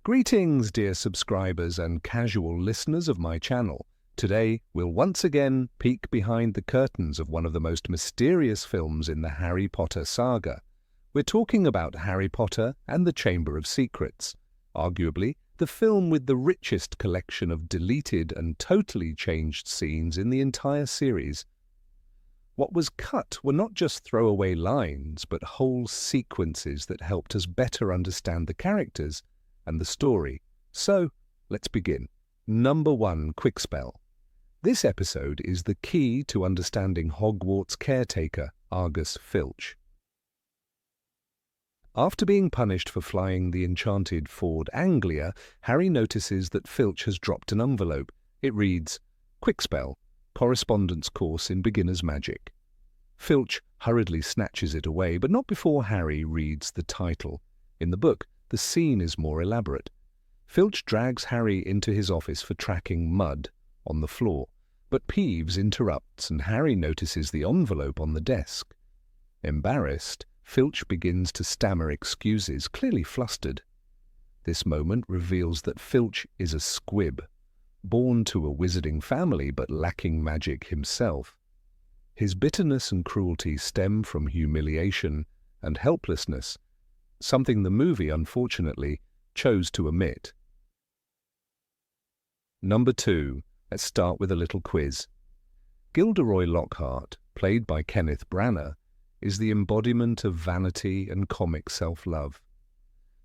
Greetings, dear subscribers and casual listeners of my channel. Today, we'll once again peek behind the curtains of one of the most mysterious films in the Harry Potter saga. We're talking about Harry Potter and the Chamber of Secrets, arguably the film with the richest collection of deleted and totally changed scenes in the entire series. What was cut were not just throwaway lines, but whole sequences that helped us better understand the characters and the story. So, let's begin. Number 1, quick spell. This episode is the key to understanding Hogwarts caretaker Argus Filch. After being punished for flying the enchanted Ford Anglia, Harry notices that Filch has dropped an envelope. It reads, "Quick spell, correspondence course in beginner's magic." Filch hurriedly snatches it away, but not before Harry reads the title. In the book, the scene is more elaborate. Filch drags Harry into his office for tracking mud on the floor, but Peeves interrupts and Harry notices the envelope on the desk. Embarrassed, Filch begins to stammer excuses, clearly flustered. This moment reveals that Filch is a squib, born to a wizarding family but lacking magic himself. His bitterness and cruelty stem from humiliation and helplessness, something the movie, unfortunately, chose to omit. Number 2. Let's start with a little quiz. Gilderoy Lockhart, played by Kenneth Branagh, is the embodiment of vanity and comic self-love.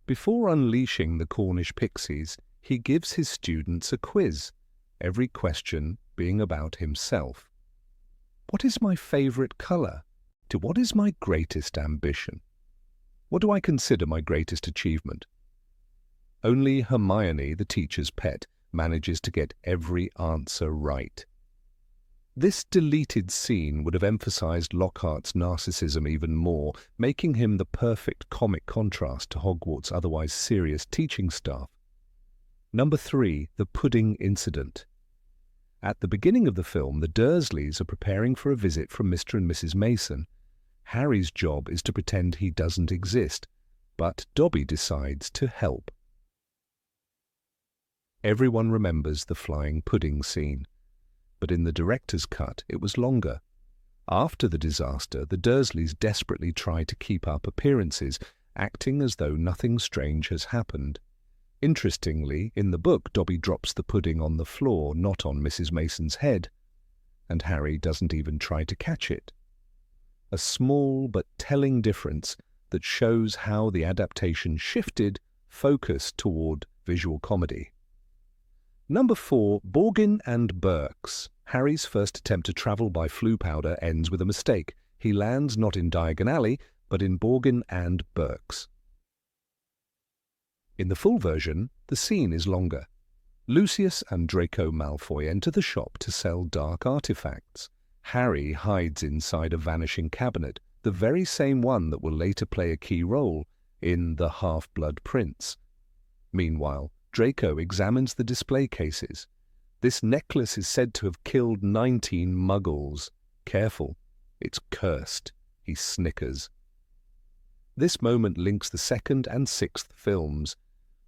Before unleashing the Cornish pixies, he gives his students a quiz, every question being about himself. What is my favourite colour? To what is my greatest ambition? What do I consider my greatest achievement? Only Hermione, the teacher's pet, manages to get every answer right. This deleted scene would have emphasized Lockhart's narcissism even more, making him the perfect comic contrast to Hogwarts' otherwise serious teaching staff. Number 3, the pudding incident. At the beginning of the film, the Dursleys are preparing for a visit from Mr. and Mrs. Mason. Harry's job is to pretend he doesn't exist, but Dobby decides to help. Everyone remembers the flying pudding scene, but in the director's cut it was longer. After the disaster, the Dursleys desperately try to keep up appearances, acting as though nothing strange has happened. Interestingly, in the book, Dobby drops the pudding on the floor, not on Mrs. Mason's head, and Harry doesn't even try to catch it. A small but telling difference that shows how the adaptation shifted focus toward visual comedy. Number 4, Borgin and Burkes. Harry's first attempt to travel by Floo powder ends with a mistake. He lands not in Diagon Alley, but in Borgin and Burkes. In the full version, the scene is longer. Lucius and Draco Malfoy enter the shop to sell dark artifacts. Harry hides inside a vanishing cabinet, the very same one that will later play a key role in The Half-Blood Prince. Meanwhile, Draco examines the display cases. This necklace is said to have killed 19 muggles. Careful, it's cursed, he snickers. This moment links the 2nd and 6th films,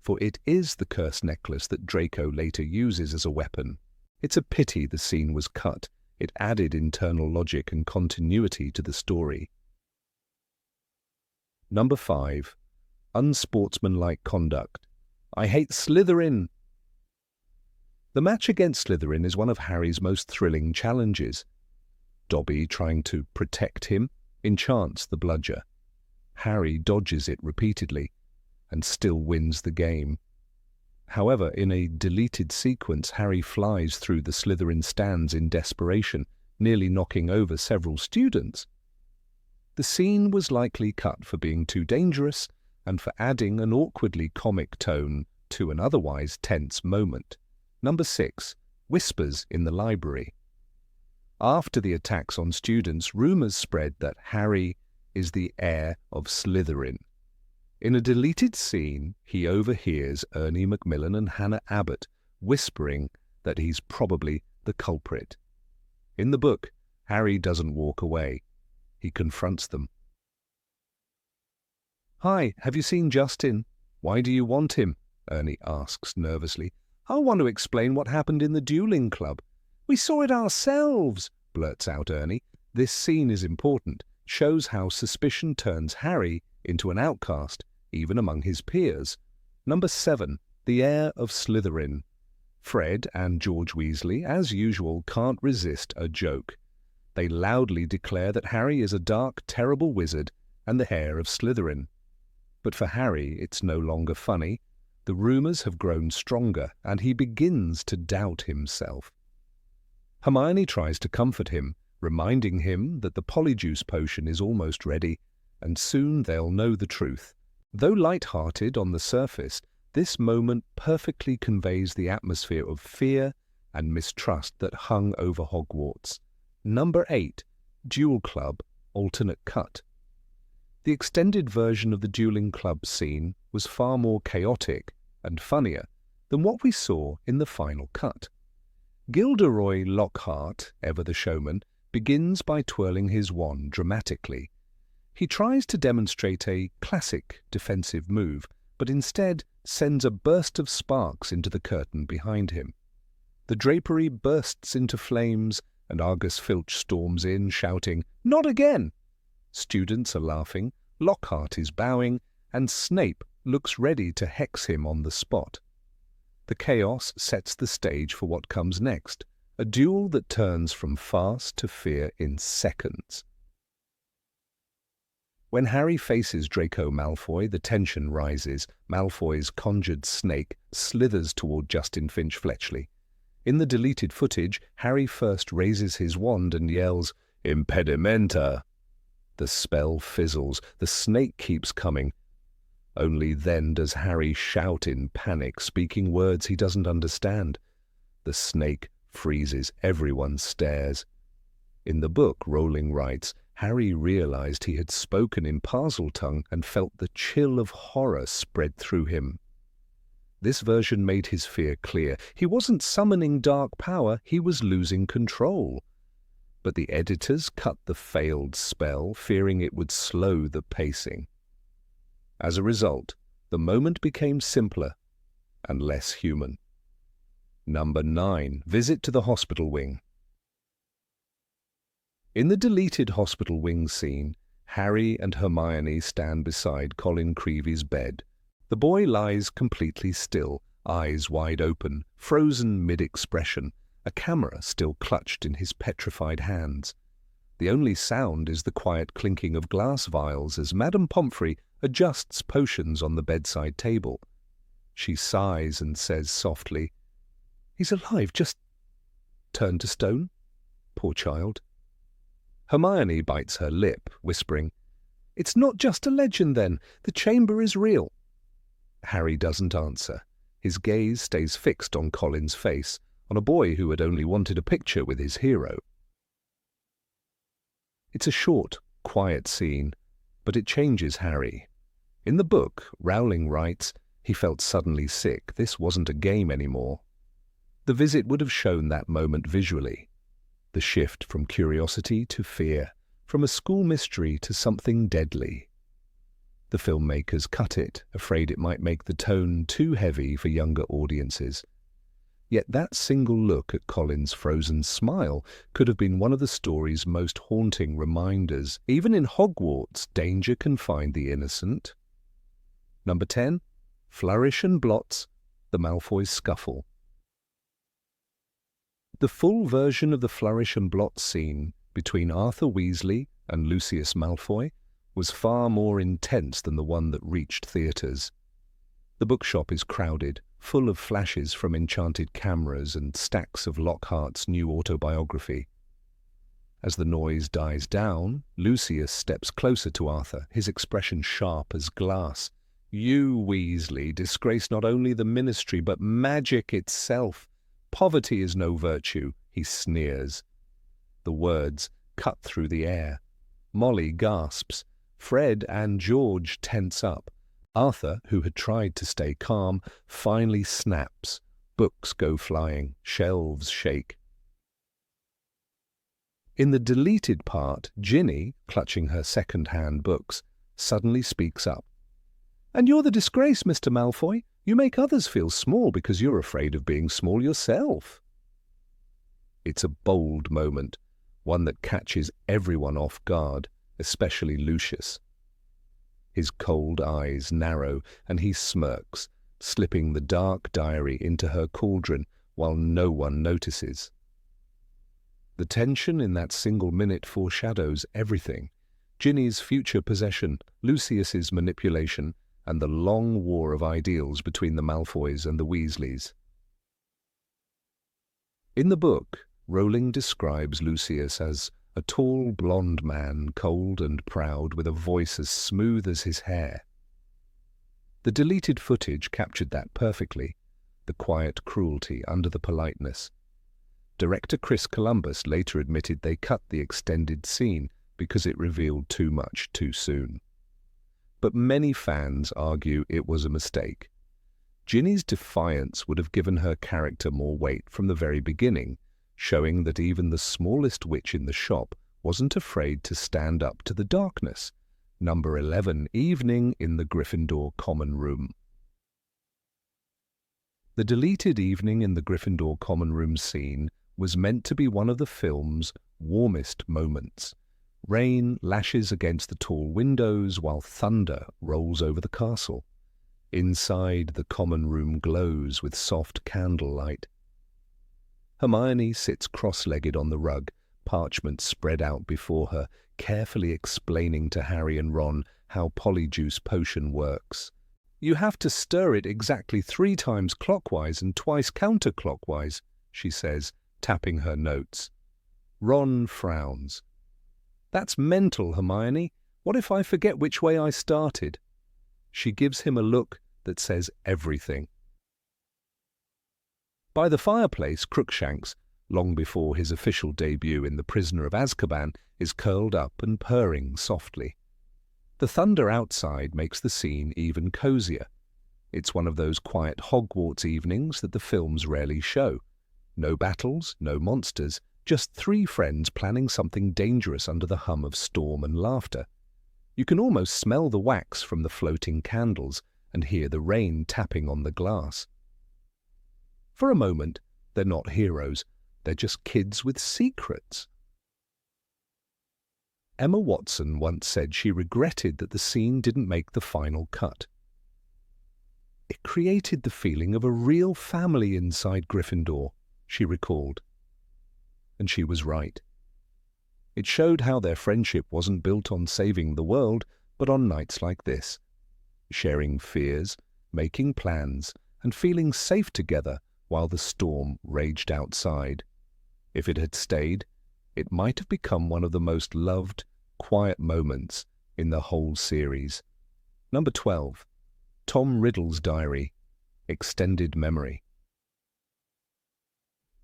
for it is the cursed necklace that Draco later uses as a weapon. It's a pity the scene was cut. It added internal logic and continuity to the story. Number 5. Unsportsmanlike conduct. I hate Slytherin! The match against Slytherin is one of Harry's most thrilling challenges. Dobby, trying to protect him, enchants the bludger. Harry dodges it repeatedly and still wins the game. However, in a deleted sequence, Harry flies through the Slytherin stands in desperation, nearly knocking over several students. The scene was likely cut for being too dangerous and for adding an awkwardly comic tone to an otherwise tense moment. Number 6. Whispers in the library. After the attacks on students, rumors spread that Harry is the heir of Slytherin. In a deleted scene, he overhears Ernie Macmillan and Hannah Abbott whispering that he's probably the culprit. In the book, Harry doesn't walk away. He confronts them. "Hi, have you seen Justin? Why do you want him?" Ernie asks nervously. "I want to explain what happened in the dueling club." "We saw it ourselves," blurts out Ernie. This scene is important, shows how suspicion turns Harry into an outcast, even among his peers. Number 7. The Heir of Slytherin. Fred and George Weasley, as usual, can't resist a joke. They loudly declare that Harry is a dark, terrible wizard and the heir of Slytherin. But for Harry, it's no longer funny. The rumours have grown stronger, and he begins to doubt himself. Hermione tries to comfort him, reminding him that the polyjuice potion is almost ready, and soon they'll know the truth. Though light-hearted on the surface, this moment perfectly conveys the atmosphere of fear and mistrust that hung over Hogwarts. Number 8. Duel Club, alternate cut. The extended version of the dueling club scene was far more chaotic and funnier than what we saw in the final cut. Gilderoy Lockhart, ever the showman, begins by twirling his wand dramatically. He tries to demonstrate a classic defensive move, but instead sends a burst of sparks into the curtain behind him. The drapery bursts into flames, and Argus Filch storms in, shouting, "Not again!" Students are laughing, Lockhart is bowing, and Snape looks ready to hex him on the spot. The chaos sets the stage for what comes next, a duel that turns from farce to fear in seconds. When Harry faces Draco Malfoy, the tension rises. Malfoy's conjured snake slithers toward Justin Finch Fletchley. In the deleted footage, Harry first raises his wand and yells, "Impedimenta!" The spell fizzles. The snake keeps coming. Only then does Harry shout in panic, speaking words he doesn't understand. The snake freezes. Everyone stares. In the book, Rowling writes, Harry realized he had spoken in Parseltongue and felt the chill of horror spread through him. This version made his fear clear. He wasn't summoning dark power, he was losing control. But the editors cut the failed spell, fearing it would slow the pacing. As a result, the moment became simpler and less human. Number 9. Visit to the hospital wing. In the deleted hospital wing scene, Harry and Hermione stand beside Colin Creevey's bed. The boy lies completely still, eyes wide open, frozen mid-expression, a camera still clutched in his petrified hands. The only sound is the quiet clinking of glass vials as Madame Pomfrey adjusts potions on the bedside table. She sighs and says softly, "He's alive, just turned to stone. Poor child." Hermione bites her lip, whispering, "It's not just a legend then. The chamber is real." Harry doesn't answer. His gaze stays fixed on Colin's face, on a boy who had only wanted a picture with his hero. It's a short, quiet scene, but it changes Harry. In the book, Rowling writes, he felt suddenly sick. This wasn't a game anymore. The visit would have shown that moment visually. The shift from curiosity to fear, from a school mystery to something deadly. The filmmakers cut it, afraid it might make the tone too heavy for younger audiences. Yet that single look at Colin's frozen smile could have been one of the story's most haunting reminders. Even in Hogwarts, danger can find the innocent. Number 10. Flourish and Blots, the Malfoys Scuffle. The full version of the Flourish and Blot scene between Arthur Weasley and Lucius Malfoy was far more intense than the one that reached theatres. The bookshop is crowded, full of flashes from enchanted cameras and stacks of Lockhart's new autobiography. As the noise dies down, Lucius steps closer to Arthur, his expression sharp as glass. "You, Weasley, disgrace not only the ministry but magic itself. Poverty is no virtue," he sneers. The words cut through the air. Molly gasps. Fred and George tense up. Arthur, who had tried to stay calm, finally snaps. Books go flying. Shelves shake. In the deleted part, Ginny, clutching her second-hand books, suddenly speaks up. "And you're the disgrace, Mr. Malfoy. You make others feel small because you're afraid of being small yourself. It's a bold moment, one that catches everyone off guard, especially Lucius. His cold eyes narrow and he smirks, slipping the dark diary into her cauldron while no one notices. The tension in that single minute foreshadows everything: Ginny's future possession, Lucius's manipulation, and the long war of ideals between the Malfoys and the Weasleys. In the book, Rowling describes Lucius as a tall blonde man, cold and proud, with a voice as smooth as his hair. The deleted footage captured that perfectly, the quiet cruelty under the politeness. Director Chris Columbus later admitted they cut the extended scene because it revealed too much too soon. But many fans argue it was a mistake. Ginny's defiance would have given her character more weight from the very beginning, showing that even the smallest witch in the shop wasn't afraid to stand up to the darkness. Number 11, Evening in the Gryffindor Common Room. The deleted Evening in the Gryffindor Common Room scene was meant to be one of the film's warmest moments. Rain lashes against the tall windows while thunder rolls over the castle. Inside, the common room glows with soft candlelight. Hermione sits cross-legged on the rug, parchment spread out before her, carefully explaining to Harry and Ron how Polyjuice Potion works. "You have to stir it exactly 3 times clockwise and twice counterclockwise," she says, tapping her notes. Ron frowns. "That's mental, Hermione. What if I forget which way I started?" She gives him a look that says everything. By the fireplace, Crookshanks, long before his official debut in The Prisoner of Azkaban, is curled up and purring softly. The thunder outside makes the scene even cozier. It's one of those quiet Hogwarts evenings that the films rarely show. No battles, no monsters, just 3 friends planning something dangerous under the hum of storm and laughter. You can almost smell the wax from the floating candles and hear the rain tapping on the glass. For a moment, they're not heroes, they're just kids with secrets. Emma Watson once said she regretted that the scene didn't make the final cut. It created the feeling of a real family inside Gryffindor, she recalled. And she was right. It showed how their friendship wasn't built on saving the world, but on nights like this, sharing fears, making plans, and feeling safe together while the storm raged outside. If it had stayed, it might have become one of the most loved, quiet moments in the whole series. Number 12. Tom Riddle's Diary, Extended Memory.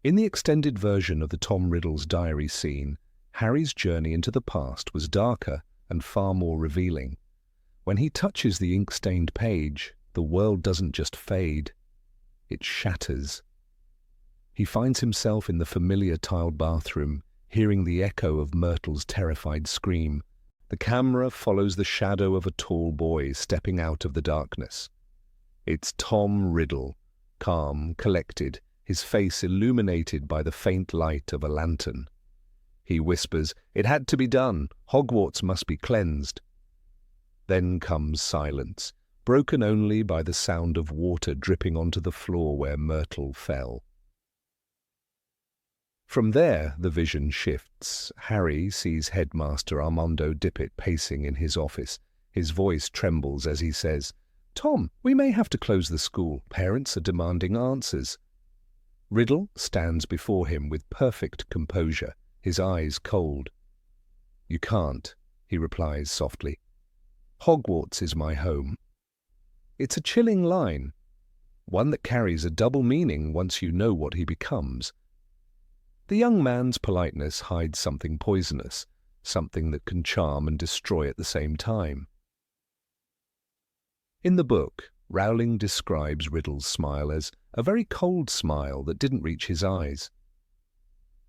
In the extended version of the Tom Riddle's Diary scene, Harry's journey into the past was darker and far more revealing. When he touches the ink-stained page, the world doesn't just fade, it shatters. He finds himself in the familiar tiled bathroom, hearing the echo of Myrtle's terrified scream. The camera follows the shadow of a tall boy stepping out of the darkness. It's Tom Riddle, calm, collected, his face illuminated by the faint light of a lantern. He whispers, "It had to be done. Hogwarts must be cleansed." Then comes silence, broken only by the sound of water dripping onto the floor where Myrtle fell. From there, the vision shifts. Harry sees Headmaster Armando Dippet pacing in his office. His voice trembles as he says, "Tom, we may have to close the school. Parents are demanding answers." Riddle stands before him with perfect composure, his eyes cold. "You can't," he replies softly. "Hogwarts is my home." It's a chilling line, one that carries a double meaning once you know what he becomes. The young man's politeness hides something poisonous, something that can charm and destroy at the same time. In the book, Rowling describes Riddle's smile as a very cold smile that didn't reach his eyes.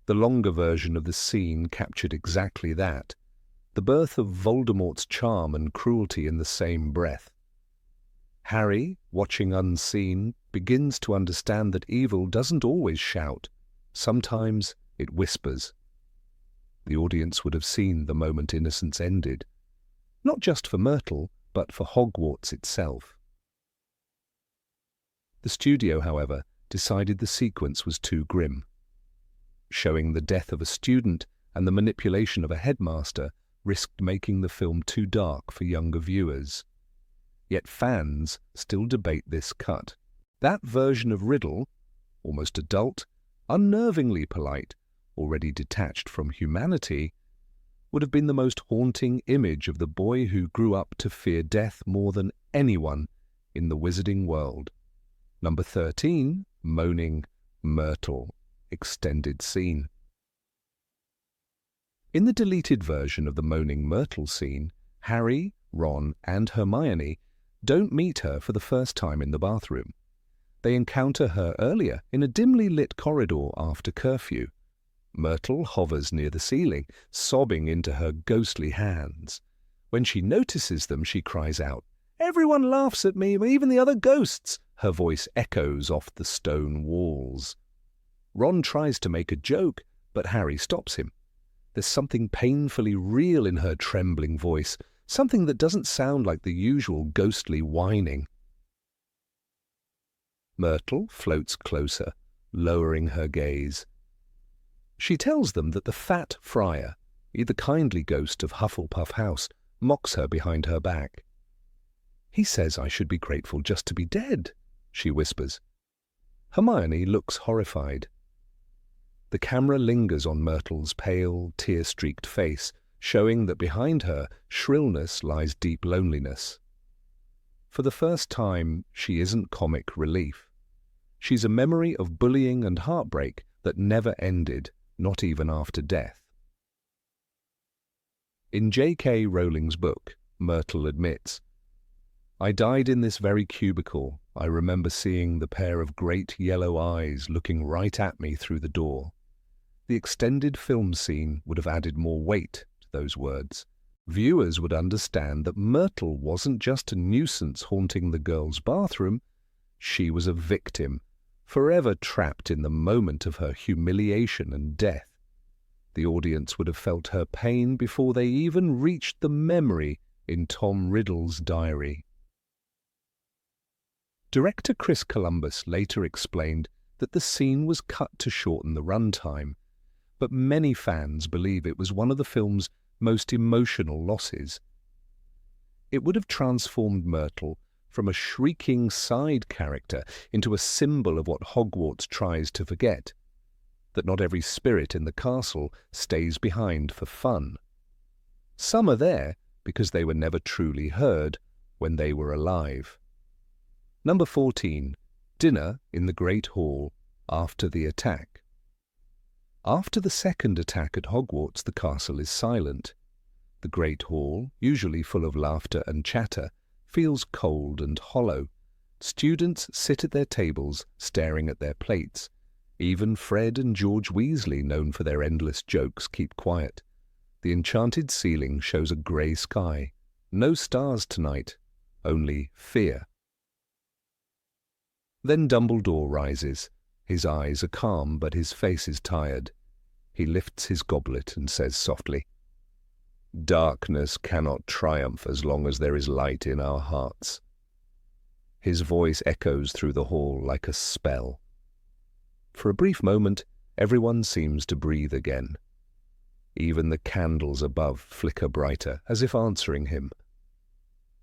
The longer version of the scene captured exactly that, the birth of Voldemort's charm and cruelty in the same breath. Harry, watching unseen, begins to understand that evil doesn't always shout. Sometimes it whispers. The audience would have seen the moment innocence ended, not just for Myrtle, but for Hogwarts itself. The studio, however, decided the sequence was too grim. Showing the death of a student and the manipulation of a headmaster risked making the film too dark for younger viewers. Yet fans still debate this cut. That version of Riddle, almost adult, unnervingly polite, already detached from humanity, would have been the most haunting image of the boy who grew up to fear death more than anyone in the wizarding world. Number 13, Moaning Myrtle, extended scene. In the deleted version of the Moaning Myrtle scene, Harry, Ron, and Hermione don't meet her for the first time in the bathroom. They encounter her earlier in a dimly lit corridor after curfew. Myrtle hovers near the ceiling, sobbing into her ghostly hands. When she notices them, she cries out, "Everyone laughs at me, even the other ghosts!" Her voice echoes off the stone walls. Ron tries to make a joke, but Harry stops him. There's something painfully real in her trembling voice, something that doesn't sound like the usual ghostly whining. Myrtle floats closer, lowering her gaze. She tells them that the fat friar, the kindly ghost of Hufflepuff House, mocks her behind her back. "He says I should be grateful just to be dead," she whispers. Hermione looks horrified. The camera lingers on Myrtle's pale, tear-streaked face, showing that behind her shrillness lies deep loneliness. For the first time, she isn't comic relief. She's a memory of bullying and heartbreak that never ended, not even after death. In J.K. Rowling's book, Myrtle admits, "I died in this very cubicle. I remember seeing the pair of great yellow eyes looking right at me through the door." The extended film scene would have added more weight to those words. Viewers would understand that Myrtle wasn't just a nuisance haunting the girls' bathroom. She was a victim, forever trapped in the moment of her humiliation and death. The audience would have felt her pain before they even reached the memory in Tom Riddle's diary. Director Chris Columbus later explained that the scene was cut to shorten the runtime, but many fans believe it was one of the film's most emotional losses. It would have transformed Myrtle from a shrieking side character into a symbol of what Hogwarts tries to forget, that not every spirit in the castle stays behind for fun. Some are there because they were never truly heard when they were alive. Number 14. Dinner in the Great Hall after the attack. After the second attack at Hogwarts, the castle is silent. The Great Hall, usually full of laughter and chatter, feels cold and hollow. Students sit at their tables, staring at their plates. Even Fred and George Weasley, known for their endless jokes, keep quiet. The enchanted ceiling shows a grey sky. No stars tonight, only fear. Then Dumbledore rises. His eyes are calm, but his face is tired. He lifts his goblet and says softly, "Darkness cannot triumph as long as there is light in our hearts." His voice echoes through the hall like a spell. For a brief moment, everyone seems to breathe again. Even the candles above flicker brighter, as if answering him.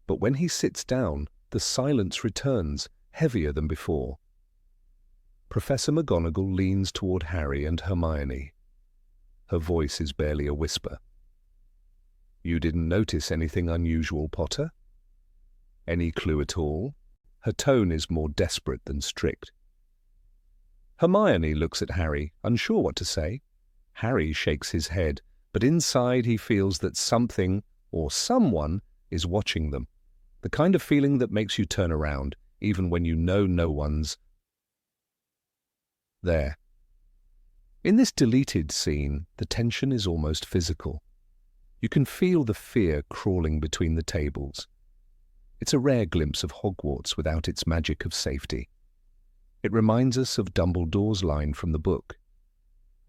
But when he sits down, the silence returns, heavier than before. Professor McGonagall leans toward Harry and Hermione. Her voice is barely a whisper. "You didn't notice anything unusual, Potter? Any clue at all?" Her tone is more desperate than strict. Hermione looks at Harry, unsure what to say. Harry shakes his head, but inside he feels that something or someone is watching them. The kind of feeling that makes you turn around, even when you know no one's there. In this deleted scene, the tension is almost physical. You can feel the fear crawling between the tables. It's a rare glimpse of Hogwarts without its magic of safety. It reminds us of Dumbledore's line from the book.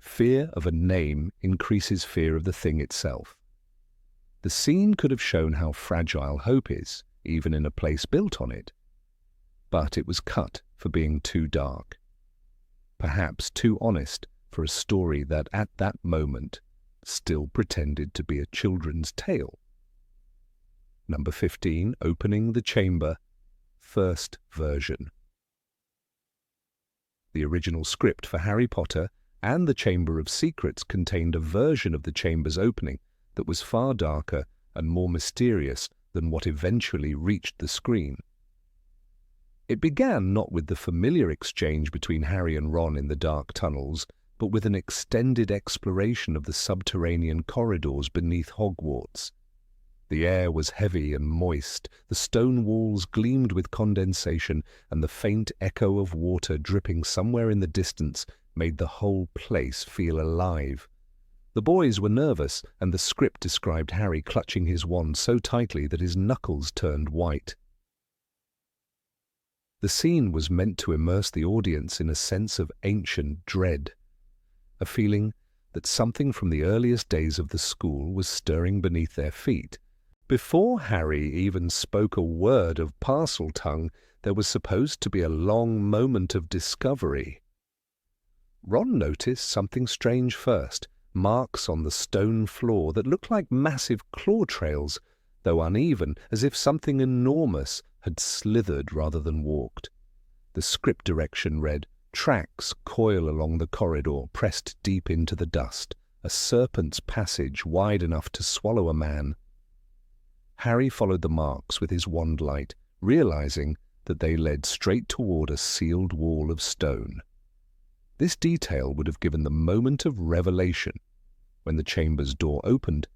Fear of a name increases fear of the thing itself. The scene could have shown how fragile hope is, even in a place built on it. But it was cut for being too dark. Perhaps too honest for a story that at that moment still pretended to be a children's tale. Number 15, Opening the Chamber, first version. The original script for Harry Potter and the Chamber of Secrets contained a version of the chamber's opening that was far darker and more mysterious than what eventually reached the screen. It began not with the familiar exchange between Harry and Ron in the dark tunnels, but with an extended exploration of the subterranean corridors beneath Hogwarts. The air was heavy and moist, the stone walls gleamed with condensation, and the faint echo of water dripping somewhere in the distance made the whole place feel alive. The boys were nervous, and the script described Harry clutching his wand so tightly that his knuckles turned white. The scene was meant to immerse the audience in a sense of ancient dread, a feeling that something from the earliest days of the school was stirring beneath their feet. Before Harry even spoke a word of Parseltongue, there was supposed to be a long moment of discovery. Ron noticed something strange first, marks on the stone floor that looked like massive claw trails, though uneven, as if something enormous had slithered rather than walked. The script direction read, "Tracks coil along the corridor, pressed deep into the dust, a serpent's passage wide enough to swallow a man." Harry followed the marks with his wand light, realizing that they led straight toward a sealed wall of stone. This detail would have given the moment of revelation when the chamber's door opened,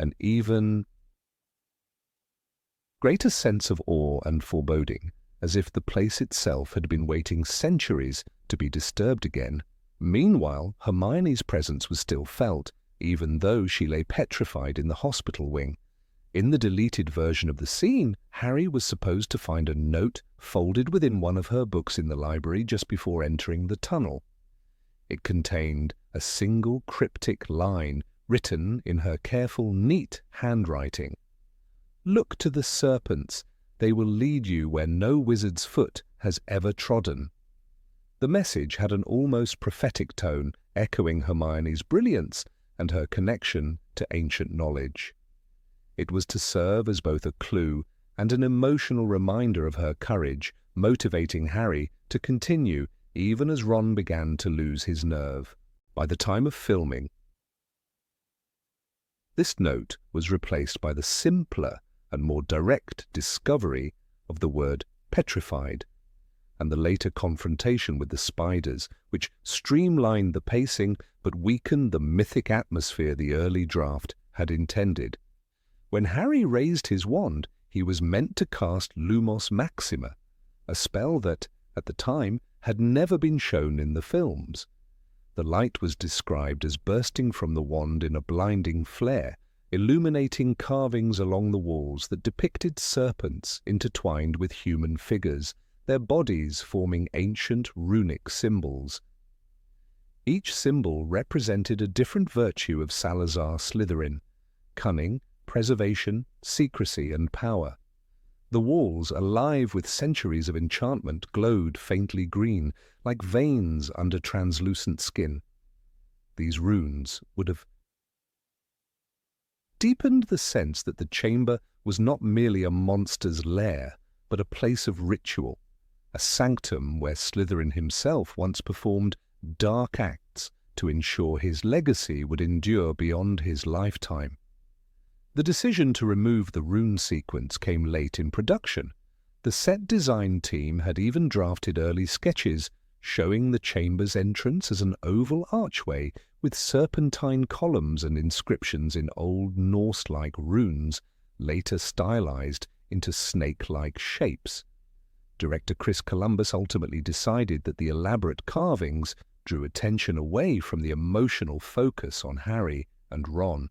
an even greater sense of awe and foreboding, as if the place itself had been waiting centuries to be disturbed again. Meanwhile, Hermione's presence was still felt, even though she lay petrified in the hospital wing. In the deleted version of the scene, Harry was supposed to find a note folded within one of her books in the library just before entering the tunnel. It contained a single cryptic line written in her careful, neat handwriting. "Look to the serpents. They will lead you where no wizard's foot has ever trodden." The message had an almost prophetic tone, echoing Hermione's brilliance and her connection to ancient knowledge. It was to serve as both a clue and an emotional reminder of her courage, motivating Harry to continue even as Ron began to lose his nerve. By the time of filming, this note was replaced by the simpler and more direct discovery of the word petrified, and the later confrontation with the spiders, which streamlined the pacing but weakened the mythic atmosphere the early draft had intended. When Harry raised his wand, he was meant to cast Lumos Maxima, a spell that, at the time, had never been shown in the films. The light was described as bursting from the wand in a blinding flare, illuminating carvings along the walls that depicted serpents intertwined with human figures, their bodies forming ancient runic symbols. Each symbol represented a different virtue of Salazar Slytherin: cunning, preservation, secrecy, and power. The walls, alive with centuries of enchantment, glowed faintly green, like veins under translucent skin. These runes would have deepened the sense that the chamber was not merely a monster's lair, but a place of ritual, a sanctum where Slytherin himself once performed dark acts to ensure his legacy would endure beyond his lifetime. The decision to remove the rune sequence came late in production. The set design team had even drafted early sketches showing the chamber's entrance as an oval archway with serpentine columns and inscriptions in Old Norse-like runes, later stylized into snake-like shapes. Director Chris Columbus ultimately decided that the elaborate carvings drew attention away from the emotional focus on Harry and Ron.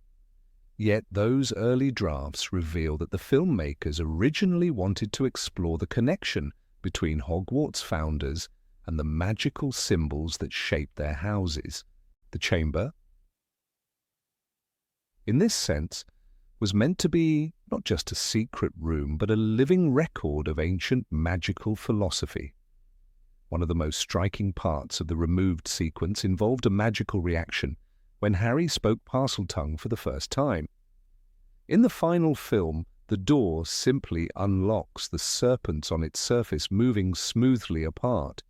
Yet those early drafts reveal that the filmmakers originally wanted to explore the connection between Hogwarts founders and the magical symbols that shape their houses. The chamber, in this sense, was meant to be not just a secret room, but a living record of ancient magical philosophy. One of the most striking parts of the removed sequence involved a magical reaction when Harry spoke Parseltongue for the first time. In the final film, the door simply unlocks, the serpents on its surface moving smoothly apart.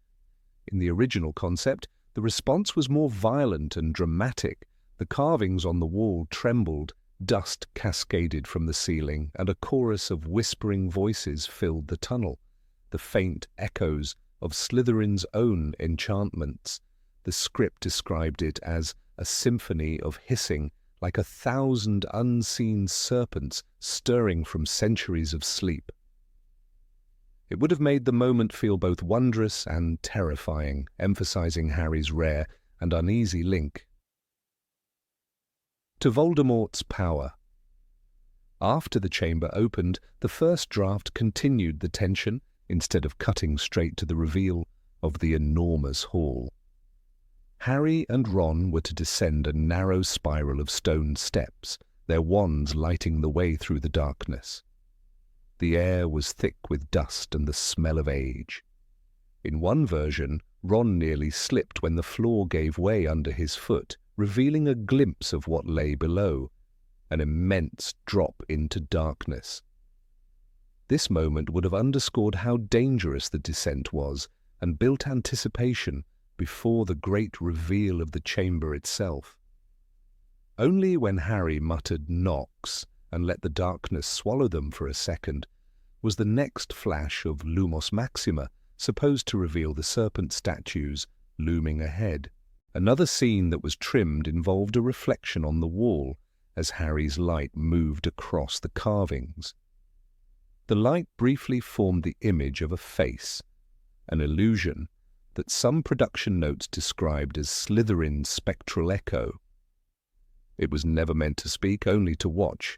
In the original concept, the response was more violent and dramatic. The carvings on the wall trembled, dust cascaded from the ceiling, and a chorus of whispering voices filled the tunnel, the faint echoes of Slytherin's own enchantments. The script described it as a symphony of hissing, like 1,000 unseen serpents stirring from centuries of sleep. It would have made the moment feel both wondrous and terrifying, emphasizing Harry's rare and uneasy link to Voldemort's power. After the chamber opened, the first draft continued the tension instead of cutting straight to the reveal of the enormous hall. Harry and Ron were to descend a narrow spiral of stone steps, their wands lighting the way through the darkness. The air was thick with dust and the smell of age. In one version, Ron nearly slipped when the floor gave way under his foot, revealing a glimpse of what lay below, an immense drop into darkness. This moment would have underscored how dangerous the descent was and built anticipation before the great reveal of the chamber itself. Only when Harry muttered "Nox" and let the darkness swallow them for a second was the next flash of Lumos Maxima supposed to reveal the serpent statues looming ahead. Another scene that was trimmed involved a reflection on the wall as Harry's light moved across the carvings. The light briefly formed the image of a face, an illusion that some production notes described as Slytherin's spectral echo. It was never meant to speak, only to watch.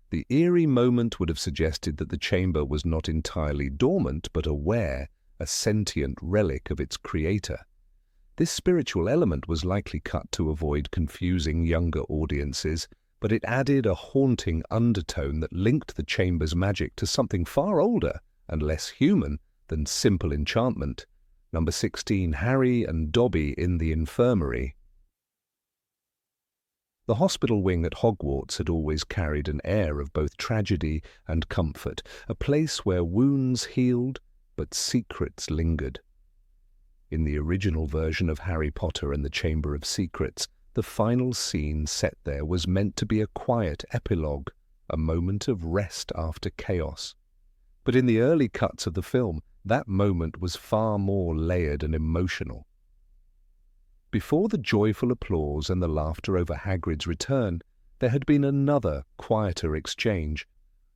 The eerie moment would have suggested that the chamber was not entirely dormant, but aware, a sentient relic of its creator. This spiritual element was likely cut to avoid confusing younger audiences, but it added a haunting undertone that linked the chamber's magic to something far older and less human than simple enchantment. Number 16, Harry and Dobby in the infirmary. The hospital wing at Hogwarts had always carried an air of both tragedy and comfort, a place where wounds healed but secrets lingered. In the original version of Harry Potter and the Chamber of Secrets, the final scene set there was meant to be a quiet epilogue, a moment of rest after chaos. But in the early cuts of the film, that moment was far more layered and emotional. Before the joyful applause and the laughter over Hagrid's return, there had been another, quieter exchange,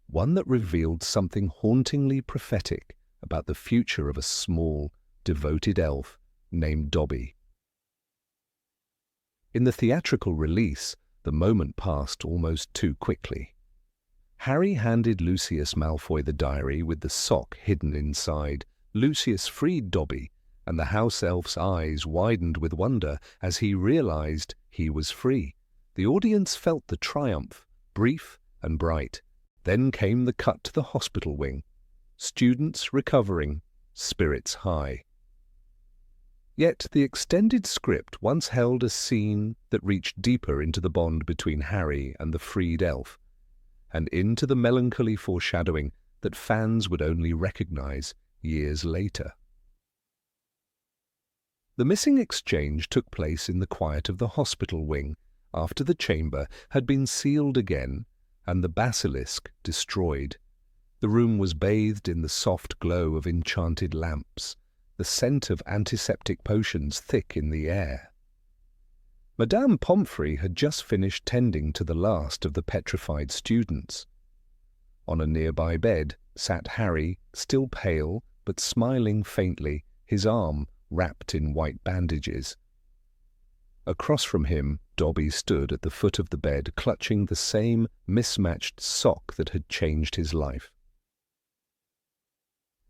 one that revealed something hauntingly prophetic about the future of a small, devoted elf named Dobby. In the theatrical release, the moment passed almost too quickly. Harry handed Lucius Malfoy the diary with the sock hidden inside. Lucius freed Dobby, and the house elf's eyes widened with wonder as he realized he was free. The audience felt the triumph, brief and bright. Then came the cut to the hospital wing. Students recovering, spirits high. Yet the extended script once held a scene that reached deeper into the bond between Harry and the freed elf, and into the melancholy foreshadowing that fans would only recognize years later. The missing exchange took place in the quiet of the hospital wing, after the chamber had been sealed again and the basilisk destroyed. The room was bathed in the soft glow of enchanted lamps, the scent of antiseptic potions thick in the air. Madame Pomfrey had just finished tending to the last of the petrified students. On a nearby bed sat Harry, still pale but smiling faintly, his arm wrapped in white bandages. Across from him, Dobby stood at the foot of the bed, clutching the same mismatched sock that had changed his life.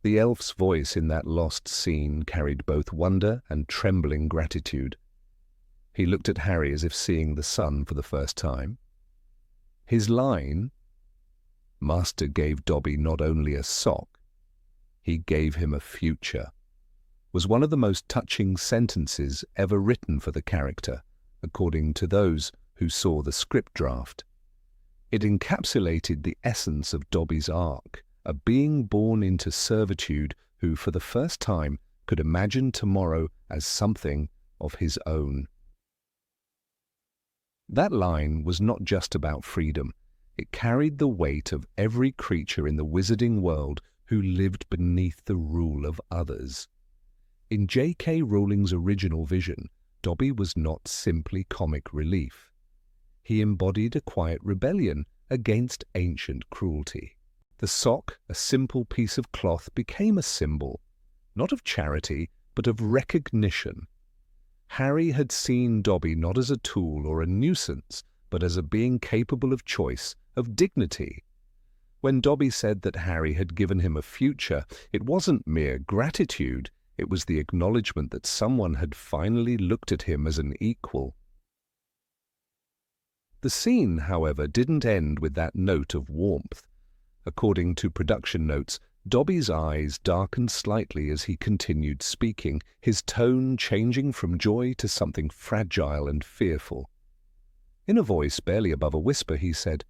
The elf's voice in that lost scene carried both wonder and trembling gratitude. He looked at Harry as if seeing the sun for the first time. His line, "Master gave Dobby not only a sock, he gave him a future," was one of the most touching sentences ever written for the character, according to those who saw the script draft. It encapsulated the essence of Dobby's arc, a being born into servitude who, for the first time, could imagine tomorrow as something of his own. That line was not just about freedom. It carried the weight of every creature in the wizarding world who lived beneath the rule of others. In J.K. Rowling's original vision, Dobby was not simply comic relief. He embodied a quiet rebellion against ancient cruelty. The sock, a simple piece of cloth, became a symbol, not of charity, but of recognition. Harry had seen Dobby not as a tool or a nuisance, but as a being capable of choice, of dignity. When Dobby said that Harry had given him a future, it wasn't mere gratitude, it was the acknowledgement that someone had finally looked at him as an equal. The scene, however, didn't end with that note of warmth. According to production notes, Dobby's eyes darkened slightly as he continued speaking, his tone changing from joy to something fragile and fearful. In a voice barely above a whisper, he said,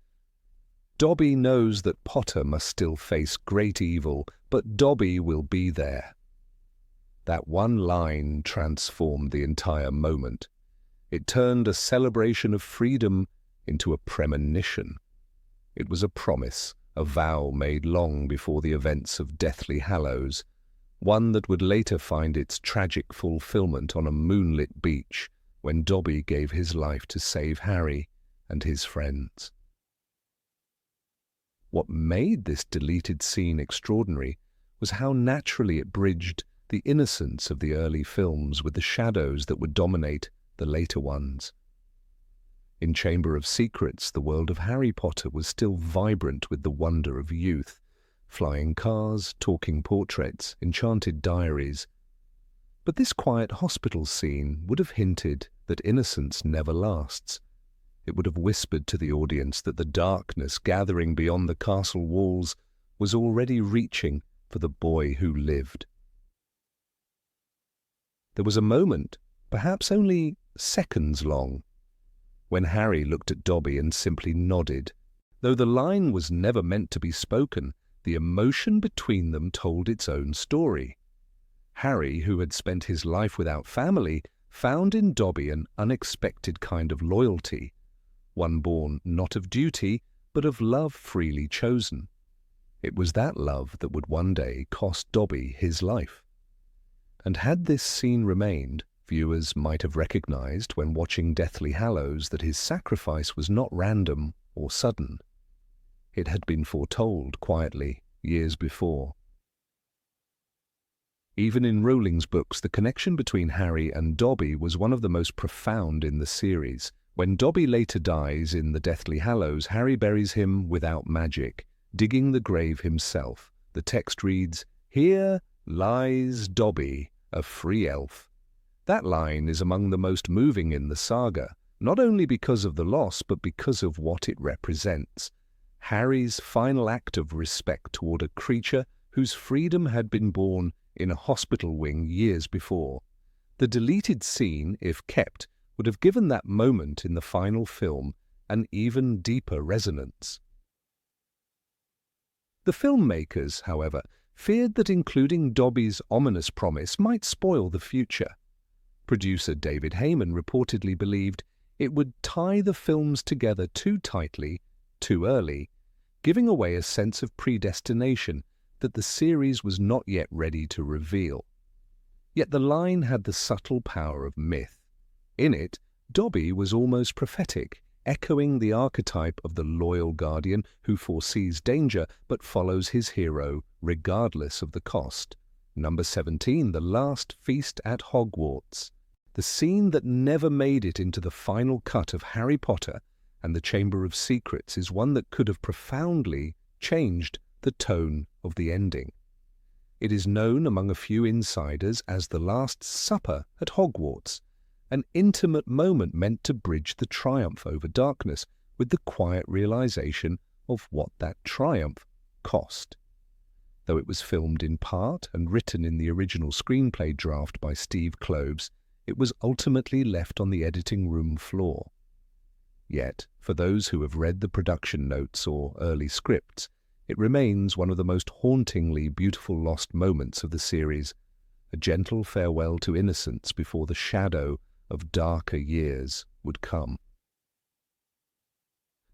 "Dobby knows that Potter must still face great evil, but Dobby will be there." That one line transformed the entire moment. It turned a celebration of freedom into a premonition. It was a promise, a vow made long before the events of Deathly Hallows, one that would later find its tragic fulfillment on a moonlit beach when Dobby gave his life to save Harry and his friends. What made this deleted scene extraordinary was how naturally it bridged the innocence of the early films with the shadows that would dominate the later ones. In Chamber of Secrets, the world of Harry Potter was still vibrant with the wonder of youth. Flying cars, talking portraits, enchanted diaries. But this quiet hospital scene would have hinted that innocence never lasts. It would have whispered to the audience that the darkness gathering beyond the castle walls was already reaching for the boy who lived. There was a moment, perhaps only seconds long, when Harry looked at Dobby and simply nodded. Though the line was never meant to be spoken, the emotion between them told its own story. Harry, who had spent his life without family, found in Dobby an unexpected kind of loyalty, one born not of duty, but of love freely chosen. It was that love that would one day cost Dobby his life. And had this scene remained, viewers might have recognized when watching Deathly Hallows that his sacrifice was not random or sudden. It had been foretold quietly years before. Even in Rowling's books, the connection between Harry and Dobby was one of the most profound in the series. When Dobby later dies in the Deathly Hallows, Harry buries him without magic, digging the grave himself. The text reads, "Here lies Dobby, a free elf." That line is among the most moving in the saga, not only because of the loss, but because of what it represents. Harry's final act of respect toward a creature whose freedom had been born in a hospital wing years before. The deleted scene, if kept, would have given that moment in the final film an even deeper resonance. The filmmakers, however, feared that including Dobby's ominous promise might spoil the future. Producer David Heyman reportedly believed it would tie the films together too tightly, too early, giving away a sense of predestination that the series was not yet ready to reveal. Yet the line had the subtle power of myth. In it, Dobby was almost prophetic, echoing the archetype of the loyal guardian who foresees danger but follows his hero regardless of the cost. Number 17, The Last Feast at Hogwarts. the scene that never made it into the final cut of Harry Potter and the Chamber of Secrets is one that could have profoundly changed the tone of the ending. It is known among a few insiders as the Last Supper at Hogwarts, an intimate moment meant to bridge the triumph over darkness with the quiet realization of what that triumph cost. Though it was filmed in part and written in the original screenplay draft by Steve Kloves, it was ultimately left on the editing room floor. Yet, for those who have read the production notes or early scripts, it remains one of the most hauntingly beautiful lost moments of the series, a gentle farewell to innocence before the shadow of darker years would come.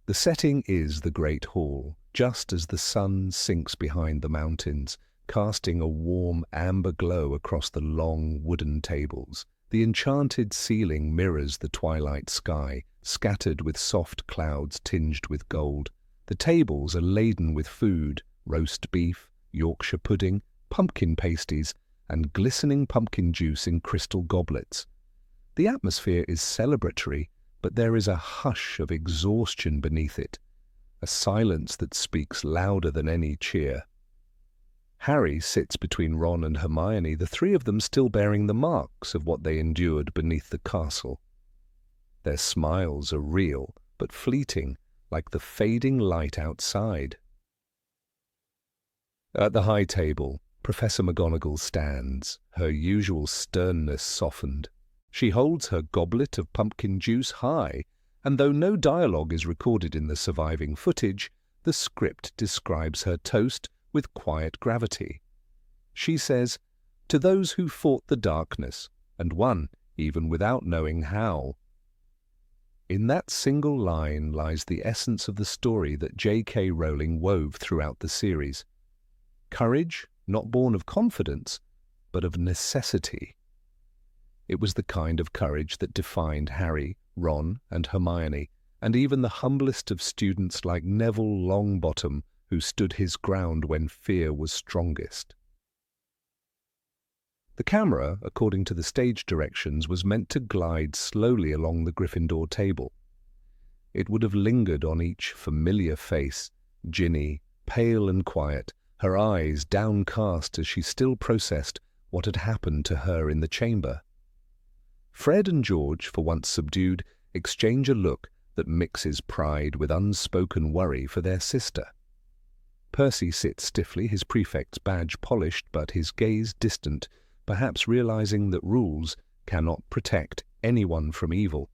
The setting is the Great Hall, just as the sun sinks behind the mountains, casting a warm amber glow across the long wooden tables. The enchanted ceiling mirrors the twilight sky, scattered with soft clouds tinged with gold. The tables are laden with food, roast beef, Yorkshire pudding, pumpkin pasties, and glistening pumpkin juice in crystal goblets. The atmosphere is celebratory, but there is a hush of exhaustion beneath it, a silence that speaks louder than any cheer. Harry sits between Ron and Hermione, the three of them still bearing the marks of what they endured beneath the castle. Their smiles are real, but fleeting, like the fading light outside. At the high table, Professor McGonagall stands, her usual sternness softened. She holds her goblet of pumpkin juice high, and though no dialogue is recorded in the surviving footage, the script describes her toast with quiet gravity. She says, "To those who fought the darkness, and won, even without knowing how." In that single line lies the essence of the story that J.K. Rowling wove throughout the series. Courage, not born of confidence, but of necessity. It was the kind of courage that defined Harry, Ron, and Hermione, and even the humblest of students like Neville Longbottom, who stood his ground when fear was strongest. The camera, according to the stage directions, was meant to glide slowly along the Gryffindor table. It would have lingered on each familiar face, Ginny, pale and quiet, her eyes downcast as she still processed what had happened to her in the chamber. Fred and George, for once subdued, exchange a look that mixes pride with unspoken worry for their sister. Percy sits stiffly, his prefect's badge polished but his gaze distant, perhaps realizing that rules cannot protect anyone from evil.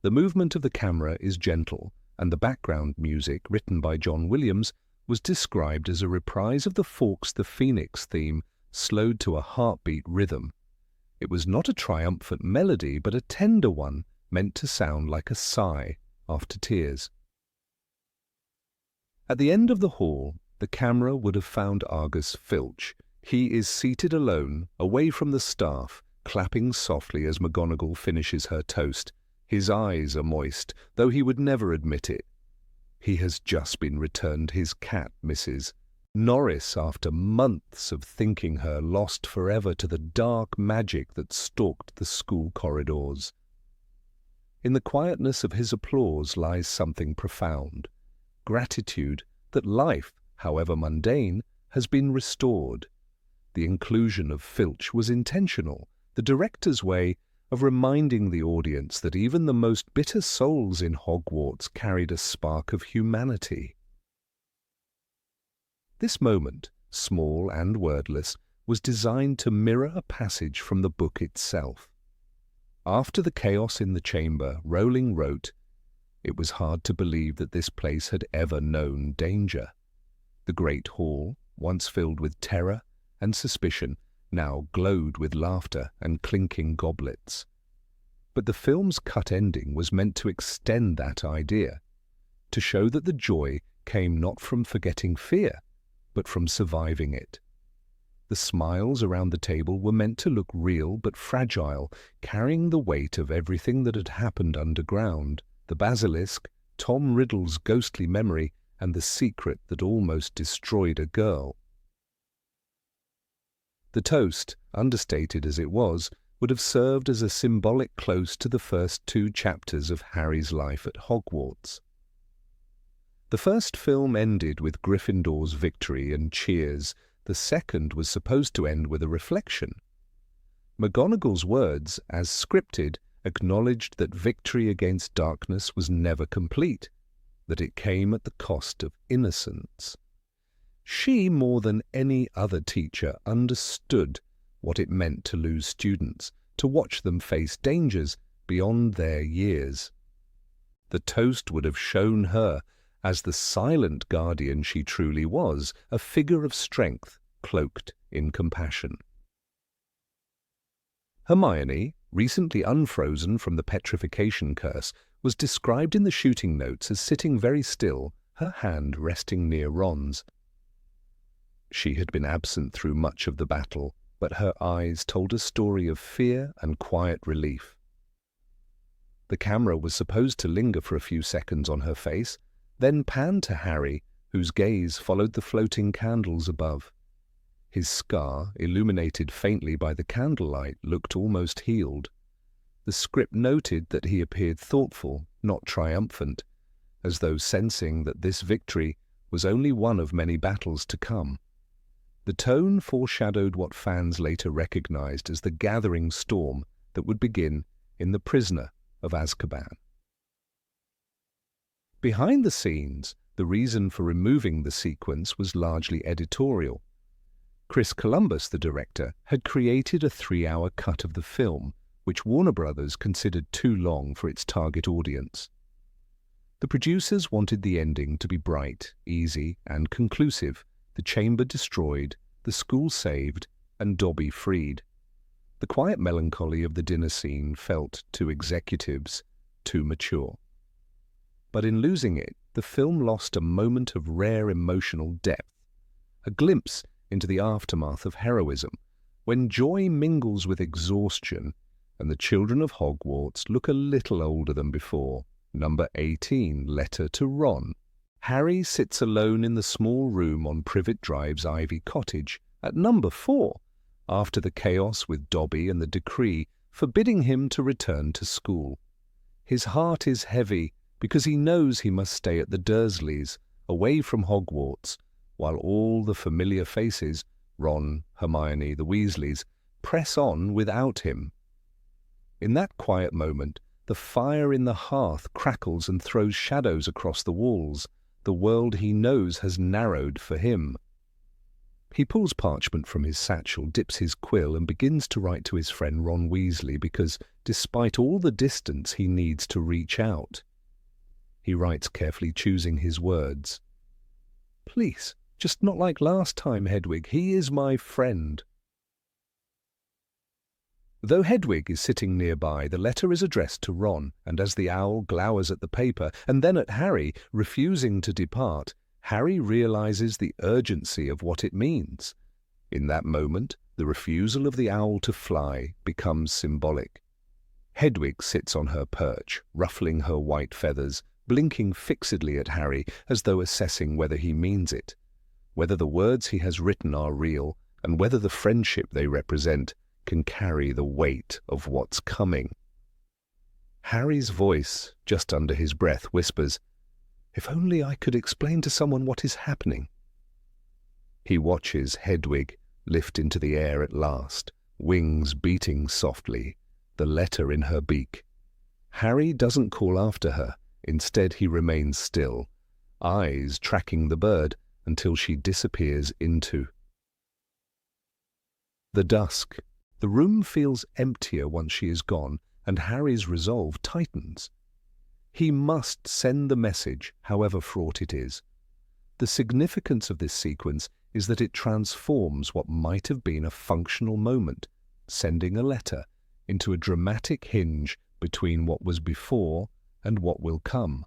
The movement of the camera is gentle, and the background music, written by John Williams, was described as a reprise of the Fawkes the Phoenix theme, slowed to a heartbeat rhythm. It was not a triumphant melody, but a tender one, meant to sound like a sigh after tears. At the end of the hall, the camera would have found Argus Filch. He is seated alone, away from the staff, clapping softly as McGonagall finishes her toast. His eyes are moist, though he would never admit it. He has just been returned his cat, Mrs. Norris, after months of thinking her lost forever to the dark magic that stalked the school corridors. In the quietness of his applause lies something profound, gratitude that life, however mundane, has been restored. The inclusion of Filch was intentional, the director's way of reminding the audience that even the most bitter souls in Hogwarts carried a spark of humanity. This moment, small and wordless, was designed to mirror a passage from the book itself. After the chaos in the chamber, Rowling wrote, "It was hard to believe that this place had ever known danger." The Great Hall, once filled with terror and suspicion, now glowed with laughter and clinking goblets. But the film's cut ending was meant to extend that idea, to show that the joy came not from forgetting fear, but from surviving it. The smiles around the table were meant to look real but fragile, carrying the weight of everything that had happened underground, the basilisk, Tom Riddle's ghostly memory, and the secret that almost destroyed a girl. The toast, understated as it was would have served as a symbolic close to the first 2 chapters of Harry's life at Hogwarts. The first film ended with Gryffindor's victory and cheers. The second was supposed to end with a reflection. McGonagall's words, as scripted, acknowledged that victory against darkness was never complete, that it came at the cost of innocence. She, more than any other teacher, understood what it meant to lose students, to watch them face dangers beyond their years. The toast would have shown her, as the silent guardian she truly was, a figure of strength cloaked in compassion. Hermione, recently unfrozen from the petrification curse, was described in the shooting notes as sitting very still, her hand resting near Ron's. She had been absent through much of the battle, but her eyes told a story of fear and quiet relief. The camera was supposed to linger for a few seconds on her face, then pan to Harry, whose gaze followed the floating candles above. His scar, illuminated faintly by the candlelight, looked almost healed. The script noted that he appeared thoughtful, not triumphant, as though sensing that this victory was only one of many battles to come. The tone foreshadowed what fans later recognized as the gathering storm that would begin in The Prisoner of Azkaban. Behind the scenes, the reason for removing the sequence was largely editorial. Chris Columbus, the director, had created a 3-hour cut of the film, which Warner Brothers considered too long for its target audience. The producers wanted the ending to be bright, easy, and conclusive, the chamber destroyed, the school saved, and Dobby freed. The quiet melancholy of the dinner scene felt, to executives, too mature. But in losing it, the film lost a moment of rare emotional depth, a glimpse into the aftermath of heroism, when joy mingles with exhaustion and the children of Hogwarts look a little older than before. Number 18, Letter to Ron. Harry sits alone in the small room on Privet Drive's Ivy Cottage at number 4, after the chaos with Dobby and the decree forbidding him to return to school. His heart is heavy because he knows he must stay at the Dursleys, away from Hogwarts, while all the familiar faces, Ron, Hermione, the Weasleys, press on without him. In that quiet moment, the fire in the hearth crackles and throws shadows across the walls. The world he knows has narrowed for him. He pulls parchment from his satchel, dips his quill, and begins to write to his friend Ron Weasley because, despite all the distance, he needs to reach out. He writes, carefully choosing his words. "Please, just not like last time, Hedwig. He is my friend." Though Hedwig is sitting nearby, the letter is addressed to Ron, and as the owl glowers at the paper and then at Harry, refusing to depart, Harry realizes the urgency of what it means. In that moment, the refusal of the owl to fly becomes symbolic. Hedwig sits on her perch, ruffling her white feathers, blinking fixedly at Harry as though assessing whether he means it, whether the words he has written are real, and whether the friendship they represent can carry the weight of what's coming. Harry's voice, just under his breath, whispers, "If only I could explain to someone what is happening." He watches Hedwig lift into the air at last, wings beating softly, the letter in her beak. Harry doesn't call after her. Instead, he remains still, eyes tracking the bird until she disappears into the dusk. The room feels emptier once she is gone, and Harry's resolve tightens. He must send the message, however fraught it is. The significance of this sequence is that it transforms what might have been a functional moment, sending a letter, into a dramatic hinge between what was before and what will come.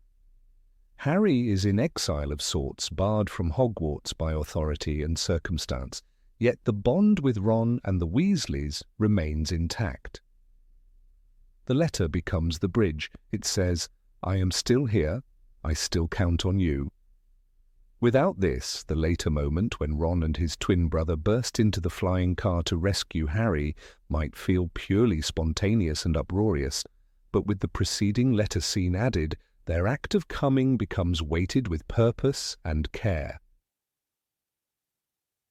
Harry is in exile of sorts, barred from Hogwarts by authority and circumstance, yet the bond with Ron and the Weasleys remains intact. The letter becomes the bridge. It says, "I am still here. I still count on you." Without this, the later moment when Ron and his twin brother burst into the flying car to rescue Harry might feel purely spontaneous and uproarious, but with the preceding letter scene added, their act of coming becomes weighted with purpose and care.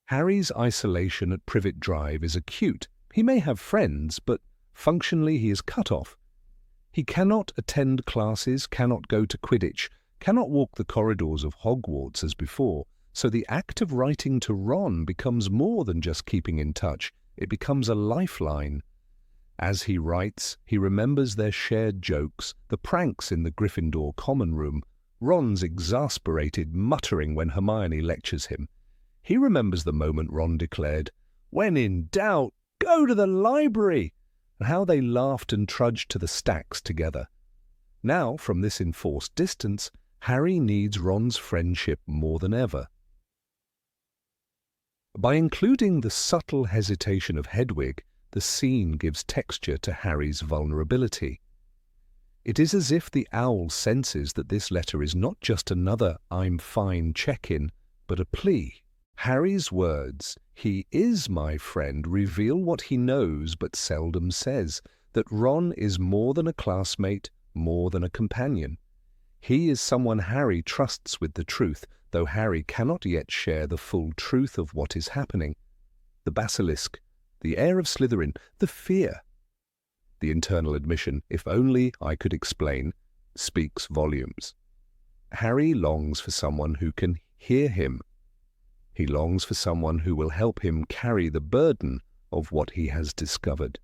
Harry's isolation at Privet Drive is acute. He may have friends, but functionally he is cut off. He cannot attend classes, cannot go to Quidditch, cannot walk the corridors of Hogwarts as before, so the act of writing to Ron becomes more than just keeping in touch. It becomes a lifeline. As he writes, he remembers their shared jokes, the pranks in the Gryffindor common room, Ron's exasperated muttering when Hermione lectures him. He remembers the moment Ron declared, "When in doubt, go to the library," and how they laughed and trudged to the stacks together. Now, from this enforced distance, Harry needs Ron's friendship more than ever. By including the subtle hesitation of Hedwig, the scene gives texture to Harry's vulnerability. It is as if the owl senses that this letter is not just another "I'm fine" check-in, but a plea. Harry's words, "He is my friend," reveal what he knows but seldom says, that Ron is more than a classmate, more than a companion. He is someone Harry trusts with the truth, though Harry cannot yet share the full truth of what is happening. The basilisk, the air of Slytherin, the fear. The internal admission, "If only I could explain," speaks volumes. Harry longs for someone who can hear him. He longs for someone who will help him carry the burden of what he has discovered.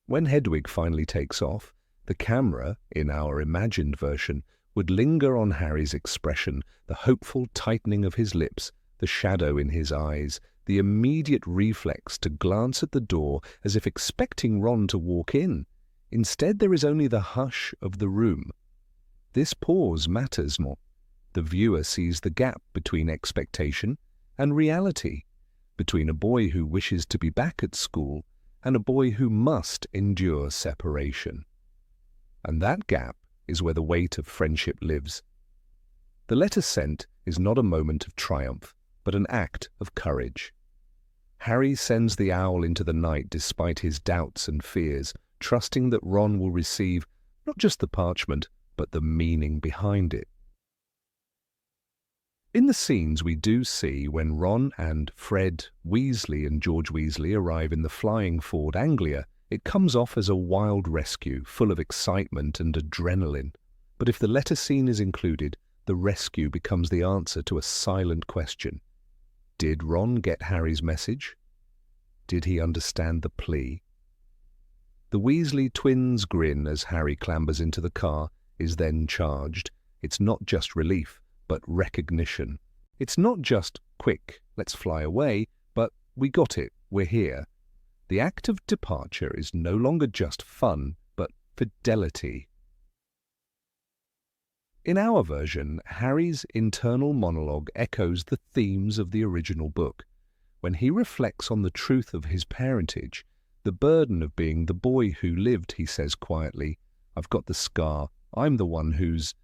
When Hedwig finally takes off, the camera, in our imagined version, would linger on Harry's expression, the hopeful tightening of his lips, the shadow in his eyes, the immediate reflex to glance at the door as if expecting Ron to walk in. Instead, there is only the hush of the room. This pause matters more. The viewer sees the gap between expectation and reality, between a boy who wishes to be back at school and a boy who must endure separation. And that gap is where the weight of friendship lives. The letter sent is not a moment of triumph, but an act of courage. Harry sends the owl into the night despite his doubts and fears, trusting that Ron will receive not just the parchment, but the meaning behind it. In the scenes we do see when Ron and Fred Weasley and George Weasley arrive in the flying Ford Anglia, it comes off as a wild rescue, full of excitement and adrenaline. But if the letter scene is included, the rescue becomes the answer to a silent question. Did Ron get Harry's message? Did he understand the plea? The Weasley twins' grin as Harry clambers into the car is then charged. It's not just relief, but recognition. It's not just, "Quick, let's fly away," but "We got it, we're here." The act of departure is no longer just fun, but fidelity. In our version, Harry's internal monologue echoes the themes of the original book. When he reflects on the truth of his parentage, the burden of being the boy who lived, he says quietly, "I've got the scar, I'm the one who's..."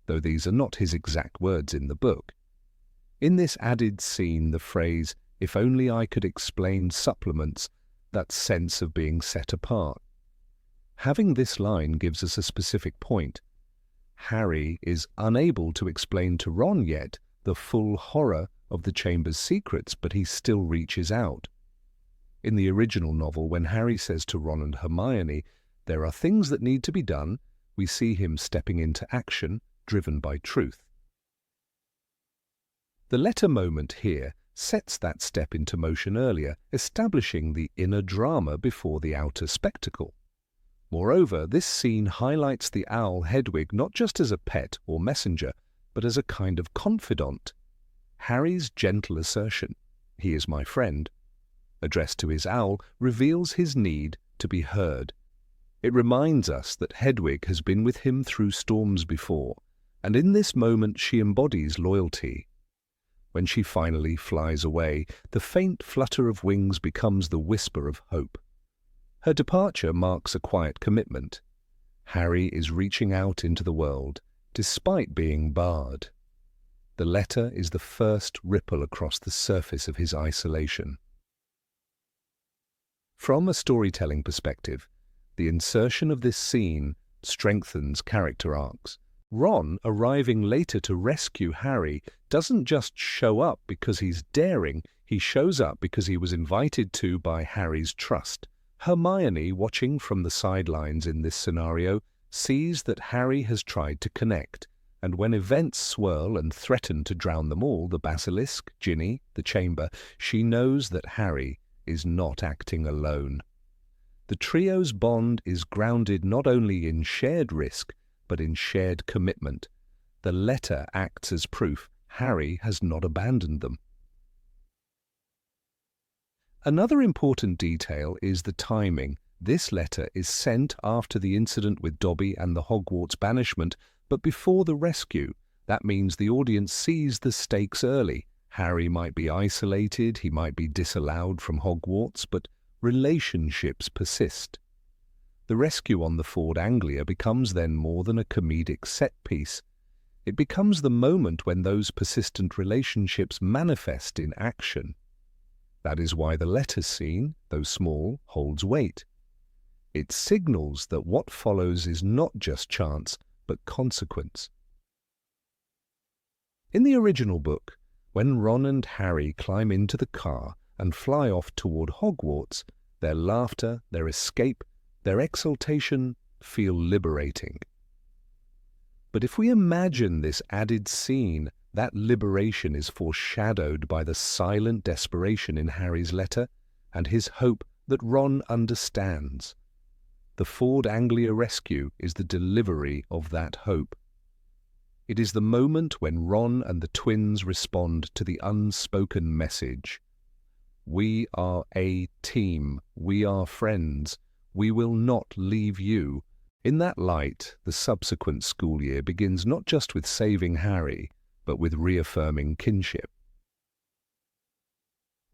though these are not his exact words in the book. In this added scene, the phrase, "If only I could explain," supplements that sense of being set apart. Having this line gives us a specific point. Harry is unable to explain to Ron yet the full horror of the chamber's secrets, but he still reaches out. In the original novel, when Harry says to Ron and Hermione, "There are things that need to be done," we see him stepping into action, driven by truth. The letter moment here sets that step into motion earlier, establishing the inner drama before the outer spectacle. Moreover, this scene highlights the owl Hedwig not just as a pet or messenger, but as a kind of confidant. Harry's gentle assertion, "He is my friend," addressed to his owl, reveals his need to be heard. It reminds us that Hedwig has been with him through storms before, and in this moment she embodies loyalty. When she finally flies away, the faint flutter of wings becomes the whisper of hope. Her departure marks a quiet commitment. Harry is reaching out into the world, despite being barred. The letter is the first ripple across the surface of his isolation. From a storytelling perspective, the insertion of this scene strengthens character arcs. Ron, arriving later to rescue Harry, doesn't just show up because he's daring, he shows up because he was invited to by Harry's trust. Hermione, watching from the sidelines in this scenario, sees that Harry has tried to connect, and when events swirl and threaten to drown them all, the basilisk, Ginny, the chamber, she knows that Harry is not acting alone. The trio's bond is grounded not only in shared risk, but in shared commitment. The letter acts as proof Harry has not abandoned them. Another important detail is the timing. This letter is sent after the incident with Dobby and the Hogwarts banishment, but before the rescue. That means the audience sees the stakes early. Harry might be isolated, he might be disallowed from Hogwarts, but relationships persist. The rescue on the Ford Anglia becomes then more than a comedic set piece. It becomes the moment when those persistent relationships manifest in action. That is why the letter scene, though small, holds weight. It signals that what follows is not just chance, but consequence. In the original book, when Ron and Harry climb into the car and fly off toward Hogwarts, their laughter, their escape, their exultation feel liberating. But if we imagine this added scene, that liberation is foreshadowed by the silent desperation in Harry's letter and his hope that Ron understands. The Ford Anglia rescue is the delivery of that hope. It is the moment when Ron and the twins respond to the unspoken message. We are a team. We are friends. We will not leave you. In that light, the subsequent school year begins not just with saving Harry, but with reaffirming kinship.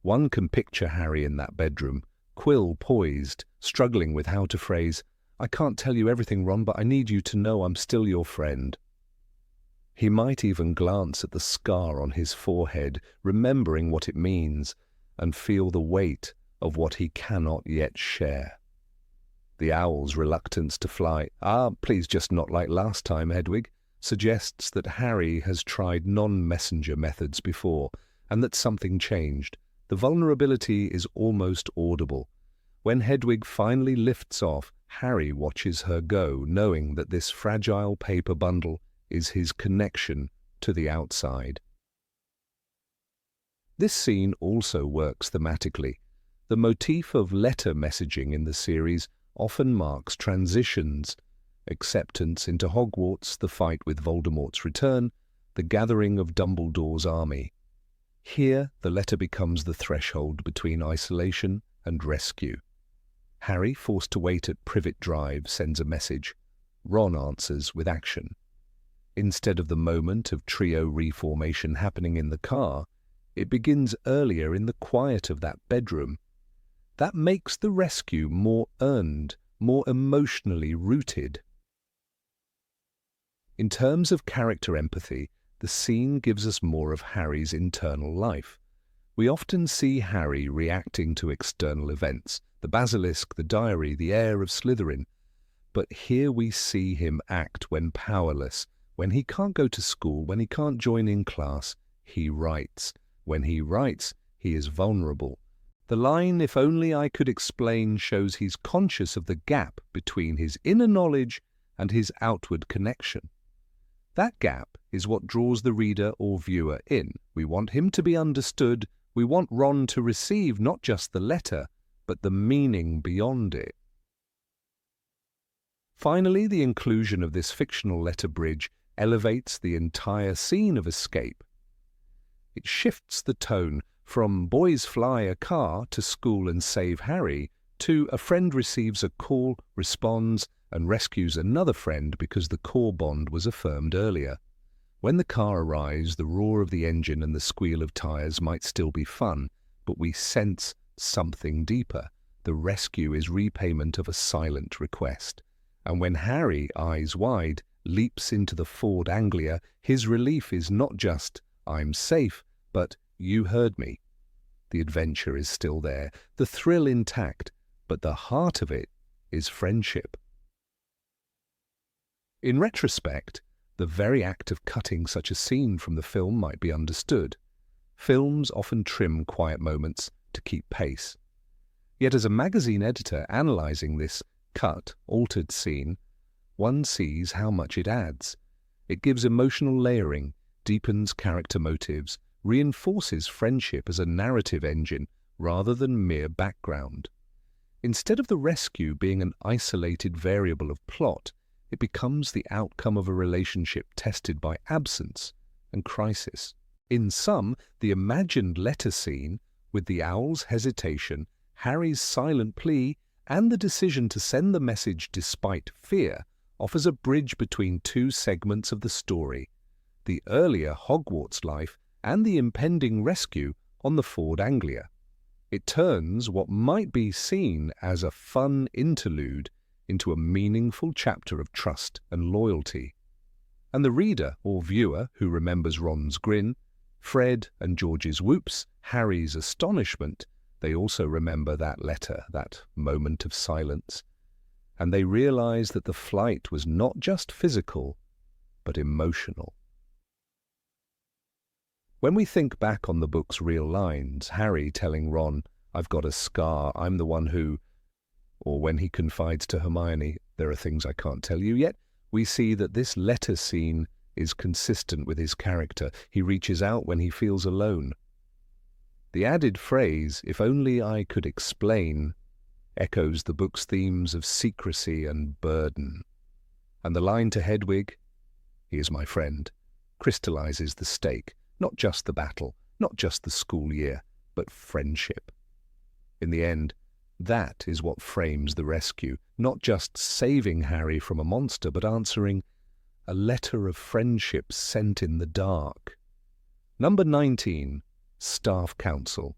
One can picture Harry in that bedroom, quill poised, struggling with how to phrase, "I can't tell you everything, Ron, but I need you to know I'm still your friend." He might even glance at the scar on his forehead, remembering what it means, and feel the weight of what he cannot yet share. The owl's reluctance to fly, please just not like last time, Hedwig, suggests that Harry has tried non-messenger methods before, and that something changed. The vulnerability is almost audible. When Hedwig finally lifts off, Harry watches her go, knowing that this fragile paper bundle is his connection to the outside. This scene also works thematically. The motif of letter messaging in the series often marks transitions: acceptance into Hogwarts, the fight with Voldemort's return, the gathering of Dumbledore's army. Here, the letter becomes the threshold between isolation and rescue. Harry, forced to wait at Privet Drive, sends a message. Ron answers with action. Instead of the moment of trio reformation happening in the car, it begins earlier in the quiet of that bedroom. That makes the rescue more earned, more emotionally rooted. In terms of character empathy, the scene gives us more of Harry's internal life. We often see Harry reacting to external events, the basilisk, the diary, the heir of Slytherin. But here we see him act when powerless. When he can't go to school, when he can't join in class, he writes. When he writes, he is vulnerable. The line, "If only I could explain," shows he's conscious of the gap between his inner knowledge and his outward connection. That gap is what draws the reader or viewer in. We want him to be understood. We want Ron to receive not just the letter, but the meaning beyond it. Finally, the inclusion of this fictional letter bridge elevates the entire scene of escape. It shifts the tone from "boys fly a car" to "school and save Harry" to "a friend receives a call, responds, and rescues another friend because the core bond was affirmed earlier." When the car arrives, the roar of the engine and the squeal of tires might still be fun, but we sense something deeper. The rescue is repayment of a silent request. And when Harry, eyes wide, leaps into the Ford Anglia, his relief is not just I'm safe, but you heard me. The adventure is still there, the thrill intact, but the heart of it is friendship. In retrospect, the very act of cutting such a scene from the film might be understood. Films often trim quiet moments to keep pace. Yet as a magazine editor analysing this cut, altered scene, one sees how much it adds. It gives emotional layering, deepens character motives, reinforces friendship as a narrative engine rather than mere background. Instead of the rescue being an isolated variable of plot, it becomes the outcome of a relationship tested by absence and crisis. In sum, the imagined letter scene, with the owl's hesitation, Harry's silent plea, and the decision to send the message despite fear, offers a bridge between two segments of the story: the earlier Hogwarts life and the impending rescue on the Ford Anglia. It turns what might be seen as a fun interlude into a meaningful chapter of trust and loyalty. And the reader or viewer who remembers Ron's grin, Fred and George's whoops, Harry's astonishment, they also remember that letter, that moment of silence. And they realize that the flight was not just physical, but emotional. When we think back on the book's real lines, Harry telling Ron, "I've got a scar, I'm the one who," or when he confides to Hermione, "There are things I can't tell you yet," we see that this letter scene is consistent with his character. He reaches out when he feels alone. The added phrase, "if only I could explain," echoes the book's themes of secrecy and burden. And the line to Hedwig, "He is my friend," crystallizes the stake, not just the battle, not just the school year, but friendship. In the end, that is what frames the rescue, not just saving Harry from a monster, but answering a letter of friendship sent in the dark. Number 19. Staff Council.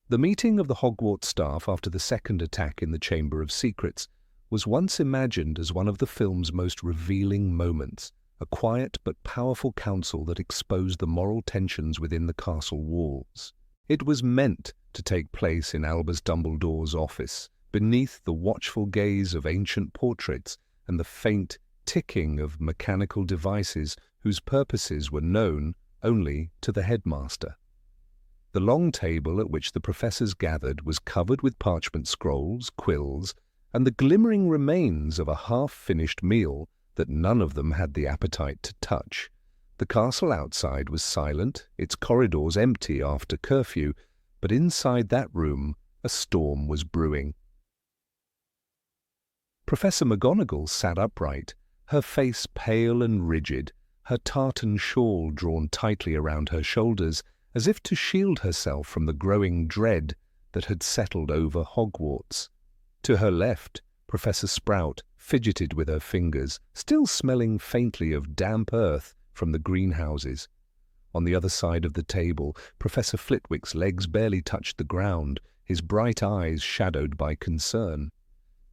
The meeting of the Hogwarts staff after the second attack in the Chamber of Secrets was once imagined as one of the film's most revealing moments, a quiet but powerful council that exposed the moral tensions within the castle walls. It was meant to take place in Albus Dumbledore's office, beneath the watchful gaze of ancient portraits and the faint ticking of mechanical devices whose purposes were known only to the headmaster. The long table at which the professors gathered was covered with parchment scrolls, quills, and the glimmering remains of a half-finished meal that none of them had the appetite to touch. The castle outside was silent, its corridors empty after curfew, but inside that room a storm was brewing. Professor McGonagall sat upright, her face pale and rigid, her tartan shawl drawn tightly around her shoulders, as if to shield herself from the growing dread that had settled over Hogwarts. To her left, Professor Sprout fidgeted with her fingers, still smelling faintly of damp earth from the greenhouses. On the other side of the table, Professor Flitwick's legs barely touched the ground, his bright eyes shadowed by concern.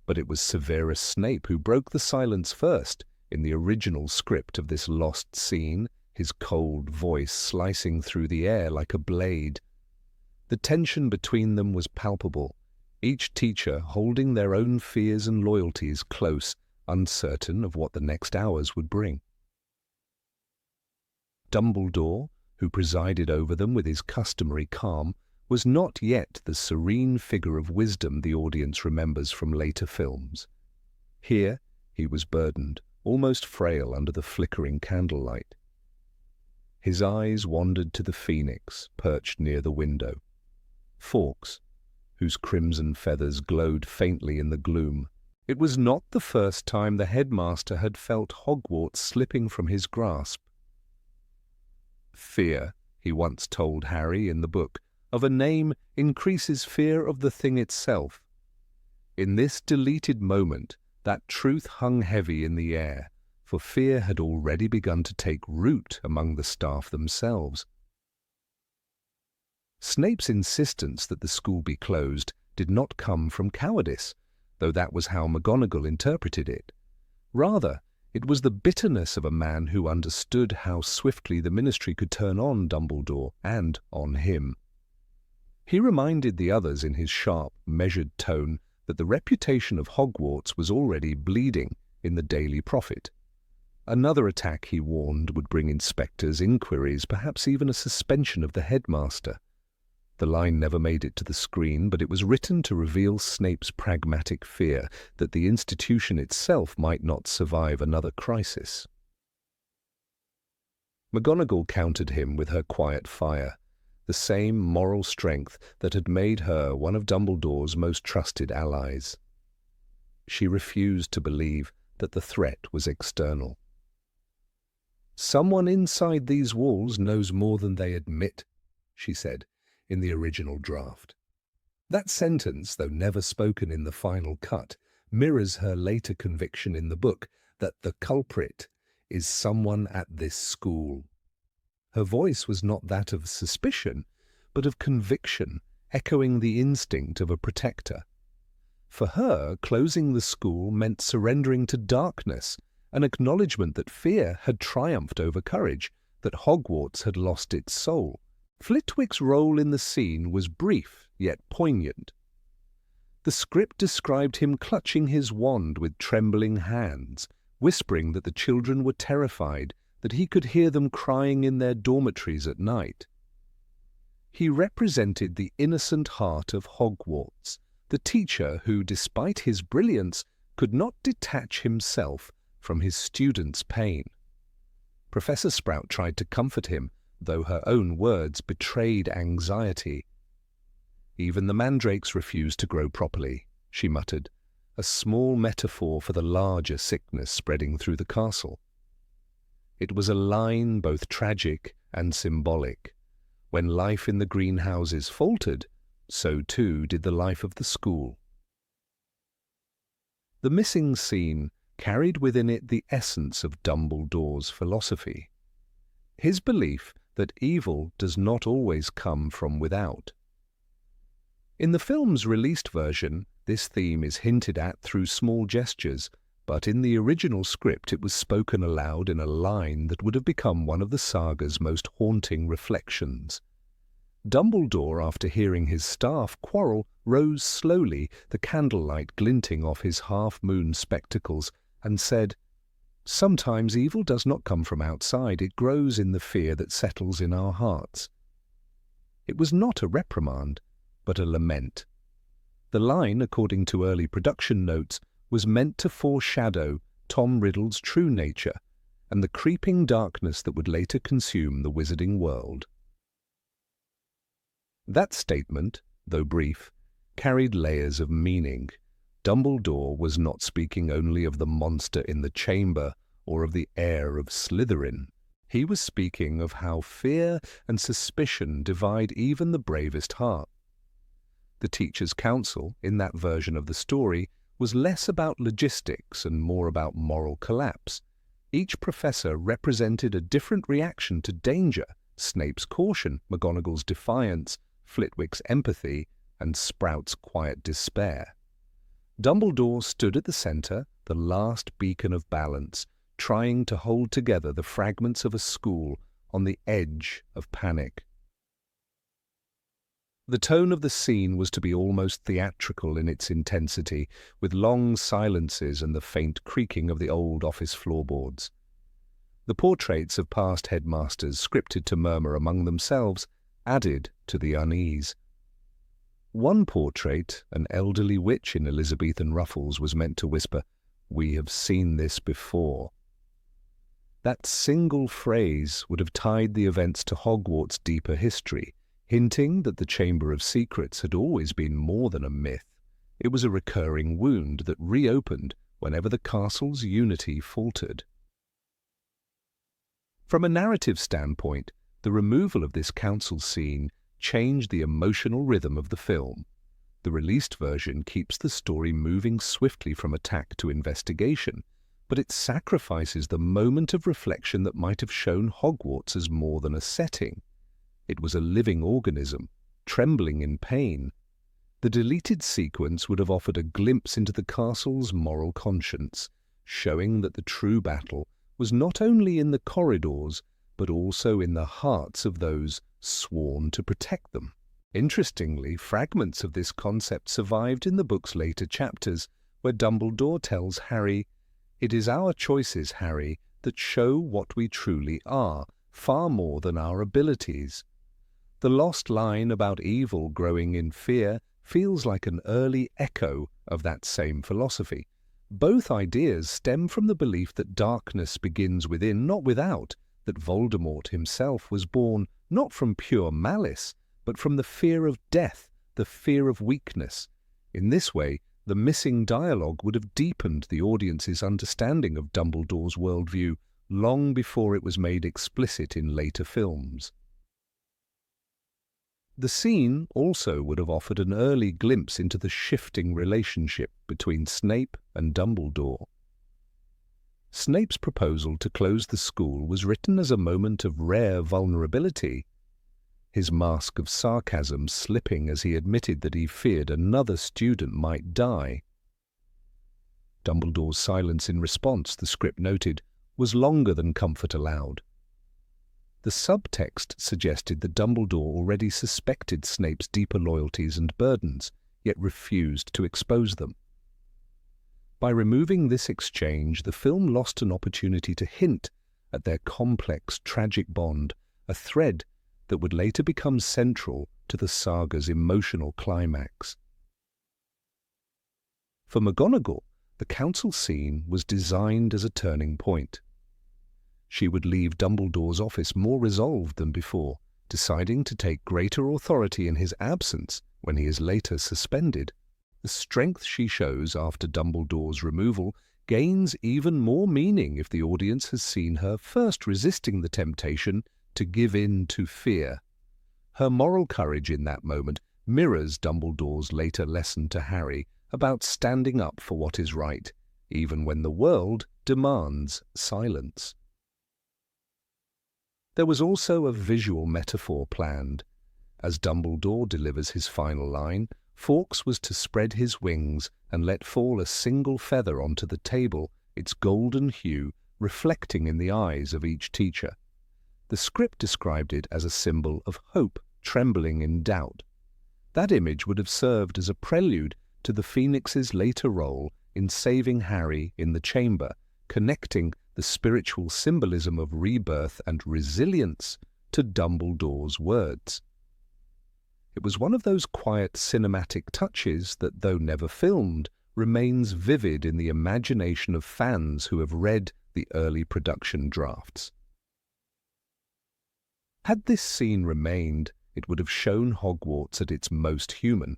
But it was Severus Snape who broke the silence first, in the original script of this lost scene, his cold voice slicing through the air like a blade. The tension between them was palpable, each teacher holding their own fears and loyalties close, uncertain of what the next hours would bring. Dumbledore, who presided over them with his customary calm, was not yet the serene figure of wisdom the audience remembers from later films. Here he was burdened, almost frail under the flickering candlelight. His eyes wandered to the phoenix perched near the window, Fawkes, whose crimson feathers glowed faintly in the gloom. It was not the first time the headmaster had felt Hogwarts slipping from his grasp. "Fear," he once told Harry in the book, "of a name increases fear of the thing itself." In this deleted moment, that truth hung heavy in the air, for fear had already begun to take root among the staff themselves. Snape's insistence that the school be closed did not come from cowardice, though that was how McGonagall interpreted it. Rather, It was the bitterness of a man who understood how swiftly the Ministry could turn on Dumbledore and on him. He reminded the others in his sharp, measured tone that the reputation of Hogwarts was already bleeding in the Daily Prophet. Another attack, he warned, would bring inspectors, inquiries, perhaps even a suspension of the headmaster. The line never made it to the screen, but it was written to reveal Snape's pragmatic fear that the institution itself might not survive another crisis. McGonagall countered him with her quiet fire, the same moral strength that had made her one of Dumbledore's most trusted allies. She refused to believe that the threat was external. "Someone inside these walls knows more than they admit," she said in the original draft. That sentence, though never spoken in the final cut, mirrors her later conviction in the book that the culprit is someone at this school. Her voice was not that of suspicion, but of conviction, echoing the instinct of a protector. For her, closing the school meant surrendering to darkness, an acknowledgement that fear had triumphed over courage, that Hogwarts had lost its soul. Flitwick's role in the scene was brief, yet poignant. The script described him clutching his wand with trembling hands, whispering that the children were terrified, that he could hear them crying in their dormitories at night. He represented the innocent heart of Hogwarts, the teacher who, despite his brilliance, could not detach himself from his students' pain. Professor Sprout tried to comfort him, though her own words betrayed anxiety. "Even the mandrakes refuse to grow properly," she muttered, a small metaphor for the larger sickness spreading through the castle. It was a line both tragic and symbolic. When life in the greenhouses faltered, so too did the life of the school. The missing scene carried within it the essence of Dumbledore's philosophy. His belief that evil does not always come from without. In the film's released version, this theme is hinted at through small gestures, but in the original script it was spoken aloud in a line that would have become one of the saga's most haunting reflections. Dumbledore, after hearing his staff quarrel, rose slowly, the candlelight glinting off his half-moon spectacles, and said, "Sometimes evil does not come from outside, it grows in the fear that settles in our hearts." It was not a reprimand, but a lament. The line, according to early production notes, was meant to foreshadow Tom Riddle's true nature and the creeping darkness that would later consume the wizarding world. That statement, though brief, carried layers of meaning. Dumbledore was not speaking only of the monster in the chamber or of the heir of Slytherin. He was speaking of how fear and suspicion divide even the bravest heart. The Teachers' Council, in that version of the story, was less about logistics and more about moral collapse. Each professor represented a different reaction to danger: Snape's caution, McGonagall's defiance, Flitwick's empathy, and Sprout's quiet despair. Dumbledore stood at the centre, the last beacon of balance, trying to hold together the fragments of a school on the edge of panic. The tone of the scene was to be almost theatrical in its intensity, with long silences and the faint creaking of the old office floorboards. The portraits of past headmasters, scripted to murmur among themselves, added to the unease. One portrait, an elderly witch in Elizabethan ruffles, was meant to whisper, "We have seen this before." That single phrase would have tied the events to Hogwarts' deeper history, hinting that the Chamber of Secrets had always been more than a myth. It was a recurring wound that reopened whenever the castle's unity faltered. From a narrative standpoint, the removal of this council scene changed the emotional rhythm of the film. The released version keeps the story moving swiftly from attack to investigation, but it sacrifices the moment of reflection that might have shown Hogwarts as more than a setting. It was a living organism, trembling in pain. The deleted sequence would have offered a glimpse into the castle's moral conscience, showing that the true battle was not only in the corridors, but also in the hearts of those sworn to protect them. Interestingly, fragments of this concept survived in the book's later chapters, where Dumbledore tells Harry, "It is our choices, Harry, that show what we truly are, far more than our abilities." The lost line about evil growing in fear feels like an early echo of that same philosophy. Both ideas stem from the belief that darkness begins within, not without, that Voldemort himself was born not from pure malice, but from the fear of death, the fear of weakness. In this way, the missing dialogue would have deepened the audience's understanding of Dumbledore's worldview long before it was made explicit in later films. The scene also would have offered an early glimpse into the shifting relationship between Snape and Dumbledore. Snape's proposal to close the school was written as a moment of rare vulnerability, his mask of sarcasm slipping as he admitted that he feared another student might die. Dumbledore's silence in response, the script noted, was longer than comfort allowed. The subtext suggested that Dumbledore already suspected Snape's deeper loyalties and burdens, yet refused to expose them. By removing this exchange, the film lost an opportunity to hint at their complex, tragic bond, a thread that would later become central to the saga's emotional climax. For McGonagall, the council scene was designed as a turning point. She would leave Dumbledore's office more resolved than before, deciding to take greater authority in his absence when he is later suspended. The strength she shows after Dumbledore's removal gains even more meaning if the audience has seen her first resisting the temptation to give in to fear. Her moral courage in that moment mirrors Dumbledore's later lesson to Harry about standing up for what is right, even when the world demands silence. There was also a visual metaphor planned. As Dumbledore delivers his final line, Fawkes was to spread his wings and let fall a single feather onto the table, its golden hue reflecting in the eyes of each teacher. The script described it as a symbol of hope trembling in doubt. That image would have served as a prelude to the Phoenix's later role in saving Harry in the chamber, connecting the spiritual symbolism of rebirth and resilience to Dumbledore's words. It was one of those quiet cinematic touches that, though never filmed, remains vivid in the imagination of fans who have read the early production drafts. Had this scene remained, it would have shown Hogwarts at its most human,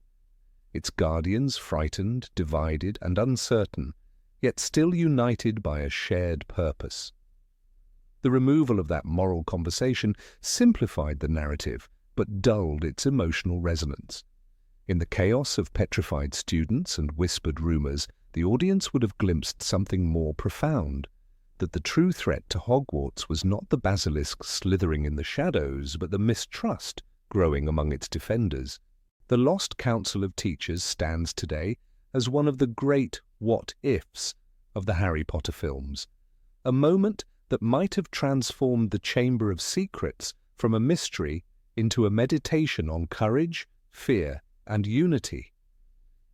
its guardians frightened, divided, and uncertain, yet still united by a shared purpose. The removal of that moral conversation simplified the narrative, but dulled its emotional resonance. In the chaos of petrified students and whispered rumors, the audience would have glimpsed something more profound, that the true threat to Hogwarts was not the basilisk slithering in the shadows, but the mistrust growing among its defenders. The Lost Council of Teachers stands today as one of the great what-ifs of the Harry Potter films, a moment that might have transformed the Chamber of Secrets from a mystery into a meditation on courage, fear, and unity.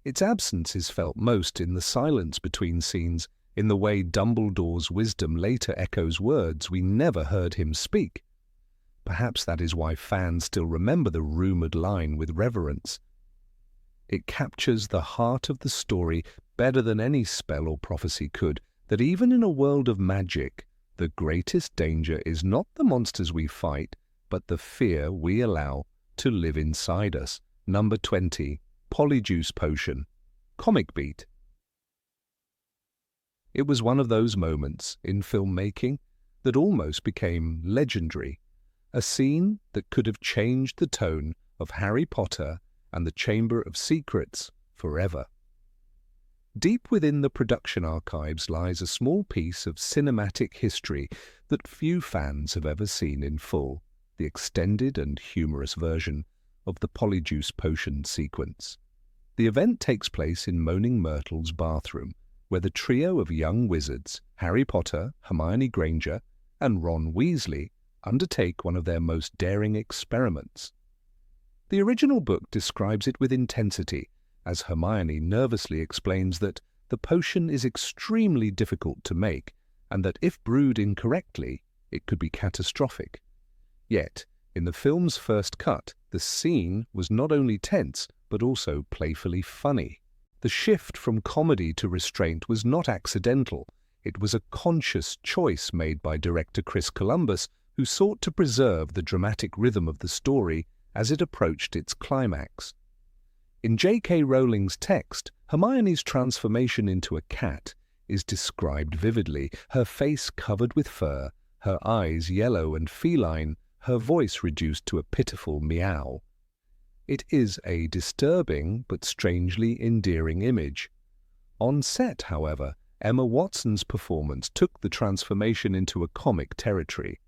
Its absence is felt most in the silence between scenes, in the way Dumbledore's wisdom later echoes words we never heard him speak. Perhaps that is why fans still remember the rumoured line with reverence. It captures the heart of the story better than any spell or prophecy could, that even in a world of magic, the greatest danger is not the monsters we fight, but the fear we allow to live inside us. Number 20, Polyjuice Potion, Comic Beat. It was one of those moments in filmmaking that almost became legendary, a scene that could have changed the tone of Harry Potter and the Chamber of Secrets forever. Deep within the production archives lies a small piece of cinematic history that few fans have ever seen in full, the extended and humorous version of the Polyjuice Potion sequence. The event takes place in Moaning Myrtle's bathroom, where the trio of young wizards, Harry Potter, Hermione Granger, and Ron Weasley, undertake one of their most daring experiments. The original book describes it with intensity, as Hermione nervously explains that the potion is extremely difficult to make, and that if brewed incorrectly, it could be catastrophic. Yet, in the film's first cut, the scene was not only tense, but also playfully funny. The shift from comedy to restraint was not accidental. It was a conscious choice made by director Chris Columbus, who sought to preserve the dramatic rhythm of the story as it approached its climax. In J.K. Rowling's text, Hermione's transformation into a cat is described vividly, her face covered with fur, her eyes yellow and feline, her voice reduced to a pitiful meow. It is a disturbing but strangely endearing image. On set, however, Emma Watson's performance took the transformation into a comic territory.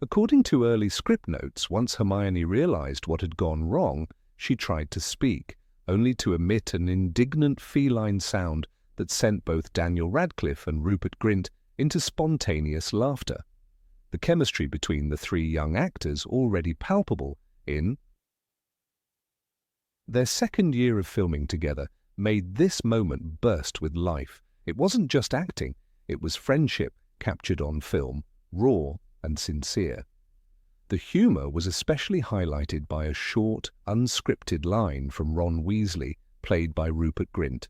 According to early script notes, once Hermione realized what had gone wrong, she tried to speak, only to emit an indignant feline sound that sent both Daniel Radcliffe and Rupert Grint into spontaneous laughter. The chemistry between the three young actors, already palpable in their second year of filming together, made this moment burst with life. It wasn't just acting, it was friendship captured on film, raw and sincere. The humour was especially highlighted by a short, unscripted line from Ron Weasley, played by Rupert Grint.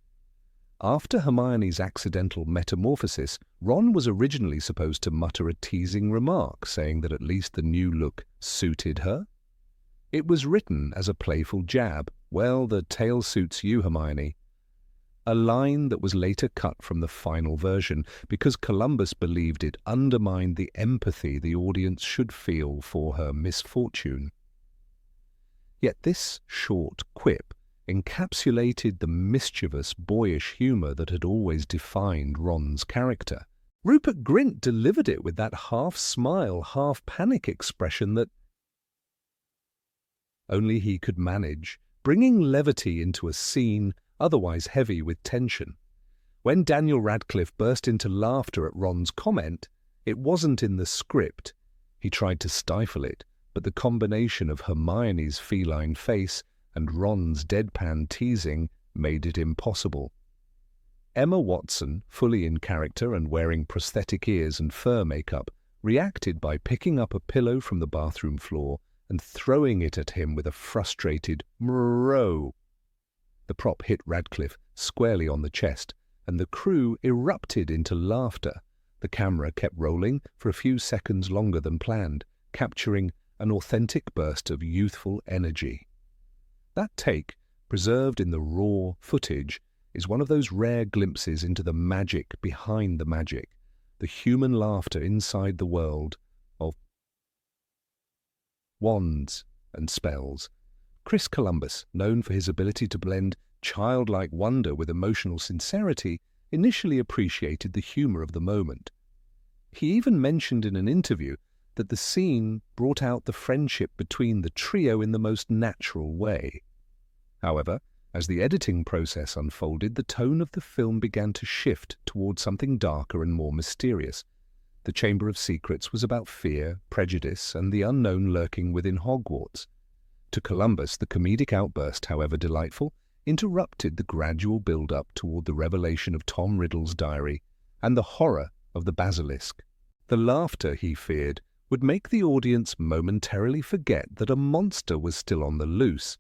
After Hermione's accidental metamorphosis, Ron was originally supposed to mutter a teasing remark, saying that at least the new look suited her. It was written as a playful jab, "Well, the tail suits you, Hermione." A line that was later cut from the final version because Columbus believed it undermined the empathy the audience should feel for her misfortune. Yet this short quip encapsulated the mischievous, boyish humour that had always defined Ron's character. Rupert Grint delivered it with that half-smile, half-panic expression that only he could manage, bringing levity into a scene otherwise heavy with tension. When Daniel Radcliffe burst into laughter at Ron's comment, it wasn't in the script. He tried to stifle it, but the combination of Hermione's feline face and Ron's deadpan teasing made it impossible. Emma Watson, fully in character and wearing prosthetic ears and fur makeup, reacted by picking up a pillow from the bathroom floor and throwing it at him with a frustrated "Mro." The prop hit Radcliffe squarely on the chest, and the crew erupted into laughter. The camera kept rolling for a few seconds longer than planned, capturing an authentic burst of youthful energy. That take, preserved in the raw footage, is one of those rare glimpses into the magic behind the magic, the human laughter inside the world of wands and spells. Chris Columbus, known for his ability to blend childlike wonder with emotional sincerity, initially appreciated the humor of the moment. He even mentioned in an interview that the scene brought out the friendship between the trio in the most natural way. However, as the editing process unfolded, the tone of the film began to shift towards something darker and more mysterious. The Chamber of Secrets was about fear, prejudice, and the unknown lurking within Hogwarts. To Columbus, the comedic outburst, however delightful, interrupted the gradual build-up toward the revelation of Tom Riddle's diary and the horror of the basilisk. The laughter, he feared, would make the audience momentarily forget that a monster was still on the loose.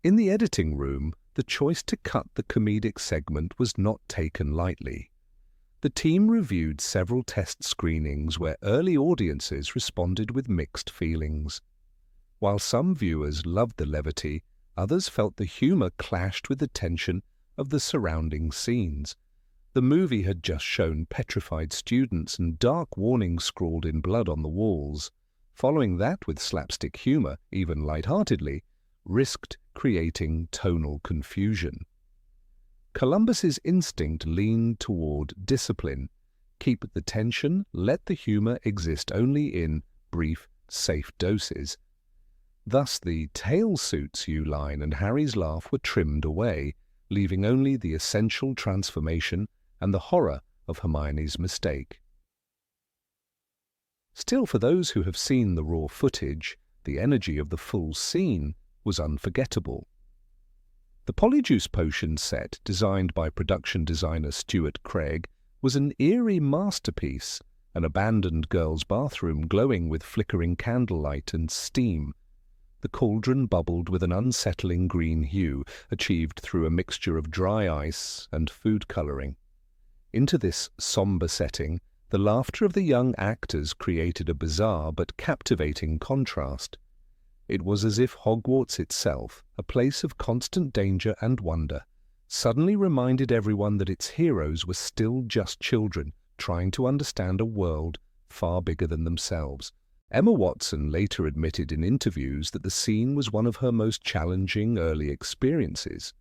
In the editing room, the choice to cut the comedic segment was not taken lightly. The team reviewed several test screenings where early audiences responded with mixed feelings. While some viewers loved the levity, others felt the humor clashed with the tension of the surrounding scenes. The movie had just shown petrified students and dark warnings scrawled in blood on the walls. Following that with slapstick humor, even lightheartedly, risked creating tonal confusion. Columbus's instinct leaned toward discipline. Keep the tension, let the humor exist only in brief, safe doses. Thus the "tail suits you" line and Harry's laugh were trimmed away, leaving only the essential transformation and the horror of Hermione's mistake. Still, for those who have seen the raw footage, the energy of the full scene was unforgettable. The Polyjuice Potion set, designed by production designer Stuart Craig, was an eerie masterpiece, an abandoned girl's bathroom glowing with flickering candlelight and steam. The cauldron bubbled with an unsettling green hue, achieved through a mixture of dry ice and food colouring. Into this sombre setting, the laughter of the young actors created a bizarre but captivating contrast. It was as if Hogwarts itself, a place of constant danger and wonder, suddenly reminded everyone that its heroes were still just children trying to understand a world far bigger than themselves. Emma Watson later admitted in interviews that the scene was one of her most challenging early experiences.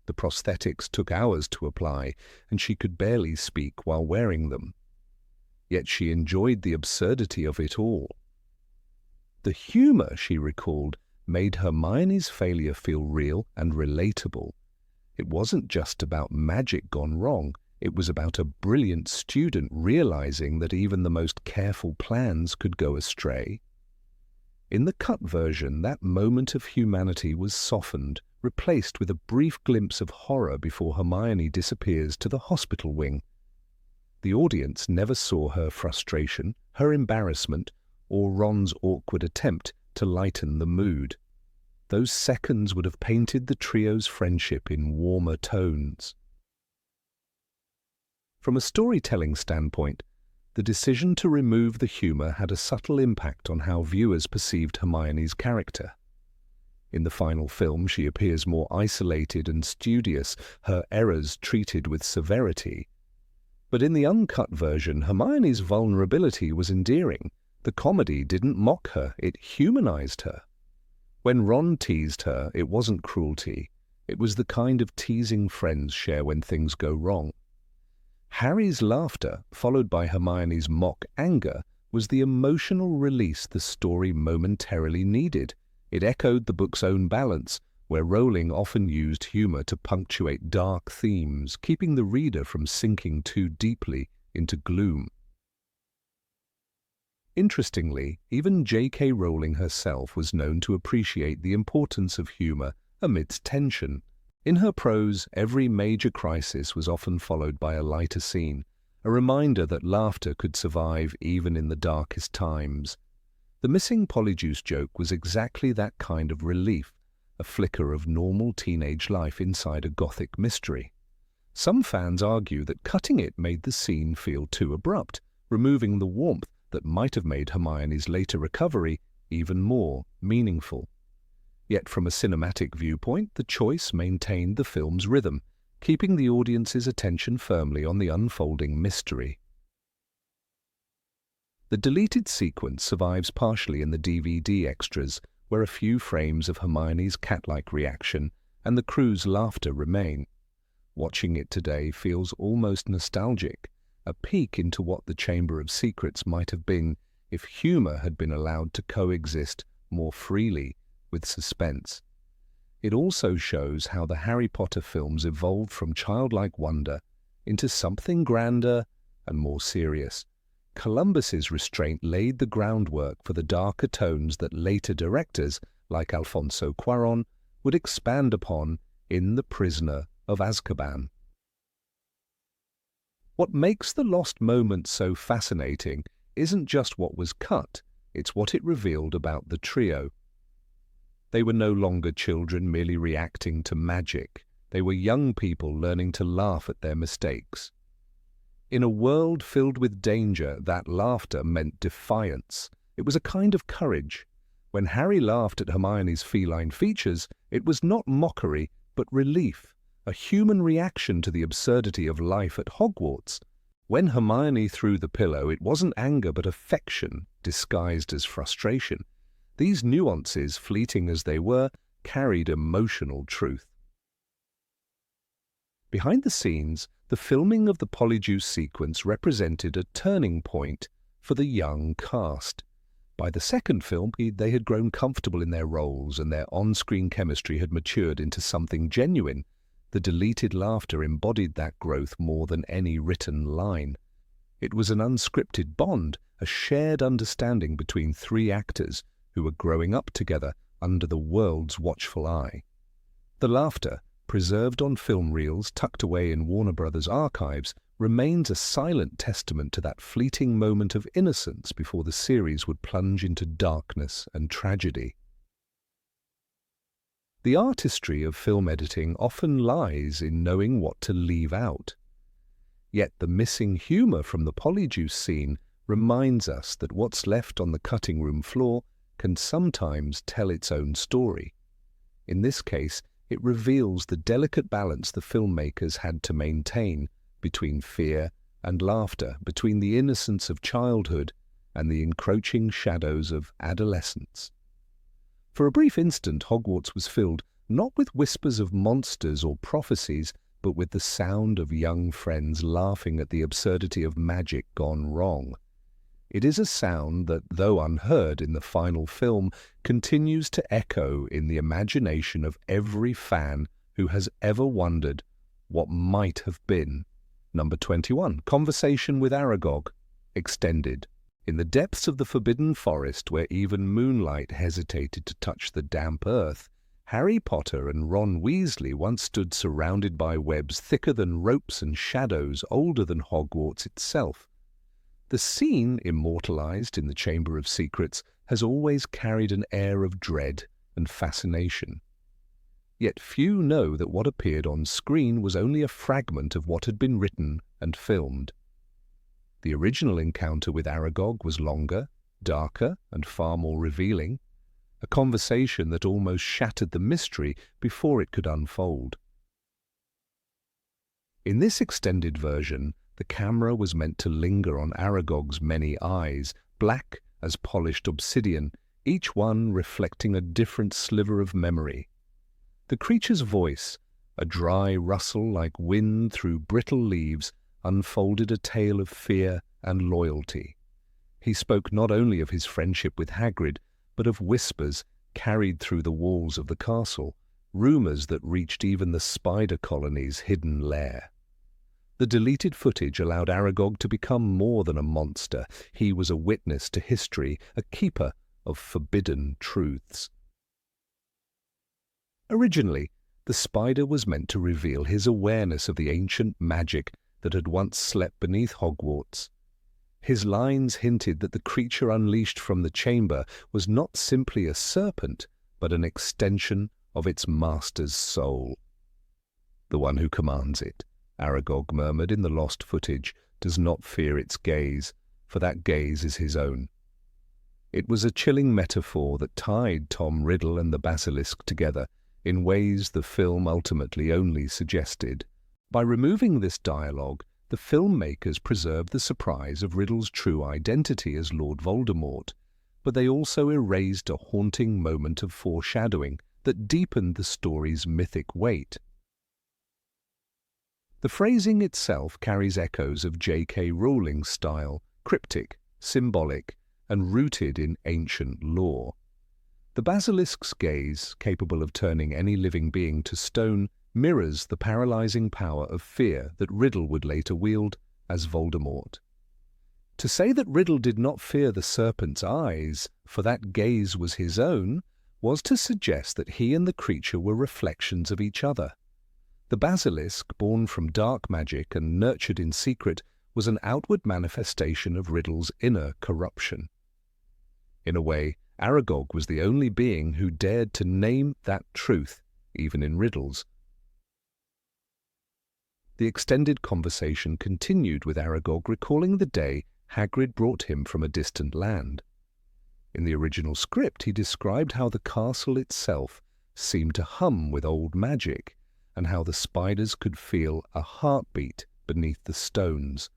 The prosthetics took hours to apply, and she could barely speak while wearing them. Yet she enjoyed the absurdity of it all. The humour, she recalled, made Hermione's failure feel real and relatable. It wasn't just about magic gone wrong. It was about a brilliant student realizing that even the most careful plans could go astray. In the cut version, that moment of humanity was softened, replaced with a brief glimpse of horror before Hermione disappears to the hospital wing. The audience never saw her frustration, her embarrassment, or Ron's awkward attempt to lighten the mood. Those seconds would have painted the trio's friendship in warmer tones. From a storytelling standpoint, the decision to remove the humour had a subtle impact on how viewers perceived Hermione's character. In the final film, she appears more isolated and studious, her errors treated with severity. But in the uncut version, Hermione's vulnerability was endearing. The comedy didn't mock her, it humanized her. When Ron teased her, it wasn't cruelty. It was the kind of teasing friends share when things go wrong. Harry's laughter, followed by Hermione's mock anger, was the emotional release the story momentarily needed. It echoed the book's own balance, where Rowling often used humour to punctuate dark themes, keeping the reader from sinking too deeply into gloom. Interestingly, even J.K. Rowling herself was known to appreciate the importance of humour amidst tension. In her prose, every major crisis was often followed by a lighter scene, a reminder that laughter could survive even in the darkest times. The missing Polyjuice joke was exactly that kind of relief, a flicker of normal teenage life inside a gothic mystery. Some fans argue that cutting it made the scene feel too abrupt, removing the warmth that might have made Hermione's later recovery even more meaningful. Yet from a cinematic viewpoint, the choice maintained the film's rhythm, keeping the audience's attention firmly on the unfolding mystery. The deleted sequence survives partially in the DVD extras, where a few frames of Hermione's cat-like reaction and the crew's laughter remain. Watching it today feels almost nostalgic, a peek into what the Chamber of Secrets might have been if humour had been allowed to coexist more freely with suspense. It also shows how the Harry Potter films evolved from childlike wonder into something grander and more serious. Columbus's restraint laid the groundwork for the darker tones that later directors, like Alfonso Cuarón, would expand upon in The Prisoner of Azkaban. What makes The Lost Moments so fascinating isn't just what was cut, it's what it revealed about the trio. They were no longer children merely reacting to magic. They were young people learning to laugh at their mistakes. In a world filled with danger, that laughter meant defiance. It was a kind of courage. When Harry laughed at Hermione's feline features, it was not mockery, but relief, a human reaction to the absurdity of life at Hogwarts. When Hermione threw the pillow, it wasn't anger but affection, disguised as frustration. These nuances, fleeting as they were, carried emotional truth. Behind the scenes, the filming of the Polyjuice sequence represented a turning point for the young cast. By the second film, they had grown comfortable in their roles and their on-screen chemistry had matured into something genuine. The deleted laughter embodied that growth more than any written line. It was an unscripted bond, a shared understanding between three actors who were growing up together under the world's watchful eye. The laughter, preserved on film reels tucked away in Warner Brothers archives, remains a silent testament to that fleeting moment of innocence before the series would plunge into darkness and tragedy. The artistry of film editing often lies in knowing what to leave out. Yet the missing humour from the polyjuice scene reminds us that what's left on the cutting room floor can sometimes tell its own story. In this case, it reveals the delicate balance the filmmakers had to maintain between fear and laughter, between the innocence of childhood and the encroaching shadows of adolescence. For a brief instant, Hogwarts was filled not with whispers of monsters or prophecies, but with the sound of young friends laughing at the absurdity of magic gone wrong. It is a sound that, though unheard in the final film, continues to echo in the imagination of every fan who has ever wondered what might have been. Number 21, Conversation with Aragog, extended. In the depths of the Forbidden Forest, where even moonlight hesitated to touch the damp earth, Harry Potter and Ron Weasley once stood surrounded by webs thicker than ropes and shadows older than Hogwarts itself. The scene, immortalized in the Chamber of Secrets, has always carried an air of dread and fascination. Yet few know that what appeared on screen was only a fragment of what had been written and filmed. The original encounter with Aragog was longer, darker, and far more revealing, a conversation that almost shattered the mystery before it could unfold. In this extended version, the camera was meant to linger on Aragog's many eyes, black as polished obsidian, each one reflecting a different sliver of memory. The creature's voice, a dry rustle like wind through brittle leaves, unfolded a tale of fear and loyalty. He spoke not only of his friendship with Hagrid, but of whispers carried through the walls of the castle, rumours that reached even the spider colony's hidden lair. The deleted footage allowed Aragog to become more than a monster. He was a witness to history, a keeper of forbidden truths. Originally, the spider was meant to reveal his awareness of the ancient magic that had once slept beneath Hogwarts. His lines hinted that the creature unleashed from the chamber was not simply a serpent, but an extension of its master's soul. "The one who commands it," Aragog murmured in the lost footage, "does not fear its gaze, for that gaze is his own." It was a chilling metaphor that tied Tom Riddle and the basilisk together in ways the film ultimately only suggested. By removing this dialogue, the filmmakers preserved the surprise of Riddle's true identity as Lord Voldemort, but they also erased a haunting moment of foreshadowing that deepened the story's mythic weight. The phrasing itself carries echoes of J.K. Rowling's style, cryptic, symbolic, and rooted in ancient lore. The basilisk's gaze, capable of turning any living being to stone, mirrors the paralyzing power of fear that Riddle would later wield as Voldemort. To say that Riddle did not fear the serpent's eyes, for that gaze was his own, was to suggest that he and the creature were reflections of each other. The basilisk, born from dark magic and nurtured in secret, was an outward manifestation of Riddle's inner corruption. In a way, Aragog was the only being who dared to name that truth, even in riddles. The extended conversation continued with Aragog recalling the day Hagrid brought him from a distant land. In the original script, he described how the castle itself seemed to hum with old magic, and how the spiders could feel a heartbeat beneath the stones.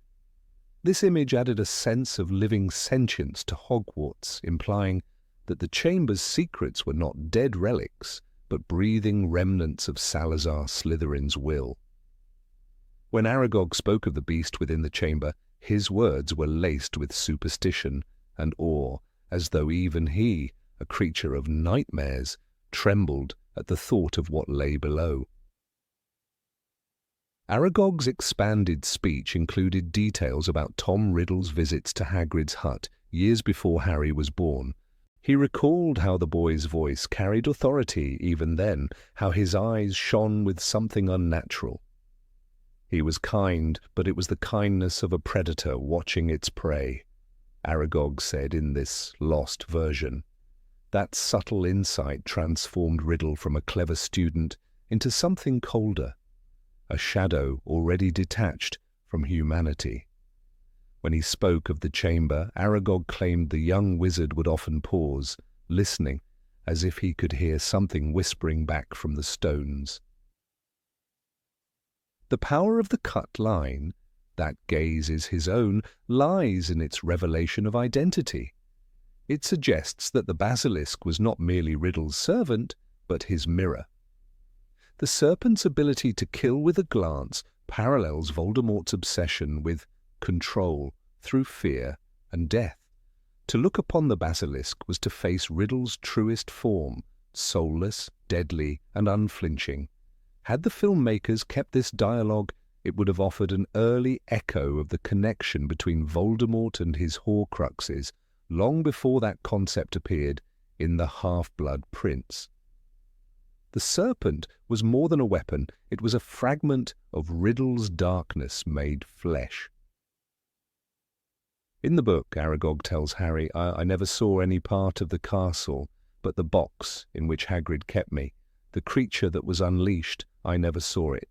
This image added a sense of living sentience to Hogwarts, implying that the chamber's secrets were not dead relics, but breathing remnants of Salazar Slytherin's will. When Aragog spoke of the beast within the chamber, his words were laced with superstition and awe, as though even he, a creature of nightmares, trembled at the thought of what lay below. Aragog's expanded speech included details about Tom Riddle's visits to Hagrid's hut years before Harry was born. He recalled how the boy's voice carried authority even then, how his eyes shone with something unnatural. He was kind, but it was the kindness of a predator watching its prey, Aragog said in this lost version. That subtle insight transformed Riddle from a clever student into something colder, a shadow already detached from humanity. When he spoke of the chamber, Aragog claimed the young wizard would often pause, listening, as if he could hear something whispering back from the stones. The power of the cut line, that gaze is his own, lies in its revelation of identity. It suggests that the basilisk was not merely Riddle's servant, but his mirror. The serpent's ability to kill with a glance parallels Voldemort's obsession with control through fear and death. To look upon the basilisk was to face Riddle's truest form, soulless, deadly, and unflinching. Had the filmmakers kept this dialogue, it would have offered an early echo of the connection between Voldemort and his Horcruxes, long before that concept appeared in The Half-Blood Prince. The serpent was more than a weapon, it was a fragment of Riddle's darkness made flesh. In the book, Aragog tells Harry, I never saw any part of the castle, but the box in which Hagrid kept me. The creature that was unleashed, I never saw it.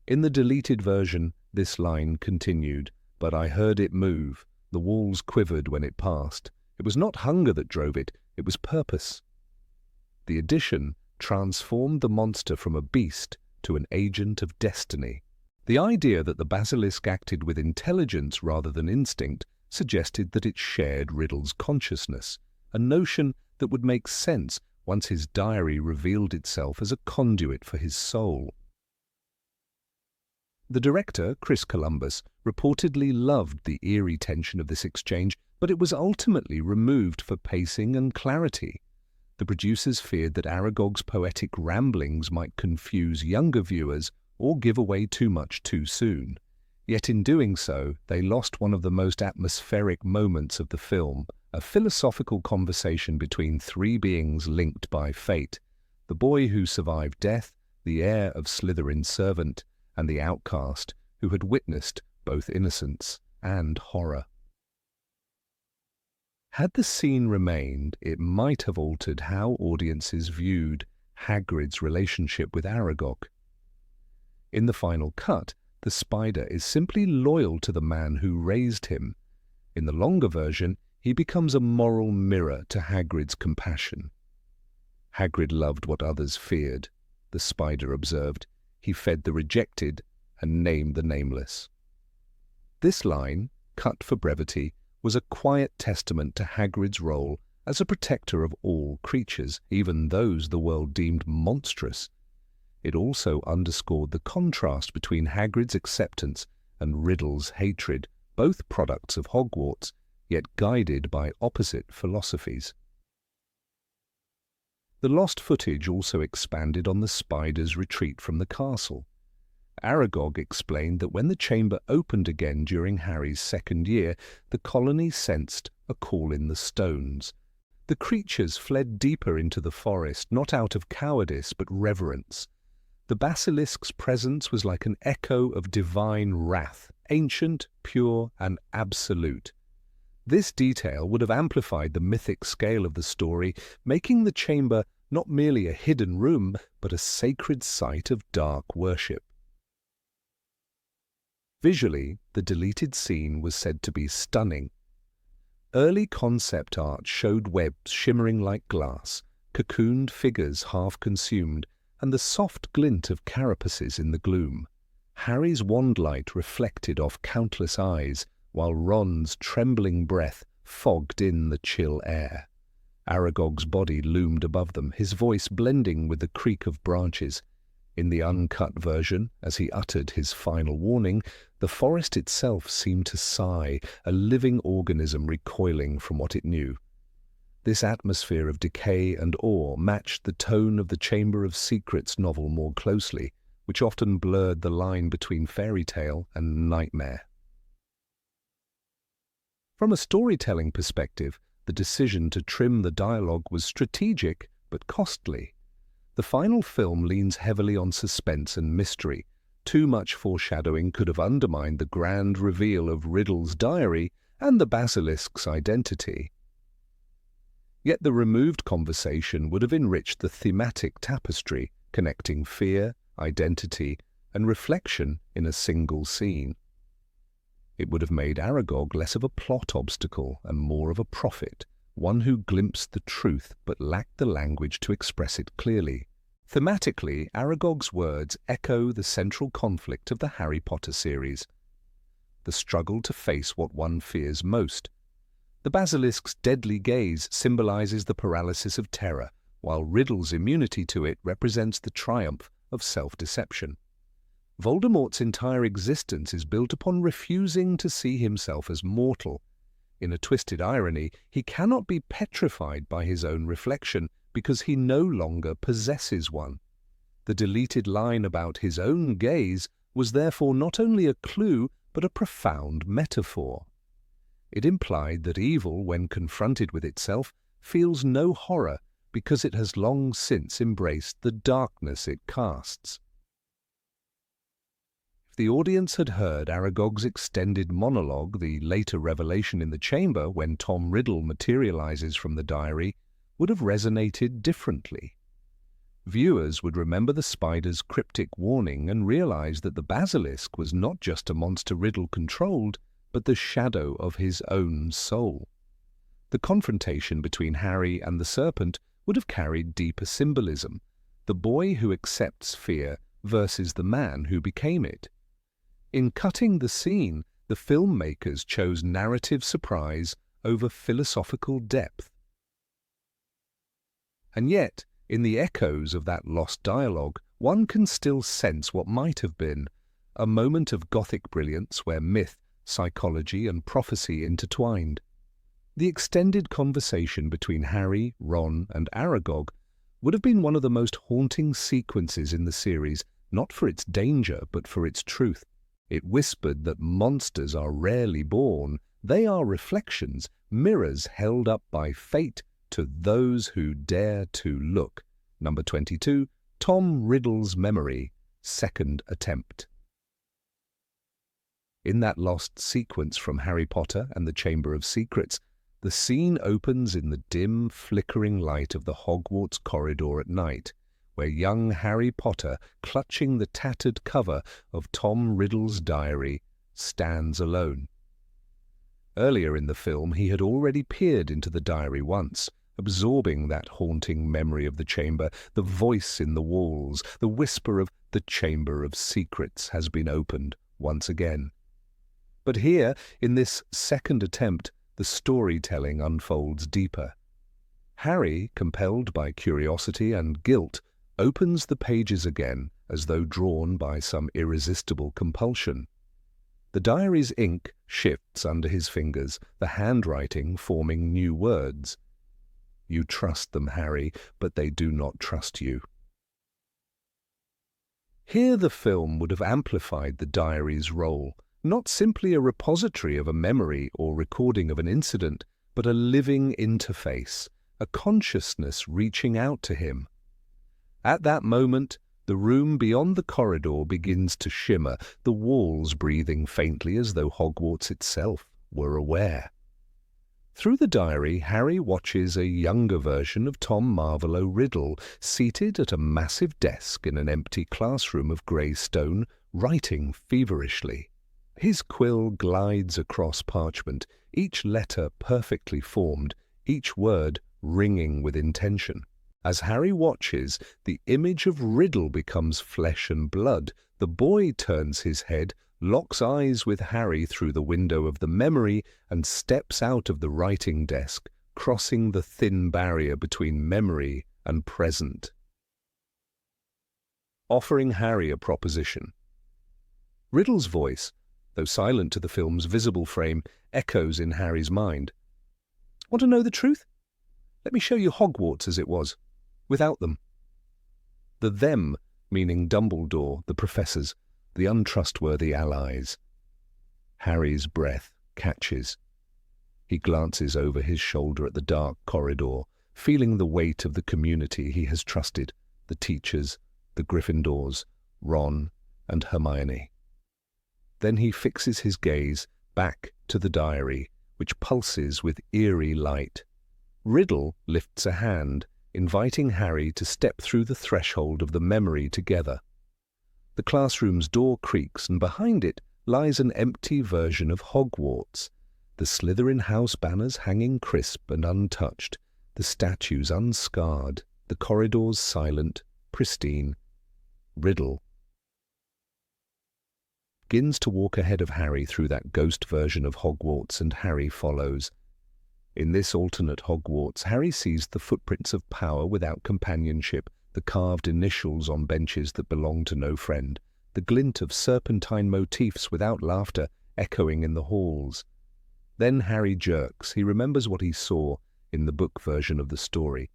In the deleted version, this line continued, but I heard it move. The walls quivered when it passed. It was not hunger that drove it, it was purpose. The addition transformed the monster from a beast to an agent of destiny. The idea that the basilisk acted with intelligence rather than instinct suggested that it shared Riddle's consciousness, a notion that would make sense once his diary revealed itself as a conduit for his soul. The director, Chris Columbus, reportedly loved the eerie tension of this exchange, but it was ultimately removed for pacing and clarity. The producers feared that Aragog's poetic ramblings might confuse younger viewers or give away too much too soon. Yet in doing so, they lost one of the most atmospheric moments of the film, a philosophical conversation between three beings linked by fate: the boy who survived death, the heir of Slytherin's servant, and the outcast who had witnessed both innocence and horror. Had the scene remained, it might have altered how audiences viewed Hagrid's relationship with Aragog. In the final cut, the spider is simply loyal to the man who raised him. In the longer version, he becomes a moral mirror to Hagrid's compassion. Hagrid loved what others feared, the spider observed. He fed the rejected and named the nameless. This line, cut for brevity, was a quiet testament to Hagrid's role as a protector of all creatures, even those the world deemed monstrous. It also underscored the contrast between Hagrid's acceptance and Riddle's hatred, both products of Hogwarts, yet guided by opposite philosophies. The lost footage also expanded on the spider's retreat from the castle. Aragog explained that when the chamber opened again during Harry's second year, the colony sensed a call in the stones. The creatures fled deeper into the forest, not out of cowardice but reverence. The basilisk's presence was like an echo of divine wrath, ancient, pure, and absolute. This detail would have amplified the mythic scale of the story, making the chamber not merely a hidden room, but a sacred site of dark worship. Visually, the deleted scene was said to be stunning. Early concept art showed webs shimmering like glass, cocooned figures half consumed, and the soft glint of carapaces in the gloom. Harry's wand light reflected off countless eyes, while Ron's trembling breath fogged in the chill air. Aragog's body loomed above them, his voice blending with the creak of branches. In the uncut version, as he uttered his final warning, the forest itself seemed to sigh, a living organism recoiling from what it knew. This atmosphere of decay and awe matched the tone of the Chamber of Secrets novel more closely, which often blurred the line between fairy tale and nightmare. From a storytelling perspective, the decision to trim the dialogue was strategic but costly. The final film leans heavily on suspense and mystery. Too much foreshadowing could have undermined the grand reveal of Riddle's diary and the basilisk's identity. Yet the removed conversation would have enriched the thematic tapestry, connecting fear, identity, and reflection in a single scene. It would have made Aragog less of a plot obstacle and more of a prophet, one who glimpsed the truth but lacked the language to express it clearly. Thematically, Aragog's words echo the central conflict of the Harry Potter series, the struggle to face what one fears most. The basilisk's deadly gaze symbolizes the paralysis of terror, while Riddle's immunity to it represents the triumph of self-deception. Voldemort's entire existence is built upon refusing to see himself as mortal. In a twisted irony, he cannot be petrified by his own reflection because he no longer possesses one. The deleted line about his own gaze was therefore not only a clue but a profound metaphor. It implied that evil, when confronted with itself, feels no horror because it has long since embraced the darkness it casts. If the audience had heard Aragog's extended monologue, the later revelation in the chamber when Tom Riddle materializes from the diary would have resonated differently. Viewers would remember the spider's cryptic warning and realize that the basilisk was not just a monster Riddle controlled, but the shadow of his own soul. The confrontation between Harry and the serpent would have carried deeper symbolism, the boy who accepts fear versus the man who became it. In cutting the scene, the filmmakers chose narrative surprise over philosophical depth. And yet, in the echoes of that lost dialogue, one can still sense what might have been, a moment of Gothic brilliance where myth, psychology, and prophecy intertwined. The extended conversation between Harry, Ron, and Aragog would have been one of the most haunting sequences in the series, not for its danger, but for its truth. It whispered that monsters are rarely born, they are reflections, mirrors held up by fate to those who dare to look. Number 22, Tom Riddle's Memory, Second Attempt. In that lost sequence from Harry Potter and the Chamber of Secrets, the scene opens in the dim, flickering light of the Hogwarts corridor at night, where young Harry Potter, clutching the tattered cover of Tom Riddle's diary, stands alone. Earlier in the film, he had already peered into the diary once, absorbing that haunting memory of the chamber, the voice in the walls, the whisper of the Chamber of Secrets has been opened once again. But here, in this second attempt, the storytelling unfolds deeper. Harry, compelled by curiosity and guilt, opens the pages again as though drawn by some irresistible compulsion. The diary's ink shifts under his fingers, the handwriting forming new words. You trust them, Harry, but they do not trust you. Here the film would have amplified the diary's role, not simply a repository of a memory or recording of an incident, but a living interface, a consciousness reaching out to him. At that moment, the room beyond the corridor begins to shimmer, the walls breathing faintly as though Hogwarts itself were aware. Through the diary, Harry watches a younger version of Tom Marvolo Riddle, seated at a massive desk in an empty classroom of grey stone, writing feverishly. His quill glides across parchment, each letter perfectly formed, each word ringing with intention. As Harry watches, the image of Riddle becomes flesh and blood. The boy turns his head, locks eyes with Harry through the window of the memory, and steps out of the writing desk, crossing the thin barrier between memory and present. Offering Harry a proposition. Riddle's voice, though silent to the film's visible frame, echoes in Harry's mind. Want to know the truth? Let me show you Hogwarts as it was, without them. The them meaning Dumbledore, the professors, the untrustworthy allies. Harry's breath catches. He glances over his shoulder at the dark corridor, feeling the weight of the community he has trusted, the teachers, the Gryffindors, Ron and Hermione. Then he fixes his gaze back to the diary, which pulses with eerie light. Riddle lifts a hand, inviting Harry to step through the threshold of the memory together. The classroom's door creaks, and behind it lies an empty version of Hogwarts, the Slytherin house banners hanging crisp and untouched, the statues unscarred, the corridors silent, pristine. Riddle begins to walk ahead of Harry through that ghost version of Hogwarts, and Harry follows. In this alternate Hogwarts, Harry sees the footprints of power without companionship, the carved initials on benches that belong to no friend, the glint of serpentine motifs without laughter echoing in the halls. Then Harry jerks. He remembers what he saw in the book version of the story.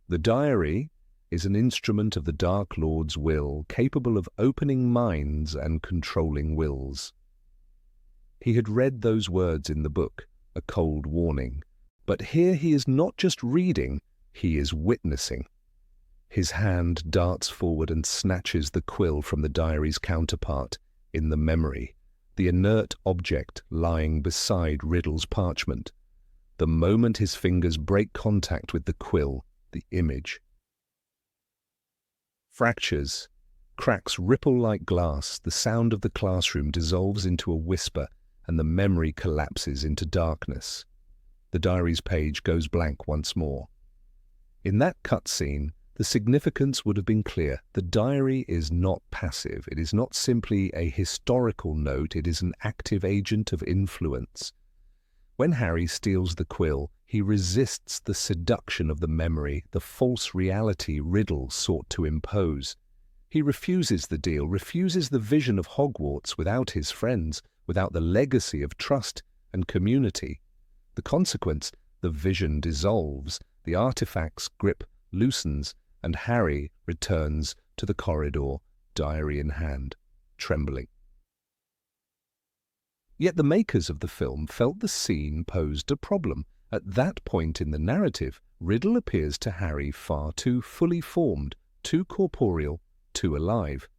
The diary is an instrument of the Dark Lord's will, capable of opening minds and controlling wills. He had read those words in the book, a cold warning. But here he is not just reading, he is witnessing. His hand darts forward and snatches the quill from the diary's counterpart in the memory, the inert object lying beside Riddle's parchment. The moment his fingers break contact with the quill, the image fractures, cracks ripple like glass, the sound of the classroom dissolves into a whisper, and the memory collapses into darkness. The diary's page goes blank once more. In that cutscene, the significance would have been clear. The diary is not passive. It is not simply a historical note. It is an active agent of influence. When Harry steals the quill, he resists the seduction of the memory, the false reality Riddle sought to impose. He refuses the deal, refuses the vision of Hogwarts without his friends, without the legacy of trust and community. The consequence, the vision dissolves, the artifact's grip loosens, and Harry returns to the corridor, diary in hand, trembling. Yet the makers of the film felt the scene posed a problem. At that point in the narrative, Riddle appears to Harry far too fully formed, too corporeal, too alive.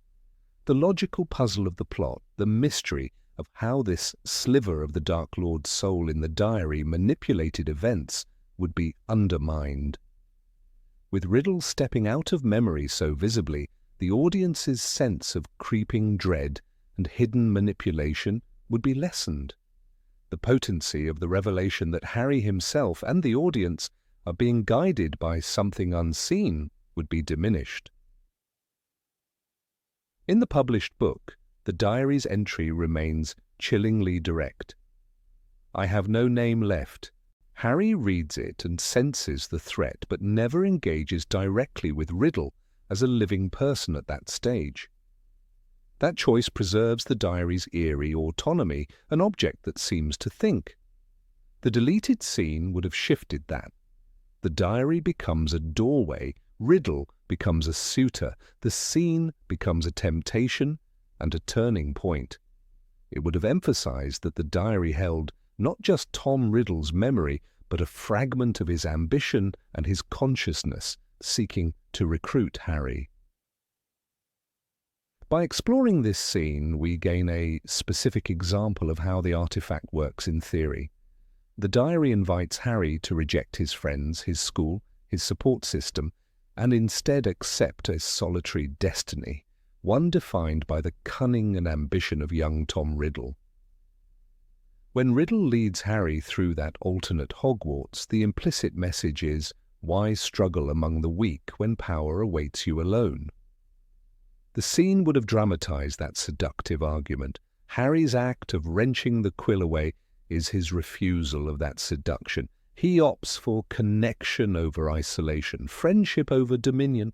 The logical puzzle of the plot, the mystery of how this sliver of the Dark Lord's soul in the diary manipulated events, would be undermined. With Riddle stepping out of memory so visibly, the audience's sense of creeping dread and hidden manipulation would be lessened. The potency of the revelation that Harry himself and the audience are being guided by something unseen would be diminished. In the published book, the diary's entry remains chillingly direct. I have no name left. Harry reads it and senses the threat, but never engages directly with Riddle as a living person at that stage. That choice preserves the diary's eerie autonomy, an object that seems to think. The deleted scene would have shifted that. The diary becomes a doorway, Riddle becomes a suitor, the scene becomes a temptation and a turning point. It would have emphasized that the diary held not just Tom Riddle's memory, but a fragment of his ambition and his consciousness seeking to recruit Harry. By exploring this scene, we gain a specific example of how the artifact works in theory. The diary invites Harry to reject his friends, his school, his support system, and instead accept a solitary destiny, one defined by the cunning and ambition of young Tom Riddle. When Riddle leads Harry through that alternate Hogwarts, the implicit message is, why struggle among the weak when power awaits you alone? The scene would have dramatized that seductive argument. Harry's act of wrenching the quill away is his refusal of that seduction. He opts for connection over isolation, friendship over dominion.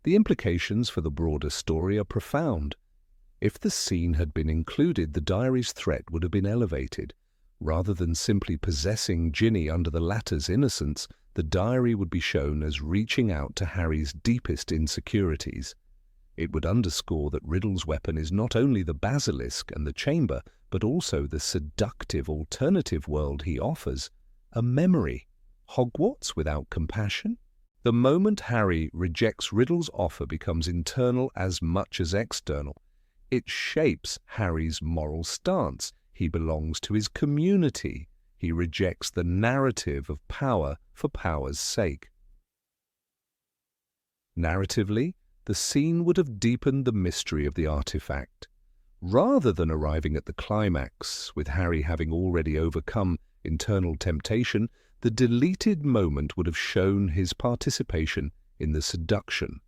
The implications for the broader story are profound. If the scene had been included, the diary's threat would have been elevated. Rather than simply possessing Ginny under the latter's innocence, the diary would be shown as reaching out to Harry's deepest insecurities. It would underscore that Riddle's weapon is not only the basilisk and the chamber, but also the seductive alternative world he offers, a memory. Hogwarts without compassion? The moment Harry rejects Riddle's offer becomes internal as much as external. It shapes Harry's moral stance. He belongs to his community. He rejects the narrative of power for power's sake. Narratively, the scene would have deepened the mystery of the artifact. Rather than arriving at the climax, with Harry having already overcome internal temptation, the deleted moment would have shown his participation in the seduction.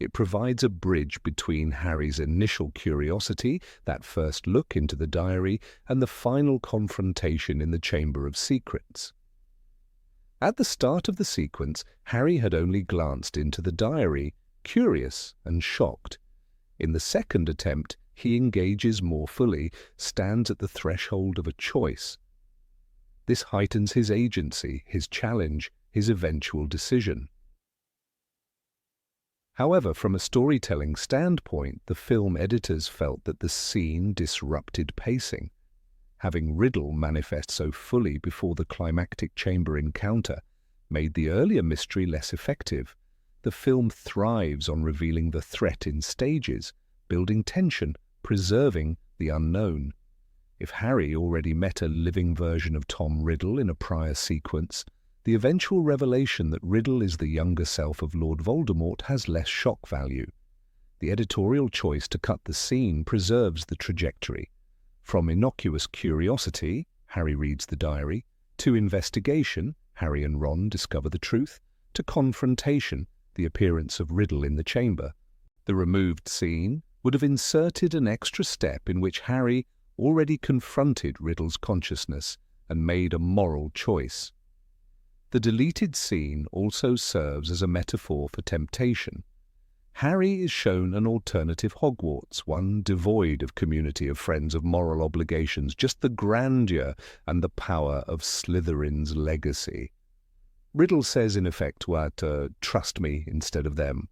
It provides a bridge between Harry's initial curiosity, that first look into the diary, and the final confrontation in the Chamber of Secrets. At the start of the sequence, Harry had only glanced into the diary, curious and shocked. In the second attempt, he engages more fully, stands at the threshold of a choice. This heightens his agency, his challenge, his eventual decision. However, from a storytelling standpoint, the film editors felt that the scene disrupted pacing. Having Riddle manifest so fully before the climactic chamber encounter made the earlier mystery less effective. The film thrives on revealing the threat in stages, building tension, preserving the unknown. If Harry already met a living version of Tom Riddle in a prior sequence, the eventual revelation that Riddle is the younger self of Lord Voldemort has less shock value. The editorial choice to cut the scene preserves the trajectory. From innocuous curiosity, Harry reads the diary, to investigation, Harry and Ron discover the truth, to confrontation, the appearance of Riddle in the chamber. The removed scene would have inserted an extra step in which Harry already confronted Riddle's consciousness and made a moral choice. The deleted scene also serves as a metaphor for temptation. Harry is shown an alternative Hogwarts, one devoid of community of friends, of moral obligations, just the grandeur and the power of Slytherin's legacy. Riddle says in effect trust me instead of them.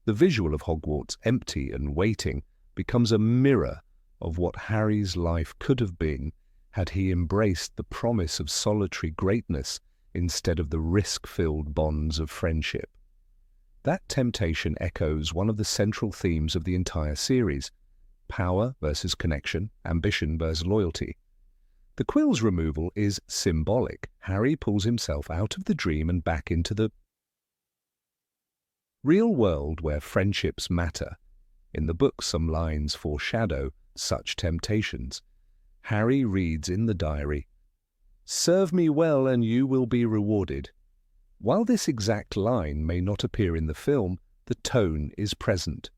The visual of Hogwarts, empty and waiting, becomes a mirror of what Harry's life could have been had he embraced the promise of solitary greatness instead of the risk-filled bonds of friendship. That temptation echoes one of the central themes of the entire series: power versus connection, ambition versus loyalty. The quill's removal is symbolic. Harry pulls himself out of the dream and back into the real world where friendships matter. In the book, some lines foreshadow such temptations. Harry reads in the diary, "Serve me well and you will be rewarded." While this exact line may not appear in the film, the tone is present.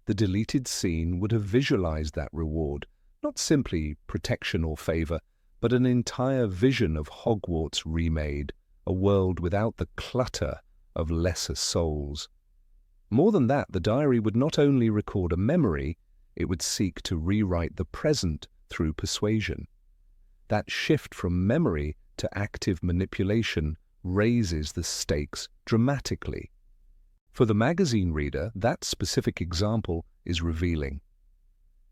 The deleted scene would have visualized that reward, not simply protection or favor, but an entire vision of Hogwarts remade, a world without the clutter of lesser souls. More than that, the diary would not only record a memory, it would seek to rewrite the present through persuasion. That shift from memory to active manipulation raises the stakes dramatically. For the magazine reader, that specific example is revealing.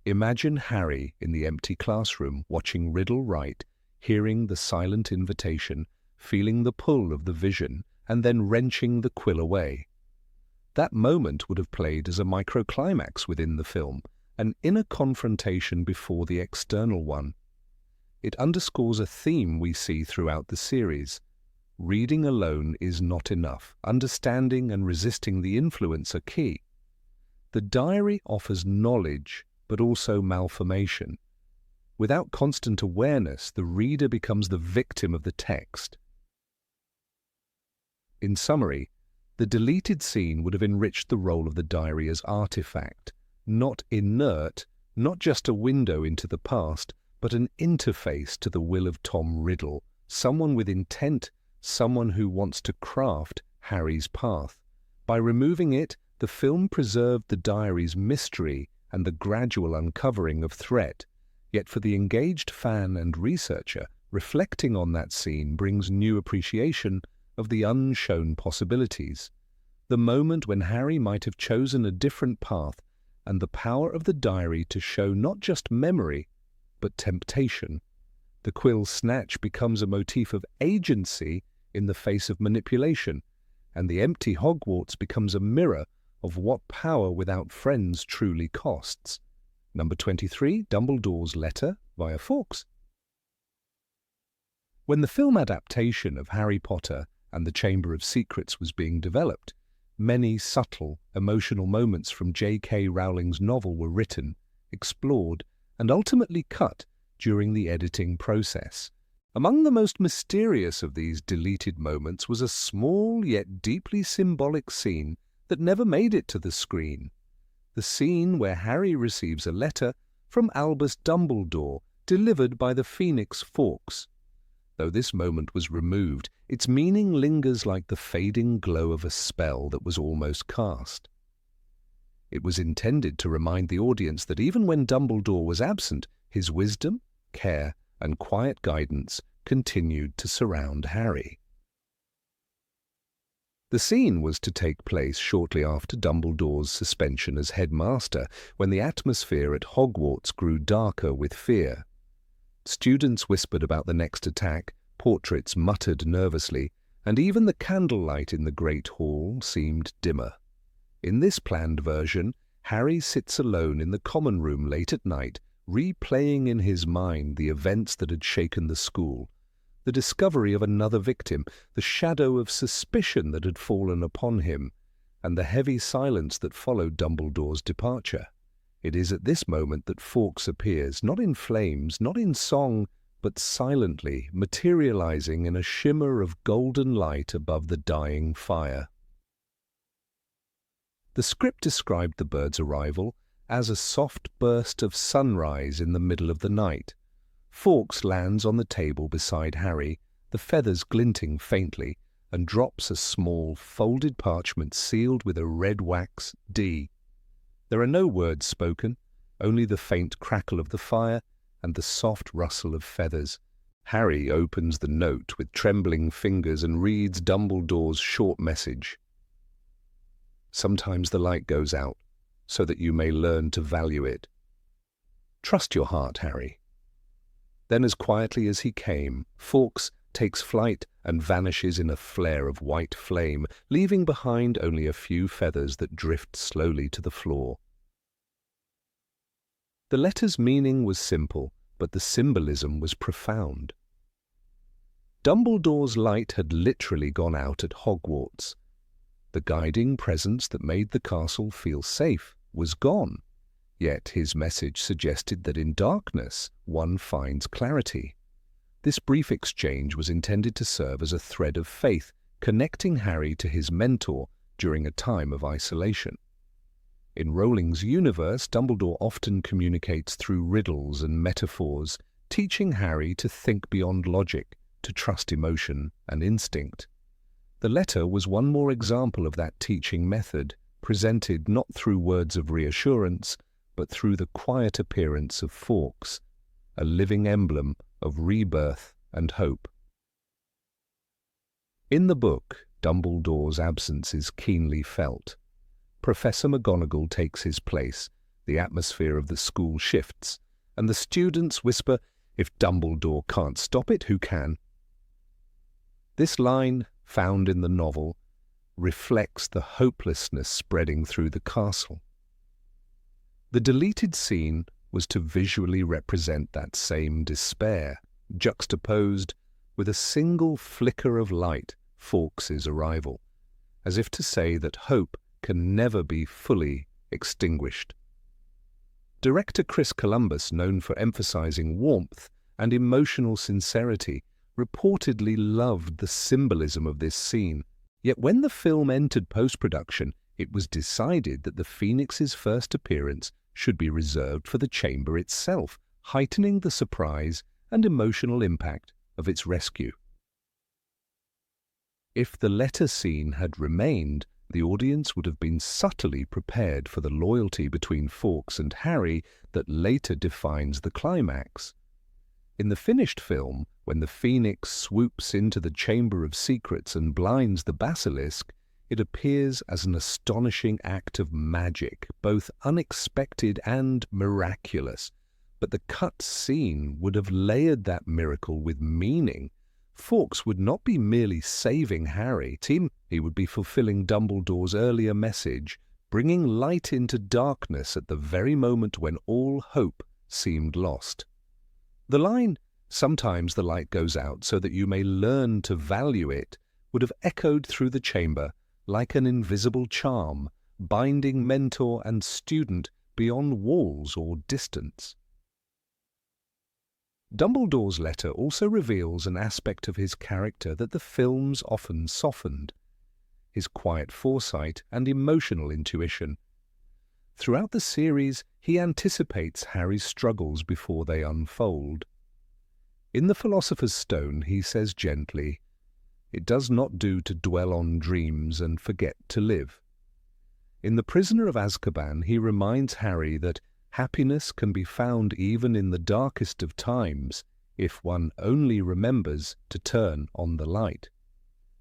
Imagine Harry in the empty classroom, watching Riddle write, hearing the silent invitation, feeling the pull of the vision, and then wrenching the quill away. That moment would have played as a microclimax within the film, an inner confrontation before the external one. It underscores a theme we see throughout the series. Reading alone is not enough. Understanding and resisting the influence are key. The diary offers knowledge, but also malformation. Without constant awareness, the reader becomes the victim of the text. In summary, the deleted scene would have enriched the role of the diary as artifact, not inert, not just a window into the past, but an interface to the will of Tom Riddle, someone with intent, someone who wants to craft Harry's path. By removing it, the film preserved the diary's mystery and the gradual uncovering of threat. Yet for the engaged fan and researcher, Reflecting on that scene brings new appreciation of the unshown possibilities, the moment when Harry might have chosen a different path, and the power of the diary to show not just memory, but temptation. The quill snatch becomes a motif of agency in the face of manipulation, and the empty Hogwarts becomes a mirror of what power without friends truly costs. Number 23, Dumbledore's letter via Fawkes. When the film adaptation of Harry Potter and the Chamber of Secrets was being developed, many subtle, emotional moments from J.K. Rowling's novel were written, explored, and ultimately cut during the editing process. Among the most mysterious of these deleted moments was a small yet deeply symbolic scene that never made it to the screen. The scene where Harry receives a letter from Albus Dumbledore delivered by the Phoenix Fawkes. Though this moment was removed, its meaning lingers like the fading glow of a spell that was almost cast. It was intended to remind the audience that even when Dumbledore was absent, his wisdom, care, and quiet guidance continued to surround Harry. The scene was to take place shortly after Dumbledore's suspension as headmaster, when the atmosphere at Hogwarts grew darker with fear. Students whispered about the next attack, portraits muttered nervously, and even the candlelight in the Great Hall seemed dimmer. In this planned version, Harry sits alone in the common room late at night, replaying in his mind the events that had shaken the school, the discovery of another victim, the shadow of suspicion that had fallen upon him, and the heavy silence that followed Dumbledore's departure. It is at this moment that Fawkes appears, not in flames, not in song, but silently, materializing in a shimmer of golden light above the dying fire. The script described the bird's arrival as a soft burst of sunrise in the middle of the night. Fawkes lands on the table beside Harry, the feathers glinting faintly, and drops a small, folded parchment sealed with a red wax D. There are no words spoken, only the faint crackle of the fire and the soft rustle of feathers. Harry opens the note with trembling fingers and reads Dumbledore's short message. Sometimes the light goes out, so that you may learn to value it. Trust your heart, Harry. Then, as quietly as he came, Fawkes takes flight and vanishes in a flare of white flame, leaving behind only a few feathers that drift slowly to the floor. The letter's meaning was simple, but the symbolism was profound. Dumbledore's light had literally gone out at Hogwarts. The guiding presence that made the castle feel safe was gone, yet his message suggested that in darkness one finds clarity. This brief exchange was intended to serve as a thread of faith, connecting Harry to his mentor during a time of isolation. In Rowling's universe, Dumbledore often communicates through riddles and metaphors, teaching Harry to think beyond logic, to trust emotion and instinct. The letter was one more example of that teaching method, presented not through words of reassurance, but through the quiet appearance of Fawkes, a living emblem of rebirth and hope. In the book, Dumbledore's absence is keenly felt. Professor McGonagall takes his place, the atmosphere of the school shifts, and the students whisper, "If Dumbledore can't stop it, who can?" This line, found in the novel, reflects the hopelessness spreading through the castle. The deleted scene was to visually represent that same despair, juxtaposed with a single flicker of light, Fawkes' arrival, as if to say that hope can never be fully extinguished. Director Chris Columbus, known for emphasizing warmth and emotional sincerity, reportedly loved the symbolism of this scene. Yet when the film entered post-production, it was decided that the Phoenix's first appearance should be reserved for the chamber itself, heightening the surprise and emotional impact of its rescue. If the letter scene had remained, the audience would have been subtly prepared for the loyalty between Fawkes and Harry that later defines the climax. In the finished film, when the phoenix swoops into the Chamber of Secrets and blinds the basilisk, it appears as an astonishing act of magic, both unexpected and miraculous. But the cut scene would have layered that miracle with meaning. Fawkes would not be merely saving Harry, he would be fulfilling Dumbledore's earlier message, bringing light into darkness at the very moment when all hope seemed lost. The line, "Sometimes the light goes out so that you may learn to value it," would have echoed through the chamber like an invisible charm, binding mentor and student beyond walls or distance. Dumbledore's letter also reveals an aspect of his character that the films often softened: his quiet foresight and emotional intuition. Throughout the series, he anticipates Harry's struggles before they unfold. In The Philosopher's Stone, he says gently, "It does not do to dwell on dreams and forget to live." In The Prisoner of Azkaban, he reminds Harry that happiness can be found even in the darkest of times if one only remembers to turn on the light.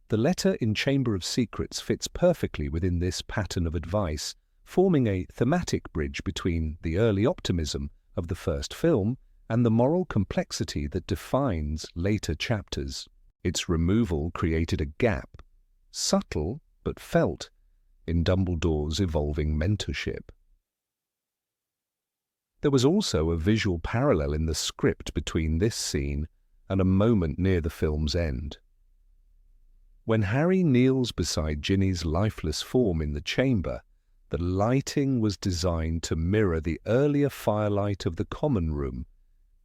The letter in Chamber of Secrets fits perfectly within this pattern of advice, forming a thematic bridge between the early optimism of the first film and the moral complexity that defines later chapters. Its removal created a gap, subtle but felt, in Dumbledore's evolving mentorship. There was also a visual parallel in the script between this scene and a moment near the film's end. When Harry kneels beside Ginny's lifeless form in the chamber, the lighting was designed to mirror the earlier firelight of the common room,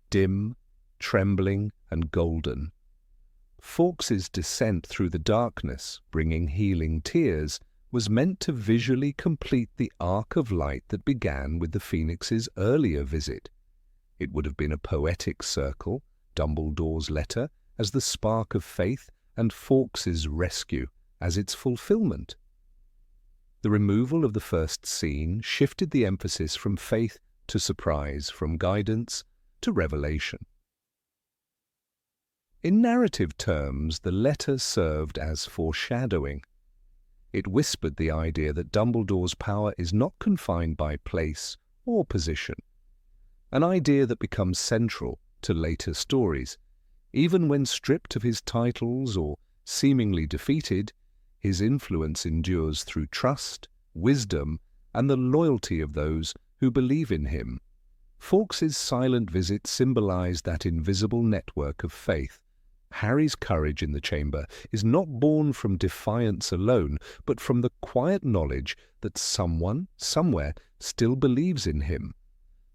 dim, trembling, and golden. Fawkes's descent through the darkness, bringing healing tears, was meant to visually complete the arc of light that began with the Phoenix's earlier visit. It would have been a poetic circle, Dumbledore's letter as the spark of faith, and Fawkes's rescue as its fulfillment. The removal of the first scene shifted the emphasis from faith to surprise, from guidance to revelation. In narrative terms, the letter served as foreshadowing. It whispered the idea that Dumbledore's power is not confined by place or position, an idea that becomes central to later stories. Even when stripped of his titles or seemingly defeated, his influence endures through trust, wisdom, and the loyalty of those who believe in him. Fawkes's silent visit symbolized that invisible network of faith. Harry's courage in the chamber is not born from defiance alone, but from the quiet knowledge that someone, somewhere, still believes in him.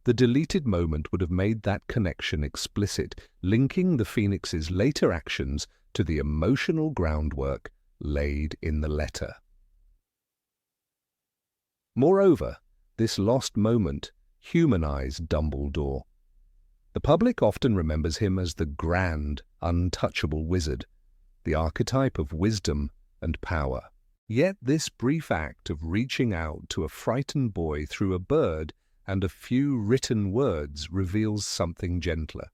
The deleted moment would have made that connection explicit, linking the Phoenix's later actions to the emotional groundwork laid in the letter. Moreover, this lost moment humanized Dumbledore. The public often remembers him as the grand, untouchable wizard, the archetype of wisdom and power. Yet this brief act of reaching out to a frightened boy through a bird and a few written words reveals something gentler.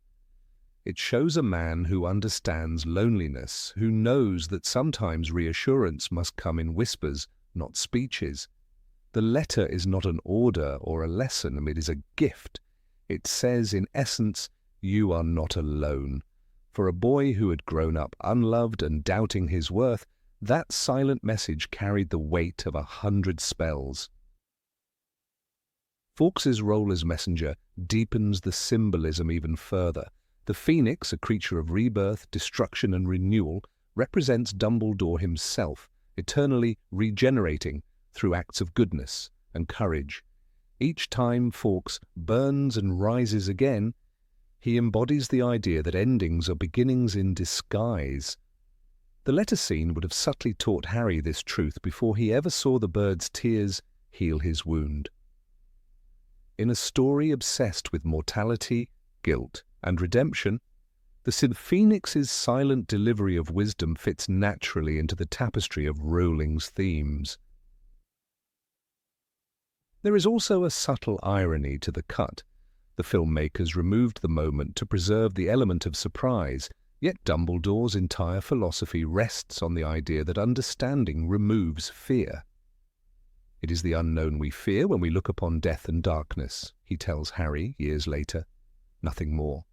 It shows a man who understands loneliness, who knows that sometimes reassurance must come in whispers, not speeches. The letter is not an order or a lesson, it is a gift. It says, in essence, you are not alone. For a boy who had grown up unloved and doubting his worth, that silent message carried the weight of 100 spells. Fawkes's role as messenger deepens the symbolism even further. The Phoenix, a creature of rebirth, destruction, and renewal, represents Dumbledore himself, eternally regenerating through acts of goodness and courage. Each time Fawkes burns and rises again, he embodies the idea that endings are beginnings in disguise. The letter scene would have subtly taught Harry this truth before he ever saw the bird's tears heal his wound. In a story obsessed with mortality, guilt, and redemption, the Phoenix's silent delivery of wisdom fits naturally into the tapestry of Rowling's themes. There is also a subtle irony to the cut. The filmmakers removed the moment to preserve the element of surprise, yet Dumbledore's entire philosophy rests on the idea that understanding removes fear. "It is the unknown we fear when we look upon death and darkness," he tells Harry years later. Nothing more.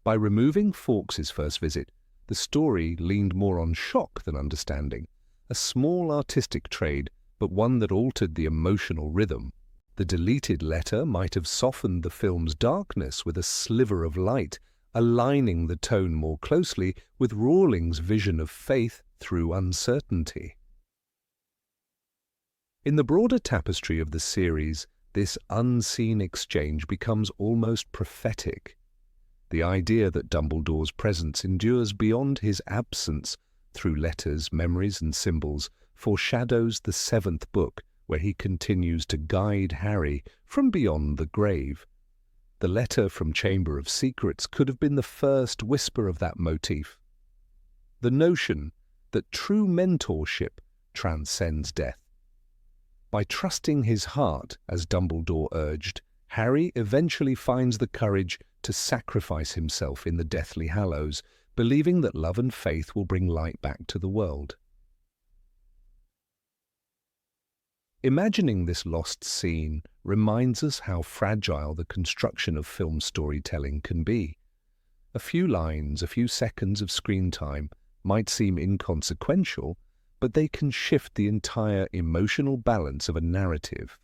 By removing Fawkes's first visit, the story leaned more on shock than understanding, a small artistic trade, but one that altered the emotional rhythm. The deleted letter might have softened the film's darkness with a sliver of light, aligning the tone more closely with Rowling's vision of faith through uncertainty. In the broader tapestry of the series, this unseen exchange becomes almost prophetic. The idea that Dumbledore's presence endures beyond his absence through letters, memories, and symbols foreshadows the seventh book, where he continues to guide Harry from beyond the grave. The letter from Chamber of Secrets could have been the first whisper of that motif. The notion that true mentorship transcends death. By trusting his heart, as Dumbledore urged, Harry eventually finds the courage to sacrifice himself in the Deathly Hallows, believing that love and faith will bring light back to the world. Imagining this lost scene reminds us how fragile the construction of film storytelling can be. A few lines, a few seconds of screen time might seem inconsequential, but they can shift the entire emotional balance of a narrative.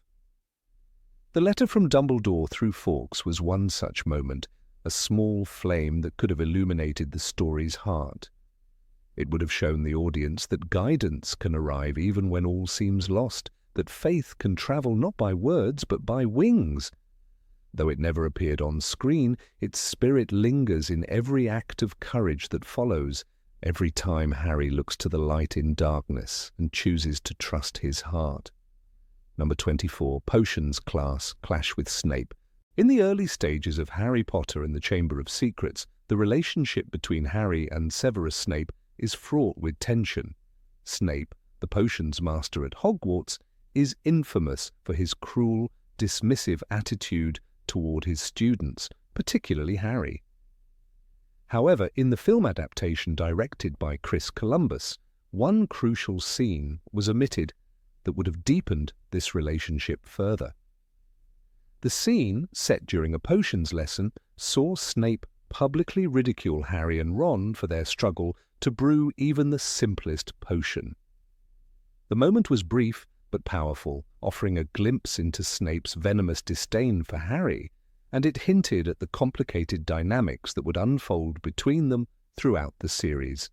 The letter from Dumbledore through Fawkes was one such moment, a small flame that could have illuminated the story's heart. It would have shown the audience that guidance can arrive even when all seems lost, that faith can travel not by words but by wings. Though it never appeared on screen, its spirit lingers in every act of courage that follows, every time Harry looks to the light in darkness and chooses to trust his heart. Number 24, Potions Class Clash with Snape. In the early stages of Harry Potter and the Chamber of Secrets, the relationship between Harry and Severus Snape is fraught with tension. Snape, the potions master at Hogwarts, is infamous for his cruel, dismissive attitude toward his students, particularly Harry. However, in the film adaptation directed by Chris Columbus, one crucial scene was omitted that would have deepened this relationship further. The scene, set during a potions lesson, saw Snape publicly ridicule Harry and Ron for their struggle to brew even the simplest potion. The moment was brief but powerful, offering a glimpse into Snape's venomous disdain for Harry, and it hinted at the complicated dynamics that would unfold between them throughout the series.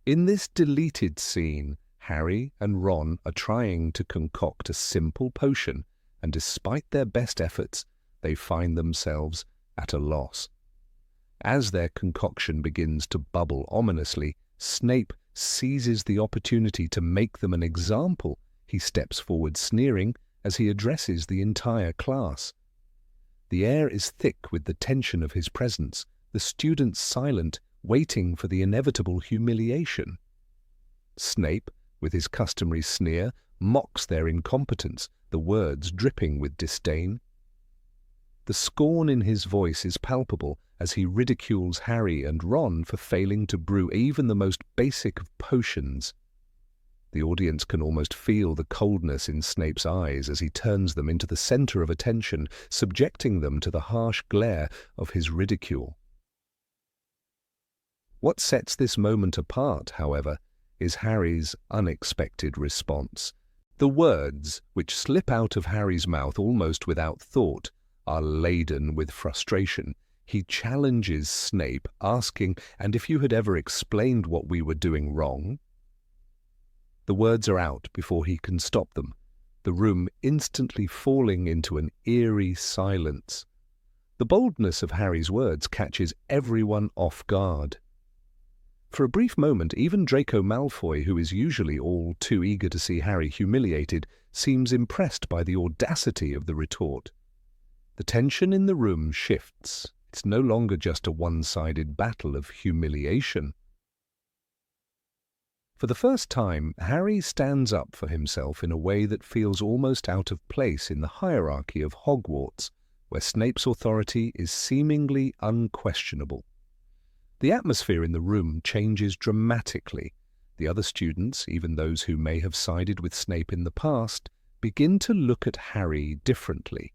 In this deleted scene, Harry and Ron are trying to concoct a simple potion, and despite their best efforts, they find themselves at a loss. As their concoction begins to bubble ominously, Snape seizes the opportunity to make them an example. He steps forward sneering as he addresses the entire class. The air is thick with the tension of his presence, the students silent, waiting for the inevitable humiliation. Snape, with his customary sneer, mocks their incompetence, the words dripping with disdain. The scorn in his voice is palpable as he ridicules Harry and Ron for failing to brew even the most basic of potions. The audience can almost feel the coldness in Snape's eyes as he turns them into the center of attention, subjecting them to the harsh glare of his ridicule. What sets this moment apart, however, is Harry's unexpected response. The words, which slip out of Harry's mouth almost without thought, are laden with frustration. He challenges Snape, asking, "And if you had ever explained what we were doing wrong?" The words are out before he can stop them, the room instantly falling into an eerie silence. The boldness of Harry's words catches everyone off guard. For a brief moment, even Draco Malfoy, who is usually all too eager to see Harry humiliated, seems impressed by the audacity of the retort. The tension in the room shifts. It's no longer just a one-sided battle of humiliation. For the first time, Harry stands up for himself in a way that feels almost out of place in the hierarchy of Hogwarts, where Snape's authority is seemingly unquestionable. The atmosphere in the room changes dramatically. The other students, even those who may have sided with Snape in the past, begin to look at Harry differently.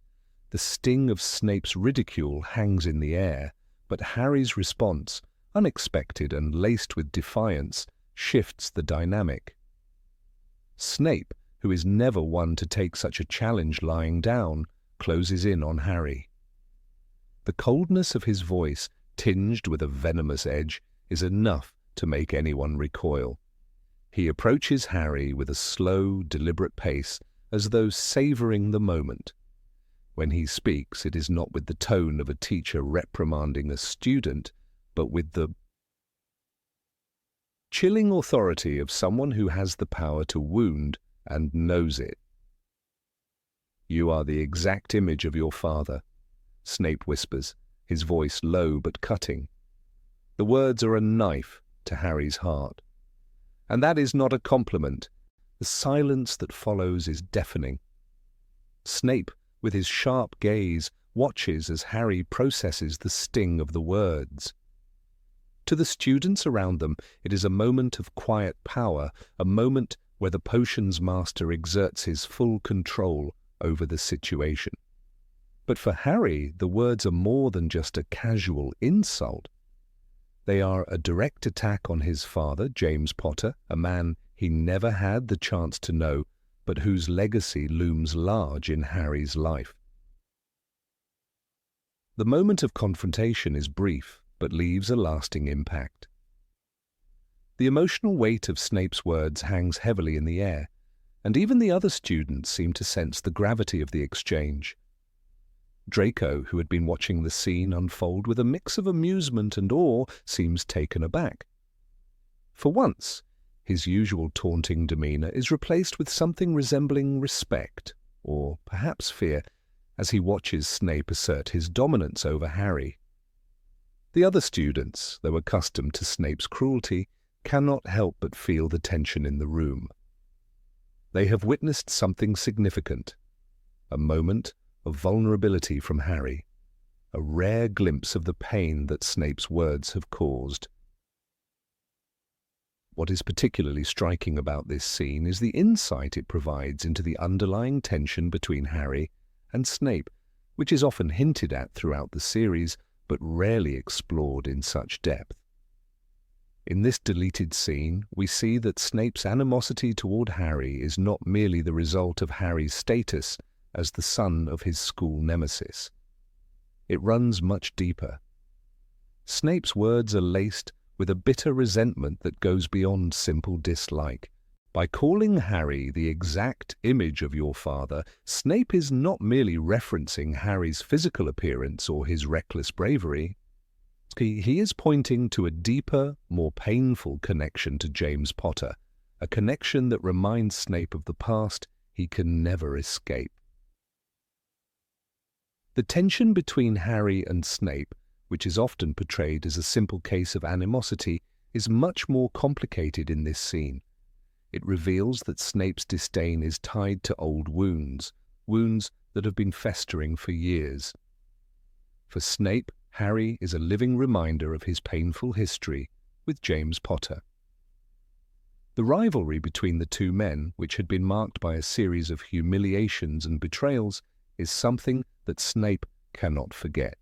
The sting of Snape's ridicule hangs in the air, but Harry's response, unexpected and laced with defiance, shifts the dynamic. Snape, who is never one to take such a challenge lying down, closes in on Harry. The coldness of his voice, tinged with a venomous edge, is enough to make anyone recoil. He approaches Harry with a slow, deliberate pace, as though savouring the moment. When he speaks, it is not with the tone of a teacher reprimanding a student, but with the chilling authority of someone who has the power to wound and knows it. "You are the exact image of your father," Snape whispers, his voice low but cutting. The words are a knife to Harry's heart. And that is not a compliment. The silence that follows is deafening. Snape, with his sharp gaze, watches as Harry processes the sting of the words. To the students around them, it is a moment of quiet power, a moment where the potions master exerts his full control over the situation. But for Harry, the words are more than just a casual insult. They are a direct attack on his father, James Potter, a man he never had the chance to know, but whose legacy looms large in Harry's life. The moment of confrontation is brief, but leaves a lasting impact. The emotional weight of Snape's words hangs heavily in the air, and even the other students seem to sense the gravity of the exchange. Draco, who had been watching the scene unfold with a mix of amusement and awe, seems taken aback. For once, his usual taunting demeanour is replaced with something resembling respect, or perhaps fear, as he watches Snape assert his dominance over Harry. The other students, though accustomed to Snape's cruelty, cannot help but feel the tension in the room. They have witnessed something significant, a moment of vulnerability from Harry, a rare glimpse of the pain that Snape's words have caused. What is particularly striking about this scene is the insight it provides into the underlying tension between Harry and Snape, which is often hinted at throughout the series, but rarely explored in such depth. In this deleted scene, we see that Snape's animosity toward Harry is not merely the result of Harry's status as the son of his school nemesis. It runs much deeper. Snape's words are laced with a bitter resentment that goes beyond simple dislike. By calling Harry the exact image of your father, Snape is not merely referencing Harry's physical appearance or his reckless bravery. He is pointing to a deeper, more painful connection to James Potter, a connection that reminds Snape of the past he can never escape. The tension between Harry and Snape, which is often portrayed as a simple case of animosity, is much more complicated in this scene. It reveals that Snape's disdain is tied to old wounds, wounds that have been festering for years. For Snape, Harry is a living reminder of his painful history with James Potter. The rivalry between the two men, which had been marked by a series of humiliations and betrayals, is something that Snape cannot forget.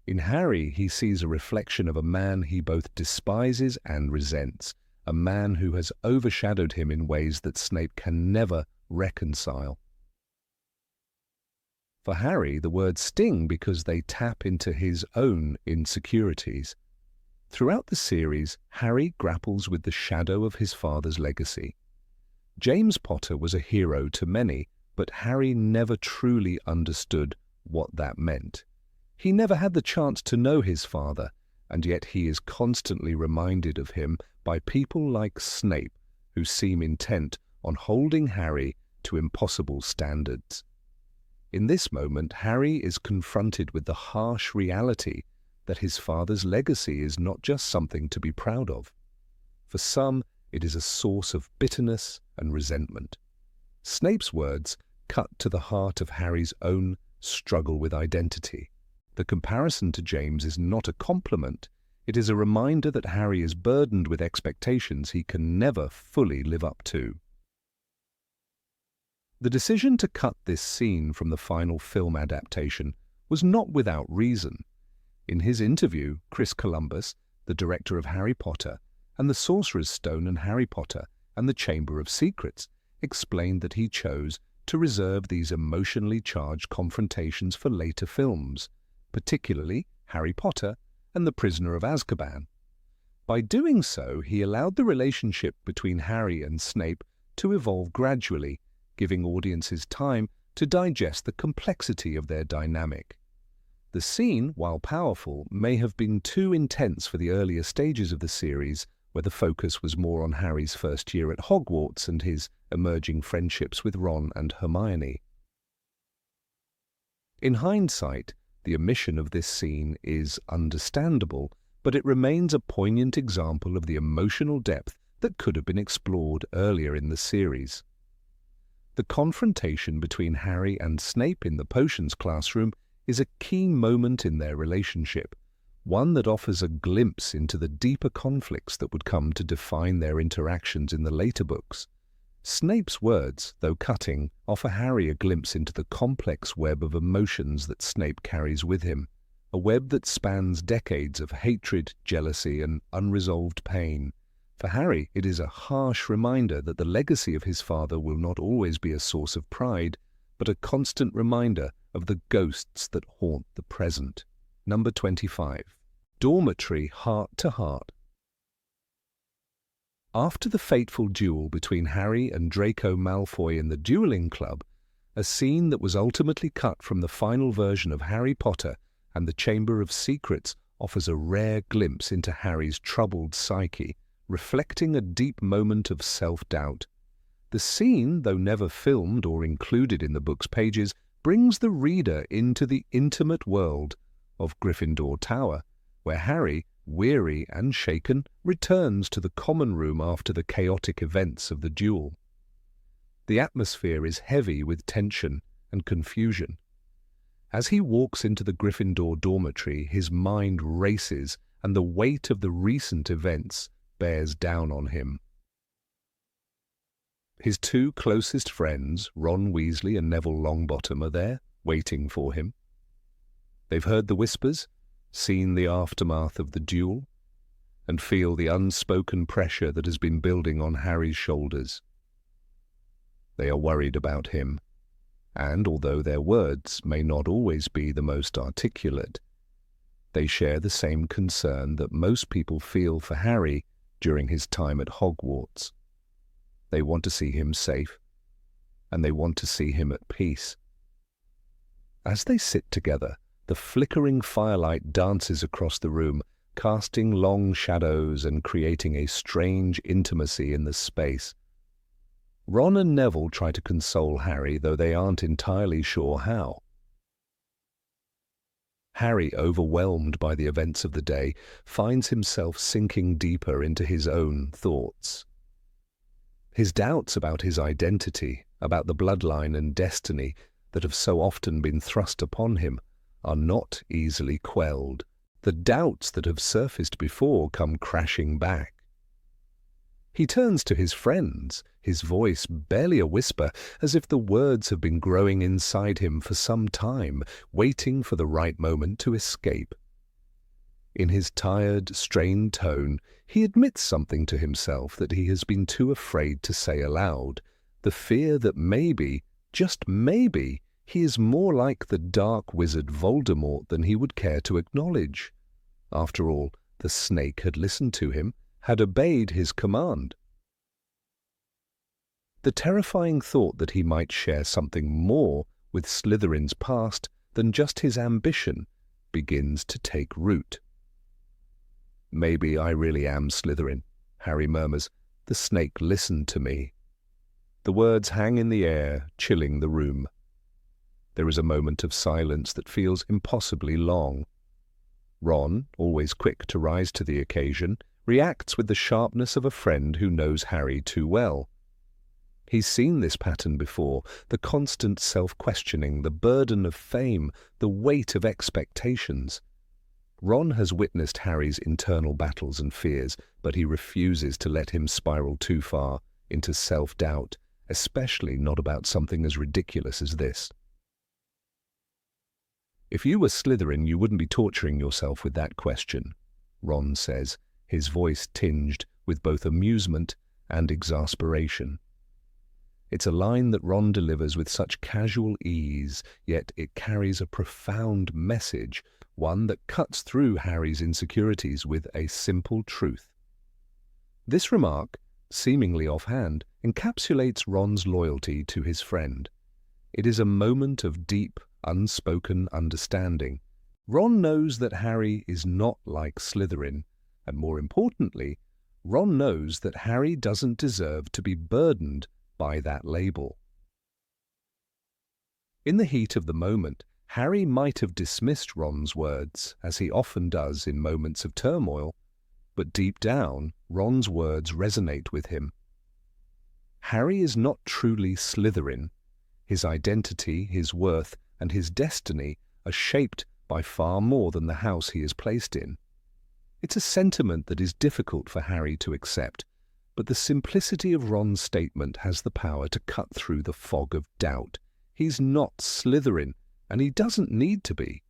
In Harry, he sees a reflection of a man he both despises and resents, a man who has overshadowed him in ways that Snape can never reconcile. For Harry, the words sting because they tap into his own insecurities. Throughout the series, Harry grapples with the shadow of his father's legacy. James Potter was a hero to many, but Harry never truly understood what that meant. He never had the chance to know his father, and yet he is constantly reminded of him by people like Snape, who seem intent on holding Harry to impossible standards. In this moment, Harry is confronted with the harsh reality that his father's legacy is not just something to be proud of. For some, It is a source of bitterness and resentment. Snape's words cut to the heart of Harry's own struggle with identity. The comparison to James is not a compliment. It is a reminder that Harry is burdened with expectations he can never fully live up to. The decision to cut this scene from the final film adaptation was not without reason. In his interview, Chris Columbus, the director of Harry Potter and the Sorcerer's Stone and Harry Potter and the Chamber of Secrets, explained that he chose to reserve these emotionally charged confrontations for later films, particularly Harry Potter and The Prisoner of Azkaban. By doing so, he allowed the relationship between Harry and Snape to evolve gradually, giving audiences time to digest the complexity of their dynamic. The scene, while powerful, may have been too intense for the earlier stages of the series, where the focus was more on Harry's first year at Hogwarts and his emerging friendships with Ron and Hermione. In hindsight, the omission of this scene is understandable, but it remains a poignant example of the emotional depth that could have been explored earlier in the series. The confrontation between Harry and Snape in the potions classroom is a key moment in their relationship, one that offers a glimpse into the deeper conflicts that would come to define their interactions in the later books. Snape's words, though cutting, offer Harry a glimpse into the complex web of emotions that Snape carries with him, a web that spans decades of hatred, jealousy, and unresolved pain. For Harry, it is a harsh reminder that the legacy of his father will not always be a source of pride, but a constant reminder of the ghosts that haunt the present. Number 25. Dormitory Heart-to-Heart. After the fateful duel between Harry and Draco Malfoy in the Dueling Club, a scene that was ultimately cut from the final version of Harry Potter and the Chamber of Secrets offers a rare glimpse into Harry's troubled psyche, reflecting a deep moment of self-doubt. The scene, though never filmed or included in the book's pages, brings the reader into the intimate world of Gryffindor Tower, where Harry, weary and shaken, returns to the common room after the chaotic events of the duel. The atmosphere is heavy with tension and confusion. As he walks into the Gryffindor dormitory, his mind races and the weight of the recent events bears down on him. His two closest friends, Ron Weasley and Neville Longbottom, are there, waiting for him. They've heard the whispers, seen the aftermath of the duel, and feel the unspoken pressure that has been building on Harry's shoulders. They are worried about him, and although their words may not always be the most articulate, they share the same concern that most people feel for Harry during his time at Hogwarts. They want to see him safe, and they want to see him at peace. As they sit together, the flickering firelight dances across the room, casting long shadows and creating a strange intimacy in the space. Ron and Neville try to console Harry, though they aren't entirely sure how. Harry, overwhelmed by the events of the day, finds himself sinking deeper into his own thoughts. His doubts about his identity, about the bloodline and destiny that have so often been thrust upon him, are not easily quelled. The doubts that have surfaced before come crashing back. He turns to his friends, his voice barely a whisper, as if the words have been growing inside him for some time, waiting for the right moment to escape. In his tired, strained tone, he admits something to himself that he has been too afraid to say aloud, the fear that maybe, just maybe, he is more like the dark wizard Voldemort than he would care to acknowledge. After all, the snake had listened to him, had obeyed his command. The terrifying thought that he might share something more with Slytherin's past than just his ambition begins to take root. "Maybe I really am Slytherin," Harry murmurs. "The snake listened to me." The words hang in the air, chilling the room. There is a moment of silence that feels impossibly long. Ron, always quick to rise to the occasion, reacts with the sharpness of a friend who knows Harry too well. He's seen this pattern before, the constant self-questioning, the burden of fame, the weight of expectations. Ron has witnessed Harry's internal battles and fears, but he refuses to let him spiral too far into self-doubt, especially not about something as ridiculous as this. "If you were Slytherin, you wouldn't be torturing yourself with that question," Ron says, his voice tinged with both amusement and exasperation. It's a line that Ron delivers with such casual ease, yet it carries a profound message, one that cuts through Harry's insecurities with a simple truth. This remark, seemingly offhand, encapsulates Ron's loyalty to his friend. It is a moment of deep, unspoken understanding. Ron knows that Harry is not like Slytherin, and more importantly, Ron knows that Harry doesn't deserve to be burdened by that label. In the heat of the moment, Harry might have dismissed Ron's words, as he often does in moments of turmoil, but deep down, Ron's words resonate with him. Harry is not truly Slytherin. His identity, his worth, and his destiny are shaped by far more than the house he is placed in. It's a sentiment that is difficult for Harry to accept, but the simplicity of Ron's statement has the power to cut through the fog of doubt. He's not Slytherin, and he doesn't need to be.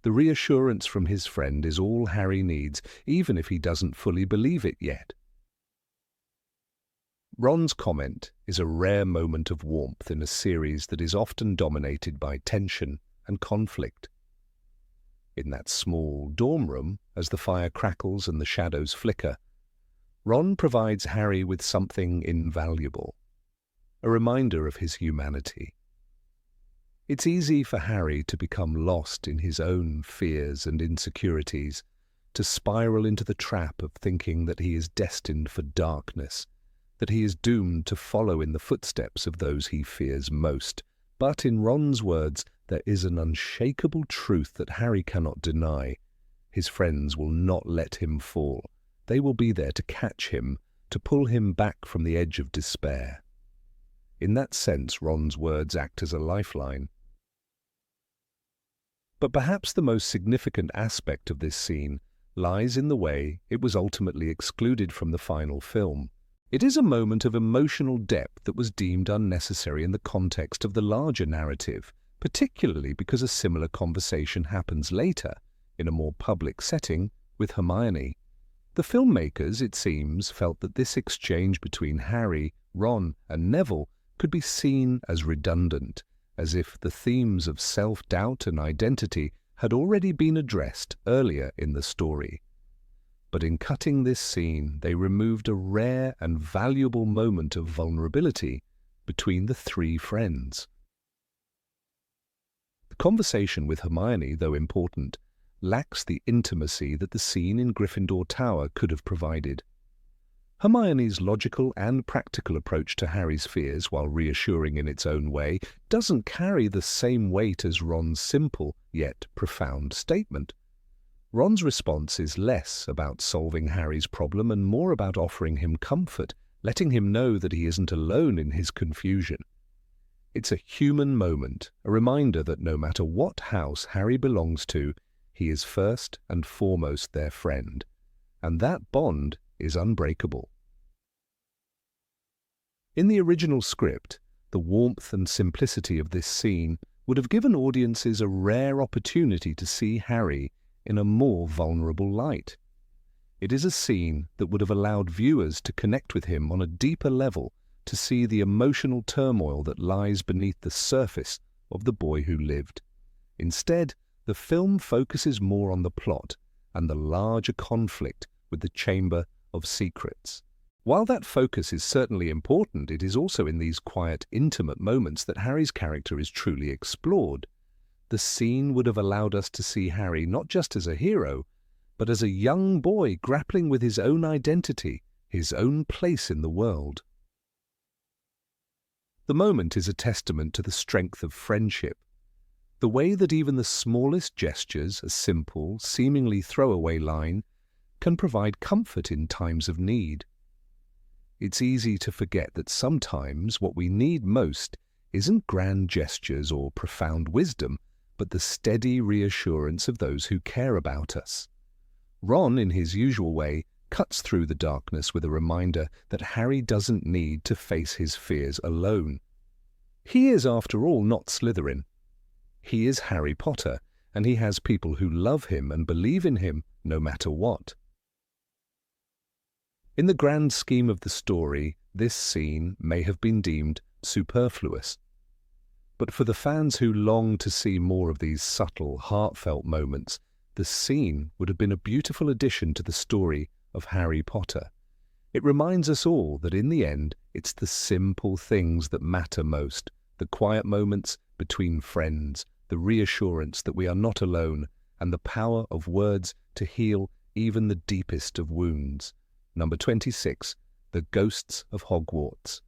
The reassurance from his friend is all Harry needs, even if he doesn't fully believe it yet. Ron's comment is a rare moment of warmth in a series that is often dominated by tension and conflict. In that small dorm room, as the fire crackles and the shadows flicker, Ron provides Harry with something invaluable, a reminder of his humanity. It's easy for Harry to become lost in his own fears and insecurities, to spiral into the trap of thinking that he is destined for darkness, that he is doomed to follow in the footsteps of those he fears most. But in Ron's words, there is an unshakable truth that Harry cannot deny. His friends will not let him fall. They will be there to catch him, to pull him back from the edge of despair. In that sense, Ron's words act as a lifeline. But perhaps the most significant aspect of this scene lies in the way it was ultimately excluded from the final film. It is a moment of emotional depth that was deemed unnecessary in the context of the larger narrative, particularly because a similar conversation happens later, in a more public setting, with Hermione. The filmmakers, it seems, felt that this exchange between Harry, Ron, and Neville could be seen as redundant, as if the themes of self-doubt and identity had already been addressed earlier in the story. But in cutting this scene, they removed a rare and valuable moment of vulnerability between the three friends. The conversation with Hermione, though important, lacks the intimacy that the scene in Gryffindor Tower could have provided. Hermione's logical and practical approach to Harry's fears, while reassuring in its own way, doesn't carry the same weight as Ron's simple yet profound statement. Ron's response is less about solving Harry's problem and more about offering him comfort, letting him know that he isn't alone in his confusion. It's a human moment, a reminder that no matter what house Harry belongs to, he is first and foremost their friend, and that bond is unbreakable. In the original script, the warmth and simplicity of this scene would have given audiences a rare opportunity to see Harry in a more vulnerable light. It is a scene that would have allowed viewers to connect with him on a deeper level, to see the emotional turmoil that lies beneath the surface of the boy who lived. Instead, the film focuses more on the plot and the larger conflict with the Chamber of Secrets. While that focus is certainly important, it is also in these quiet, intimate moments that Harry's character is truly explored. The scene would have allowed us to see Harry not just as a hero, but as a young boy grappling with his own identity, his own place in the world. The moment is a testament to the strength of friendship. The way that even the smallest gestures, a simple, seemingly throwaway line, can provide comfort in times of need. It's easy to forget that sometimes what we need most isn't grand gestures or profound wisdom, but the steady reassurance of those who care about us. Ron, in his usual way, cuts through the darkness with a reminder that Harry doesn't need to face his fears alone. He is, after all, not Slytherin. He is Harry Potter, and he has people who love him and believe in him no matter what. In the grand scheme of the story, this scene may have been deemed superfluous. But for the fans who long to see more of these subtle, heartfelt moments, the scene would have been a beautiful addition to the story of Harry Potter. It reminds us all that in the end, it's the simple things that matter most, the quiet moments between friends, the reassurance that we are not alone, and the power of words to heal even the deepest of wounds. Number 26, The Ghosts of Hogwarts.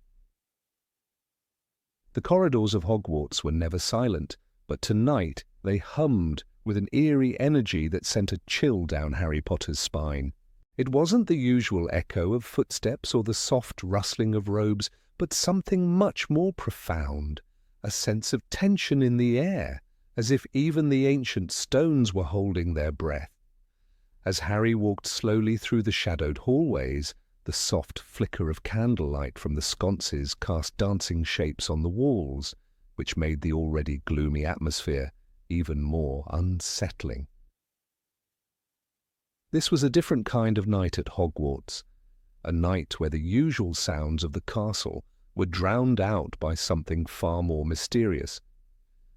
The corridors of Hogwarts were never silent, but tonight they hummed with an eerie energy that sent a chill down Harry Potter's spine. It wasn't the usual echo of footsteps or the soft rustling of robes, but something much more profound, a sense of tension in the air, as if even the ancient stones were holding their breath. As Harry walked slowly through the shadowed hallways, the soft flicker of candlelight from the sconces cast dancing shapes on the walls, which made the already gloomy atmosphere even more unsettling. This was a different kind of night at Hogwarts, a night where the usual sounds of the castle were drowned out by something far more mysterious.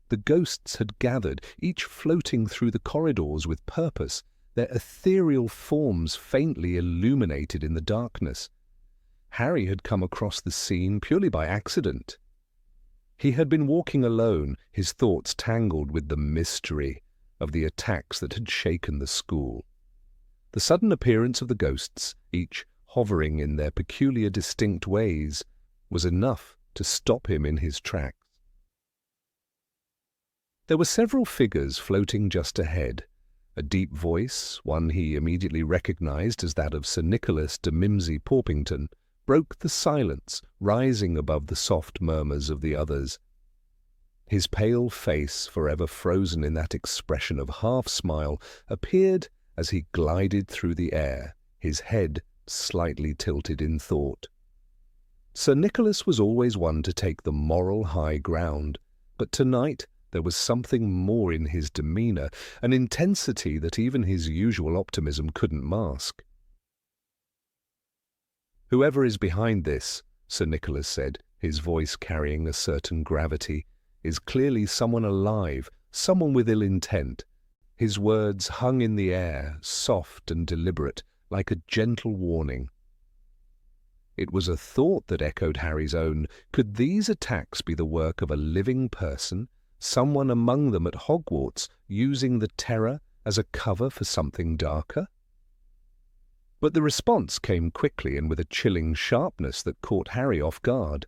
The ghosts had gathered, each floating through the corridors with purpose, their ethereal forms faintly illuminated in the darkness. Harry had come across the scene purely by accident. He had been walking alone, his thoughts tangled with the mystery of the attacks that had shaken the school. The sudden appearance of the ghosts, each hovering in their peculiar distinct ways, was enough to stop him in his tracks. There were several figures floating just ahead. A deep voice, one he immediately recognized as that of Sir Nicholas de Mimsy-Porpington, broke the silence, rising above the soft murmurs of the others. His pale face, forever frozen in that expression of half-smile, appeared as he glided through the air, his head slightly tilted in thought. Sir Nicholas was always one to take the moral high ground, but tonight there was something more in his demeanour, an intensity that even his usual optimism couldn't mask. "Whoever is behind this," Sir Nicholas said, his voice carrying a certain gravity, "is clearly someone alive, someone with ill intent." His words hung in the air, soft and deliberate, like a gentle warning. It was a thought that echoed Harry's own. Could these attacks be the work of a living person, someone among them at Hogwarts, using the terror as a cover for something darker? But the response came quickly and with a chilling sharpness that caught Harry off guard.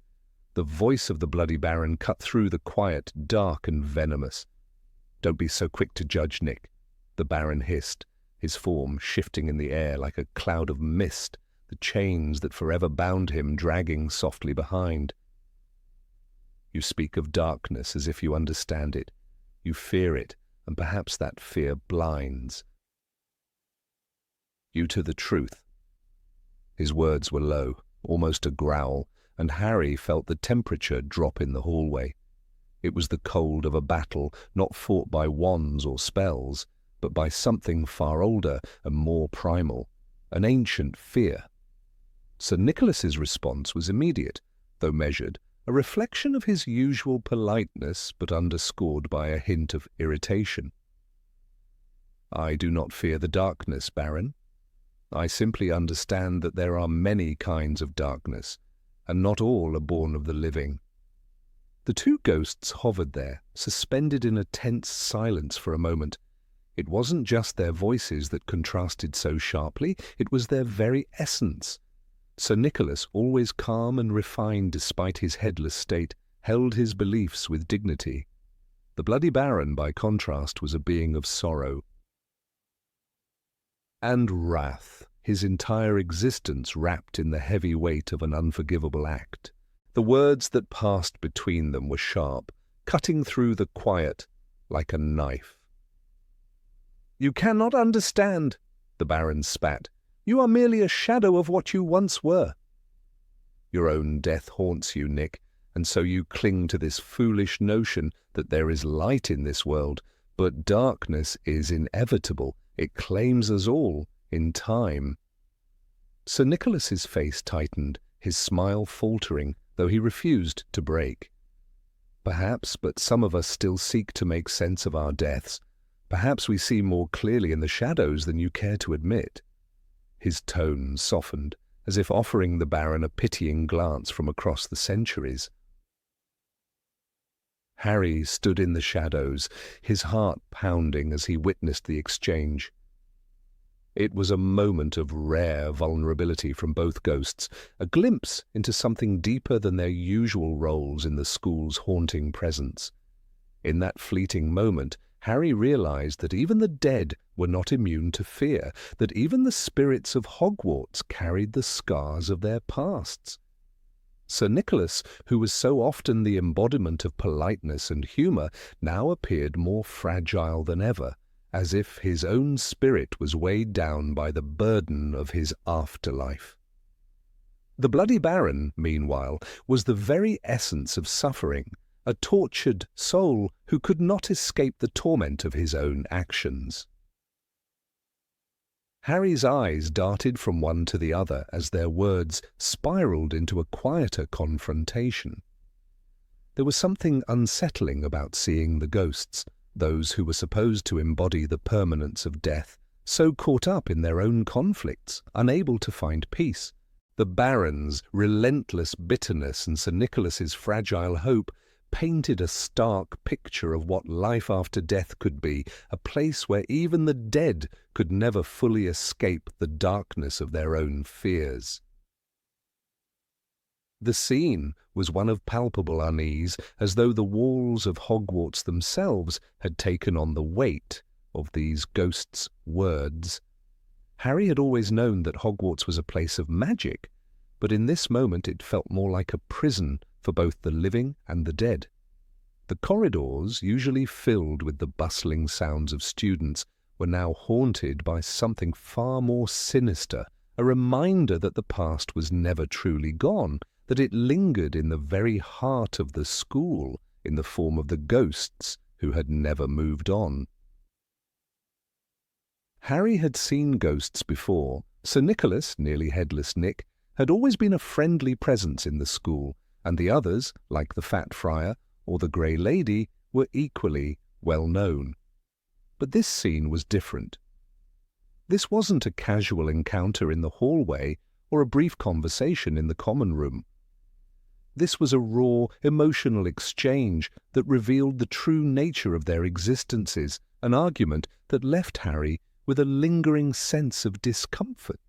The voice of the Bloody Baron cut through the quiet, dark and venomous. "Don't be so quick to judge, Nick," the Baron hissed, his form shifting in the air like a cloud of mist, the chains that forever bound him dragging softly behind. "You speak of darkness as if you understand it. You fear it, and perhaps that fear blinds you to the truth." His words were low, almost a growl, and Harry felt the temperature drop in the hallway. It was the cold of a battle not fought by wands or spells, but by something far older and more primal, an ancient fear. Sir Nicholas's response was immediate, though measured, a reflection of his usual politeness, but underscored by a hint of irritation. "I do not fear the darkness, Baron. I simply understand that there are many kinds of darkness, and not all are born of the living." The two ghosts hovered there, suspended in a tense silence for a moment. It wasn't just their voices that contrasted so sharply, it was their very essence. Sir Nicholas, always calm and refined despite his headless state, held his beliefs with dignity. The Bloody Baron, by contrast, was a being of sorrow. and wrath, his entire existence wrapped in the heavy weight of an unforgivable act. The words that passed between them were sharp, cutting through the quiet like a knife. "You cannot understand," the Baron spat. "You are merely a shadow of what you once were." "Your own death haunts you, Nick, and so you cling to this foolish notion that there is light in this world, but darkness is inevitable. It claims us all, in time." Sir Nicholas's face tightened, his smile faltering, though he refused to break. "Perhaps, but some of us still seek to make sense of our deaths. Perhaps we see more clearly in the shadows than you care to admit." His tone softened, as if offering the Baron a pitying glance from across the centuries. Harry stood in the shadows, his heart pounding as he witnessed the exchange. It was a moment of rare vulnerability from both ghosts, a glimpse into something deeper than their usual roles in the school's haunting presence. In that fleeting moment, Harry realized that even the dead were not immune to fear, that even the spirits of Hogwarts carried the scars of their pasts. Sir Nicholas, who was so often the embodiment of politeness and humour, now appeared more fragile than ever, as if his own spirit was weighed down by the burden of his afterlife. The Bloody Baron, meanwhile, was the very essence of suffering, a tortured soul who could not escape the torment of his own actions. Harry's eyes darted from one to the other as their words spiraled into a quieter confrontation. There was something unsettling about seeing the ghosts, those who were supposed to embody the permanence of death, so caught up in their own conflicts, unable to find peace. The Baron's relentless bitterness and Sir Nicholas's fragile hope painted a stark picture of what life after death could be, a place where even the dead could never fully escape the darkness of their own fears. The scene was one of palpable unease, as though the walls of Hogwarts themselves had taken on the weight of these ghosts' words. Harry had always known that Hogwarts was a place of magic, but in this moment it felt more like a prison for both the living and the dead. The corridors, usually filled with the bustling sounds of students, were now haunted by something far more sinister, a reminder that the past was never truly gone, that it lingered in the very heart of the school, in the form of the ghosts who had never moved on. Harry had seen ghosts before. Sir Nicholas, nearly headless Nick, had always been a friendly presence in the school, and the others, like the Fat Friar or the Grey Lady, were equally well known. But this scene was different. This wasn't a casual encounter in the hallway or a brief conversation in the common room. This was a raw, emotional exchange that revealed the true nature of their existences, an argument that left Harry with a lingering sense of discomfort.